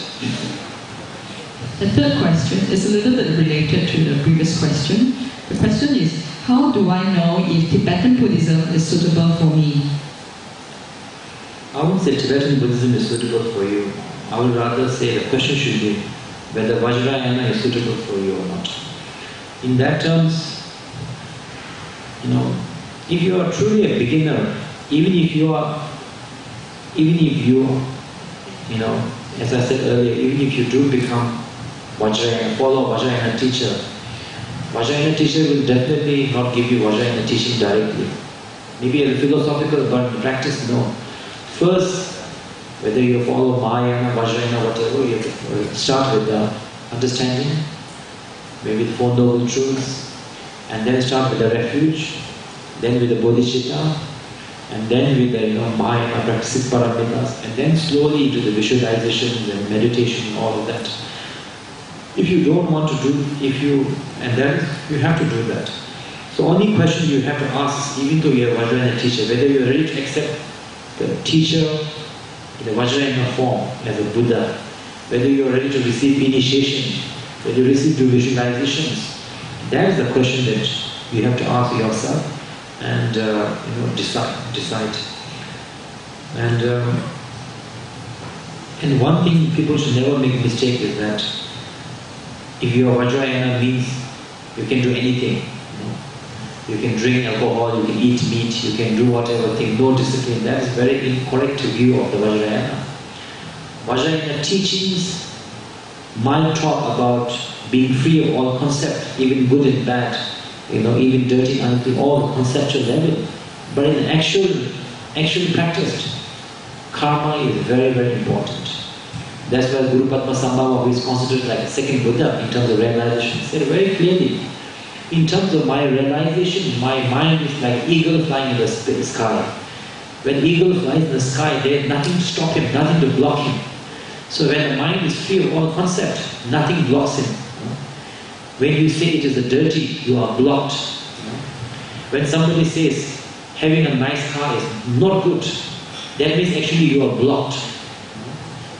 The third question is a little bit related to the previous question. The question is, how do I know if Tibetan Buddhism is suitable for me? I wouldn't say Tibetan Buddhism is suitable for you. I would rather say the question should be whether Vajrayana is suitable for you or not. In that terms, if you are truly a beginner, even if you as I said earlier, even if you do become Vajrayana, follow Vajrayana teacher will definitely not give you Vajrayana teaching directly. Maybe a philosophical, but in practice, no. First, whether you follow Mahayana, Vajrayana, whatever, you have to start with the understanding, maybe the Four Noble Truths, and then start with the refuge, then with the bodhicitta, and then with the Mahayana practices, paramitas, and then slowly into the visualizations and meditation and all of that. If you don't want to do, and then you have to do that. So only question you have to ask, even though you are a Vajrayana teacher, whether you are ready to accept the teacher in the Vajrayana form as a Buddha, whether you are ready to receive initiation, whether you receive do visualizations. That is the question that you have to ask yourself and decide. And one thing people should never make a mistake is that if you are Vajrayana means you can do anything. You can drink alcohol, you can eat meat, you can do whatever thing, no discipline. That is very incorrect view of the Vajrayana. Vajrayana teachings might talk about being free of all concept, even good and bad, even dirty and unclean, all conceptual level. But in actual practice, karma is very, very important. That's why Guru Padmasambhava, who is considered like a second Buddha in terms of realization, said very clearly, in terms of my realization, my mind is like eagle flying in the sky. When eagle flies in the sky, there is nothing to stop him, nothing to block him. So when the mind is free of all concept, nothing blocks him. When you say it is a dirty, you are blocked. When somebody says having a nice car is not good, that means actually you are blocked.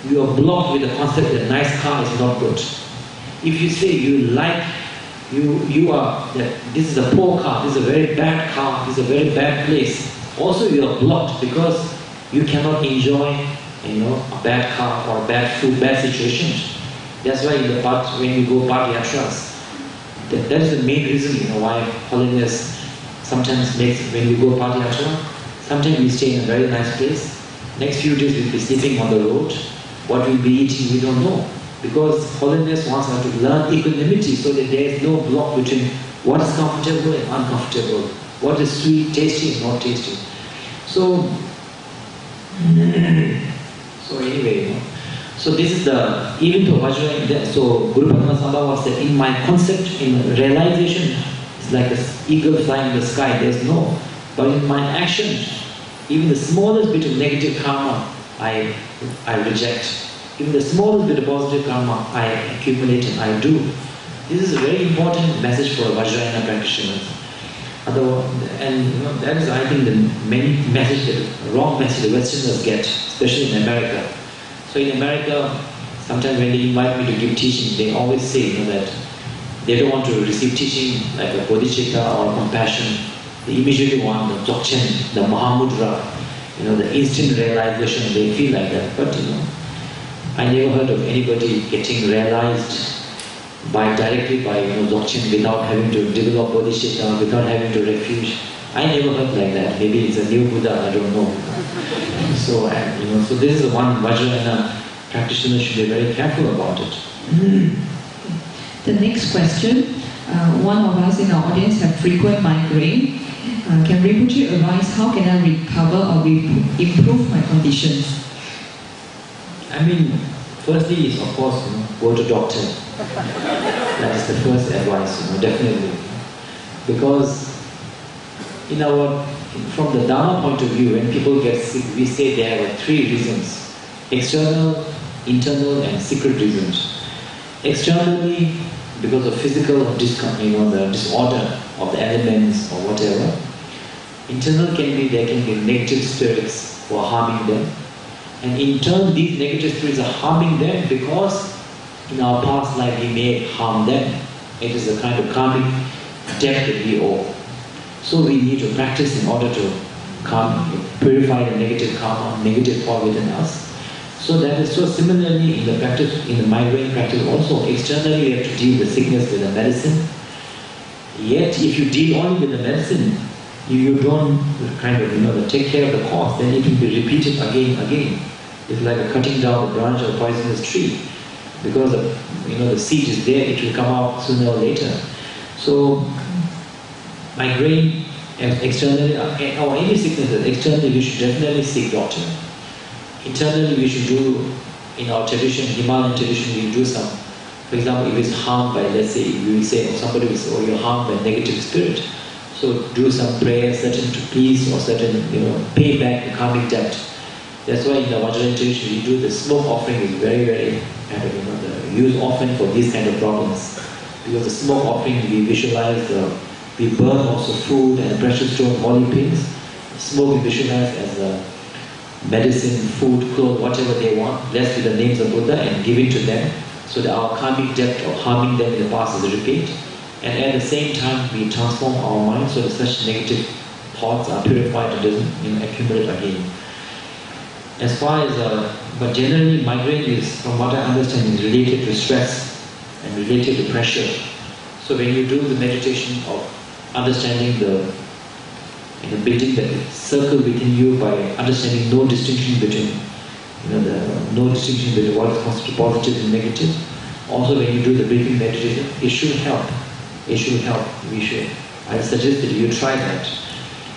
You are blocked with the concept that nice car is not good. If you say this is a poor car, this is a very bad car, this is a very bad place, also you are blocked because you cannot enjoy a bad car or bad food, bad situations. That's why when you go path-yatras, that is the main reason why holiness sometimes makes, when you go path-yatra, sometimes we stay in a very nice place, next few days we'll be sleeping on the road, what we'll be eating we don't know. Because holiness wants us to learn equanimity so that there is no block between what is comfortable and uncomfortable, what is sweet, tasty and not tasty. So anyway, so this is even though Vajrayana, so Guru Padmasambhava said, in my concept, in realization, it's like an eagle flying in the sky, there's no But in my actions, even the smallest bit of negative karma, I reject. Even the smallest bit of positive karma, I accumulate and I do. This is a very important message for Vajrayana practitioners. And that is, I think, the main message, the wrong message the Westerners get, especially in America. So in America, sometimes when they invite me to give teaching, they always say that they don't want to receive teaching like a bodhicitta or compassion. They immediately want the dzogchen, the mahamudra, the instant realization. They feel like that. But I never heard of anybody getting realized directly by dzogchen without having to develop bodhicitta, without having to refuge. I never heard like that. Maybe it's a new Buddha, I don't know. So so this is the one Vajrayana practitioner should be very careful about it. The next question, one of us in our audience have frequent migraine. Can Rinpoche advise how can I recover or improve my conditions? I mean, firstly is of course go to doctor. That is the first advice, definitely. Because from the Dharma point of view, when people get sick, we say there are three reasons: external, internal, and secret reasons. Externally, because of physical discomfort, the disorder of the elements or whatever. Internal there can be negative spirits who are harming them. And in turn, these negative spirits are harming them because in our past life we may harm them. It is a kind of karmic debt that we owe. So we need to practice in order to purify the negative karma, negative thought within us. So that is so similarly in the practice, in the migraine practice also, externally we have to deal with sickness with the medicine. Yet if you deal only with the medicine, you don't take care of the cause, then it will be repeated again and again. It's like a cutting down the branch of a poisonous tree. Because the seed is there, it will come out sooner or later. So migraine externally, or any sickness, externally we should definitely seek doctor. Internally we should do, in our tradition, Himalayan tradition, we do some, for example, if it's harmed by, let's say, we will say, or somebody will say, you're harmed by negative spirit. So do some prayer, certain to please, or certain, pay back the karmic debt. That's why in the Vajrayana tradition we do the smoke offering is very, very the use often for these kind of problems. Because the smoke offering we visualize, we burn also food and precious stone, holy pins. Smoke we visualize as medicine, food, clothes, whatever they want, blessed with the names of Buddha and give it to them, so that our karmic debt of harming them in the past is repeated. And at the same time, we transform our mind so that such negative thoughts are purified and doesn't accumulate again. As far as, but generally migraine is, from what I understand, is related to stress and related to pressure. So when you do the meditation of understanding building the circle within you by understanding no distinction between, no distinction between what is considered positive and negative. Also when you do the breathing meditation, it should help. It should help. I suggest that you try that,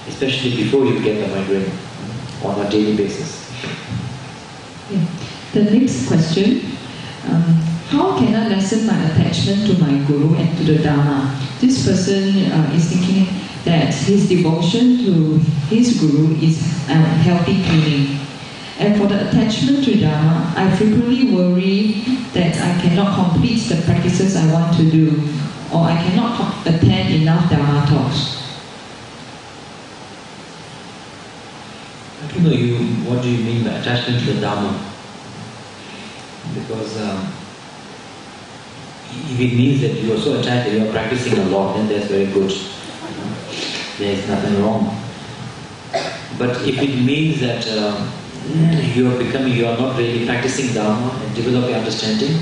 especially before you get the migraine on a daily basis. Yeah. The next question, how can I lessen my attachment to my Guru and to the Dharma? This person is thinking that his devotion to his Guru is a healthy feeling. And for the attachment to Dharma, I frequently worry that I cannot complete the practices I want to do, or I cannot attend enough Dharma talks. I don't know what do you mean by attachment to the Dharma? Because if it means that you are so attached that you are practicing a lot, then that's very good. There is nothing wrong. But if it means that you are not really practicing Dharma and developing understanding,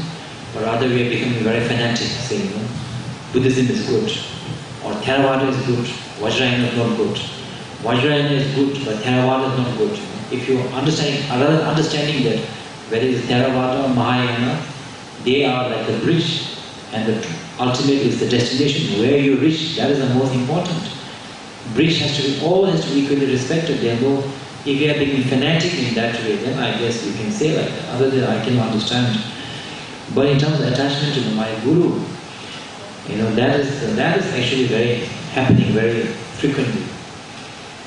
but rather we are becoming very fanatic, saying Buddhism is good, or Theravada is good, Vajrayana is not good. Vajrayana is good, but Theravada is not good. If you are understanding that whether it is Theravada or Mahayana, they are like a bridge, and ultimately is the destination where you reach. That is the most important. Bridge all has to be equally respected. If you are being fanatic in that way, then I guess you can say like that. Other than I cannot understand. But in terms of attachment to my Guru, that is actually happening very frequently.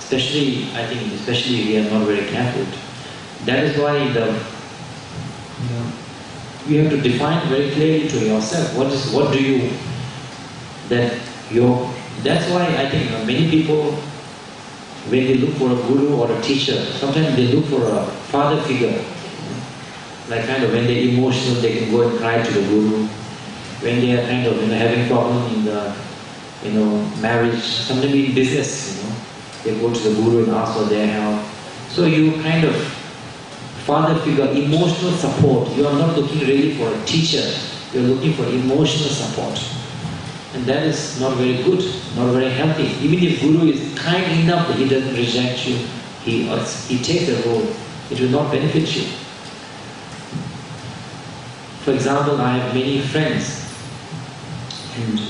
especially, I think, especially we are not very careful. That is why you have to define very clearly to yourself what do you, that's why I think many people, when they look for a guru or a teacher, sometimes they look for a father figure. Like kind of when they're emotional, they can go and cry to the guru. When they are kind of having problem in the marriage, sometimes in business, they go to the guru and ask for their help. So you kind of father figure, emotional support. You are not looking really for a teacher. You are looking for emotional support. And that is not very good, not very healthy. Even if guru is kind enough that he doesn't reject you, he takes the role, it will not benefit you. For example, I have many friends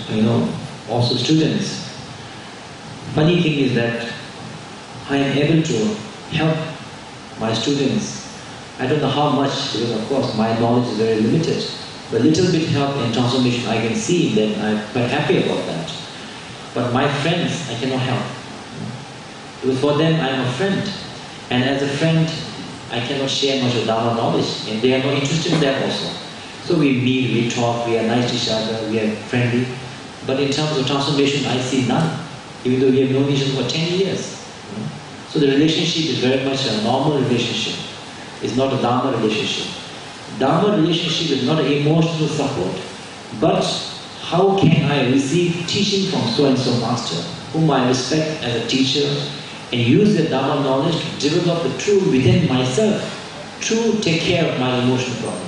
and also students. Funny thing is that I am able to help my students. I don't know how much, because of course my knowledge is very limited. But little bit help and transformation I can see, then I'm quite happy about that. But my friends, I cannot help. Because for them, I'm a friend. And as a friend, I cannot share much of Dharma knowledge. And they are not interested in that also. So we meet, we talk, we are nice to each other, we are friendly. But in terms of transformation, I see none. Even though we have known each other for 10 years. So the relationship is very much a normal relationship. It's not a Dharma relationship. Dharma relationship is not an emotional support. But how can I receive teaching from so-and-so master, whom I respect as a teacher, and use the Dharma knowledge to develop the truth within myself, to take care of my emotional problems.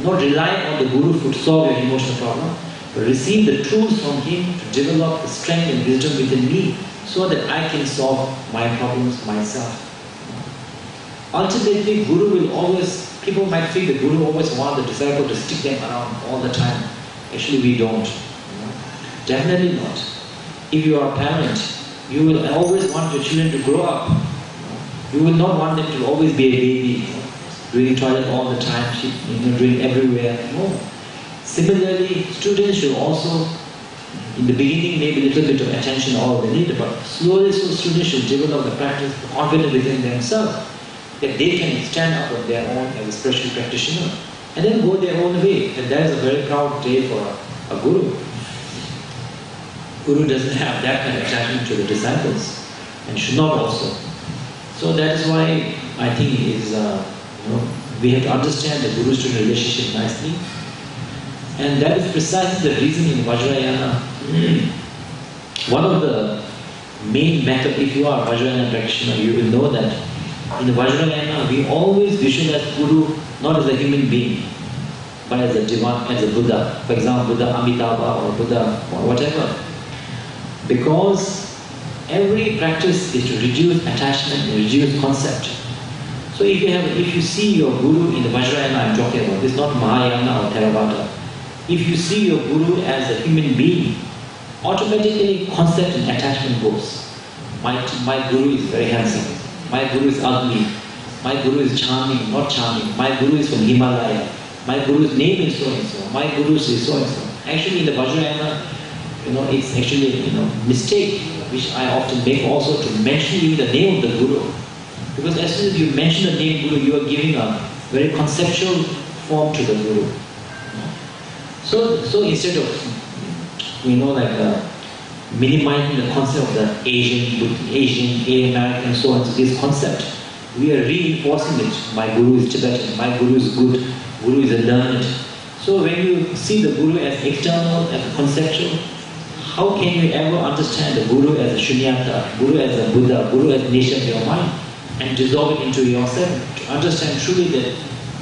Not rely on the Guru to solve your emotional problem, but receive the truth from him to develop the strength and wisdom within me, so that I can solve my problems myself. Ultimately, Guru will always, people might think the Guru always wants the disciple to stick them around all the time. Actually, we don't. Definitely not. If you are a parent, you will always want your children to grow up. You will not want them to always be a baby, doing toilet all the time, doing everywhere. No. Similarly, students should also, in the beginning, maybe a little bit of attention all they need, but slowly, so students should develop the practice, confidence within themselves, that they can stand up on their own as a spiritual practitioner, and then go their own way. And that is a very proud day for a guru. Guru doesn't have that kind of attachment to the disciples, and should not also. So that is why I think we have to understand the guru-student relationship nicely. And that is precisely the reason in Vajrayana, one of the main methods, if you are a Vajrayana practitioner, you will know that in the Vajrayana, we always visualize Guru not as a human being, but as a divine, as a Buddha. For example, Buddha Amitabha or Buddha or whatever. Because every practice is to reduce attachment and reduce concept. So if you see your Guru in the Vajrayana I'm talking about, this is not Mahayana or Theravada. If you see your Guru as a human being, automatically concept and attachment goes. My Guru is very handsome. My Guru is ugly. My Guru is charming, not charming. My Guru is from Himalaya. My Guru's name is so-and-so. My Guru is so-and-so. Actually in the Vajrayana, it's actually mistake which I often make also to mention even the name of the Guru. Because as soon as you mention the name Guru, you are giving a very conceptual form to the Guru. So instead of minimizing the concept of the Asian, American, so on, so this concept, we are reinforcing it. My Guru is Tibetan, my Guru is good, Guru is a learned. So when you see the Guru as external, as conceptual, how can you ever understand the Guru as a Shunyata, Guru as a Buddha, Guru as the nature of your mind, and dissolve it into yourself, to understand truly that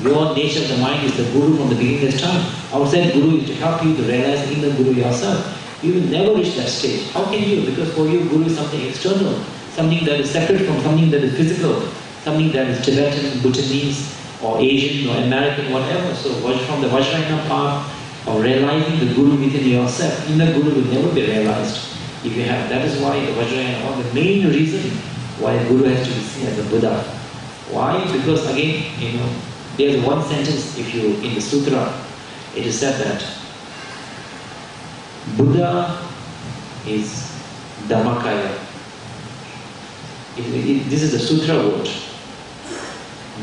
your nature of the mind is the Guru from the beginning of time. Outside Guru is to help you to realize in the Guru yourself. You will never reach that stage. How can you? Because for you, Guru is something external, something that is separate from something that is physical, something that is Tibetan, Bhutanese, or Asian, or American, whatever. So from the Vajrayana path of realizing the Guru within yourself, inner Guru will never be realized if you have. That is why the Vajrayana, or the main reason why Guru has to be seen as a Buddha. Why? Because again, there's one sentence in the sutra, it is said that Buddha is Dhammakaya. This is the sutra word.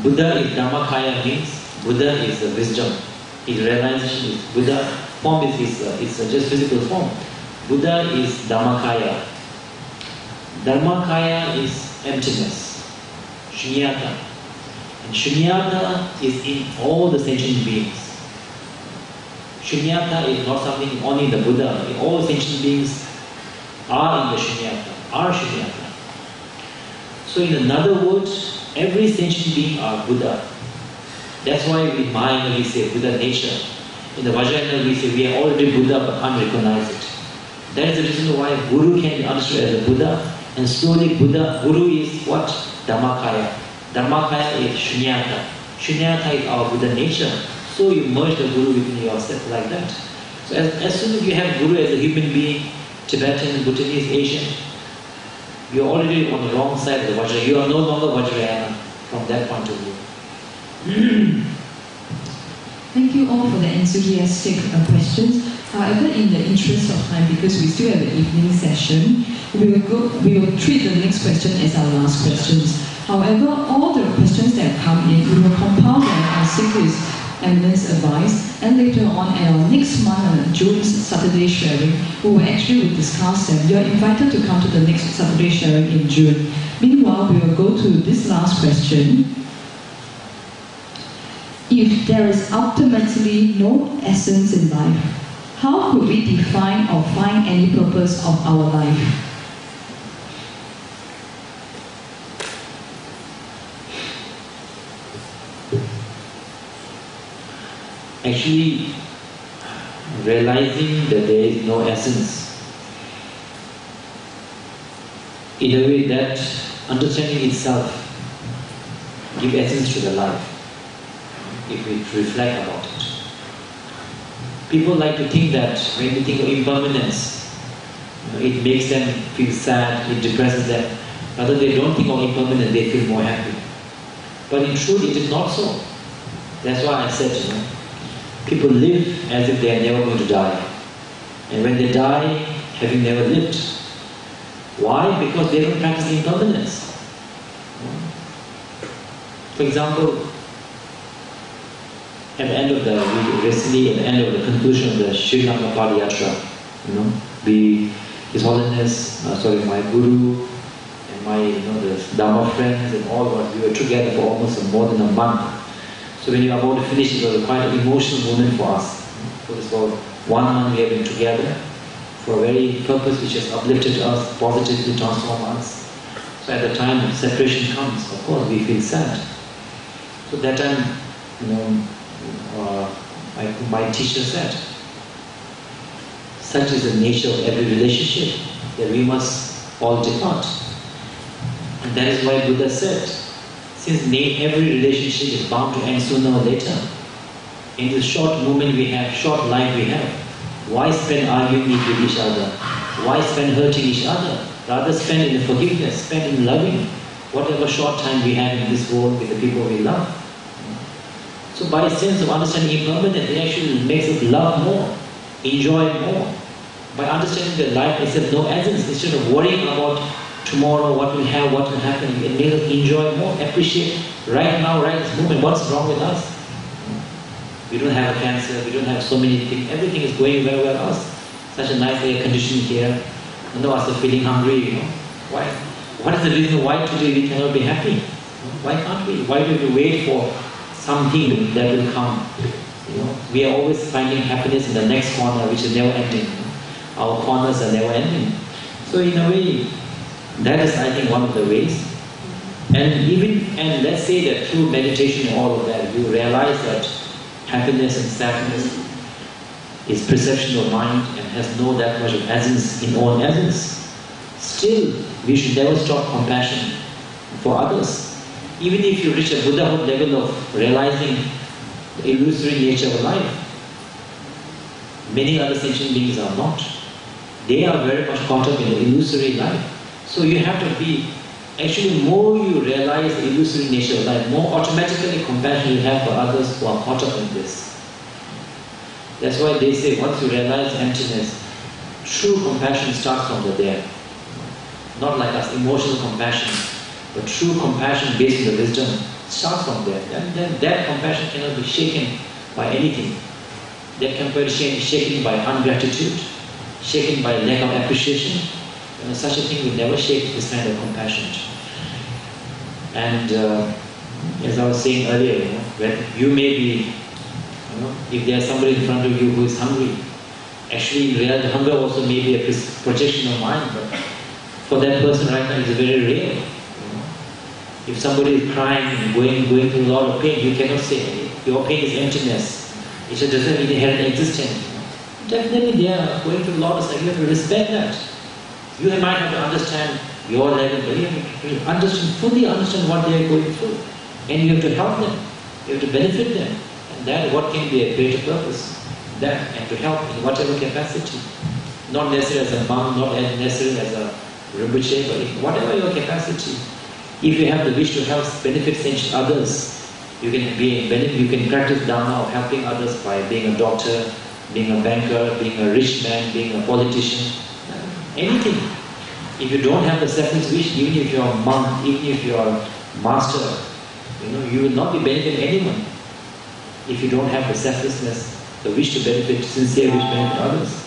Buddha is Dhammakaya, means Buddha is the wisdom. His realization is Buddha. Form is just physical form. Buddha is Dhammakaya. Dharmakaya is emptiness, shunyata. And shunyata is in all the sentient beings. Shunyata is not something only in the Buddha. In all sentient beings are in the shunyata, are shunyata. So in another word, every sentient being are Buddha. That's why in Mahayana we say Buddha nature. In the Vajrayana we say we are already Buddha but can't recognize it. That is the reason why Guru can be understood as a Buddha, and slowly Guru is what? Dhammakaya. Dhammakaya is Shunyata. Shunyata is our Buddha nature. So you merge the Guru within yourself like that. So as soon as you have Guru as a human being, Tibetan, Bhutanese, Asian, you are already on the wrong side of the Vajrayana. You are no longer Vajrayana from that point of view. Thank you all for the enthusiastic questions. However, in the interest of time, because we still have the evening session, we will treat the next question as our last questions. However, all the questions that have come in, we will compile them and seek His Eminence advice, and later on at our next month, June's Saturday sharing, we will actually discuss them. You are invited to come to the next Saturday sharing in June. Meanwhile, we will go to this last question. If there is ultimately no essence in life, how could we define or find any purpose of our life? Actually, realizing that there is no essence, in a way that understanding itself gives essence to the life, if we reflect about it. People like to think that when they think of impermanence, it makes them feel sad, it depresses them. Rather, they don't think of impermanence, they feel more happy. But in truth, it is not so. That's why I said, people live as if they are never going to die. And when they die, having never lived. Why? Because they don't practice impermanence. For example, at the end of the conclusion of the Sri Lanka Padayatra, His Holiness, my Guru, and my, the Dharma friends and all of us, we were together for almost more than a month. So when you are about to finish, it was quite an emotional moment for us. For about 1 month we have been together for a very purpose which has uplifted us, positively transformed us. So at the time separation comes, of course we feel sad. So that time, my teacher said, such is the nature of every relationship, that we must all depart. And that is why Buddha said, since every relationship is bound to end sooner or later, in this short moment we have, short life we have, why spend arguing with each other? Why spend hurting each other? Rather spend in forgiveness, spend in loving whatever short time we have in this world with the people we love. So by a sense of understanding impermanence, it actually makes us love more, enjoy more. By understanding that life is of no essence, instead of worrying about tomorrow, what will have, what will happen, it makes us enjoy more, appreciate right now, right this moment, what's wrong with us. We don't have a cancer, we don't have so many things, everything is going very well with us. Such a nice air conditioning here, none of us are feeling hungry, Why? What is the reason why today we cannot be happy? Why can't we? Why do we wait for something that will come? We are always finding happiness in the next corner, which is never ending. Our corners are never ending. So in a way, that is, I think, one of the ways. And let's say that through meditation and all of that, you realize that happiness and sadness is perception of mind and has no that much of essence in own essence. Still, we should never stop compassion for others. Even if you reach a Buddhahood level of realizing the illusory nature of life, many other sentient beings are not. They are very much caught up in the illusory life. So you have to be, actually more you realize the illusory nature of life, more automatically compassion you have for others who are caught up in this. That's why they say once you realize emptiness, true compassion starts from there. Not like us, emotional compassion. But true compassion based on the wisdom starts from there. And then that compassion cannot be shaken by anything. That compassion is shaken by ungratitude, shaken by lack of appreciation. Such a thing will never shake this kind of compassion. And as I was saying earlier, when you may be, if there's somebody in front of you who is hungry, actually in reality hunger also may be a projection of mind, but for that person right now it's very real. If somebody is crying and going through a lot of pain, you cannot say, your pain is emptiness. It just doesn't mean inherent existence. Definitely they are going through a lot of suffering. You have to respect that. You might have to understand your level, but you have to fully understand what they are going through. And you have to help them. You have to benefit them. And that what can be a greater purpose. That and to help in whatever capacity. Not necessarily as a monk, not necessarily as a Rinpoche, but in whatever your capacity. If you have the wish to help benefit others, you can practice Dharma of helping others by being a doctor, being a banker, being a rich man, being a politician, anything. If you don't have the selfless wish, even if you are a monk, even if you are a master, you will not be benefiting anyone. If you don't have the selflessness, the wish to benefit, sincere wish to benefit others.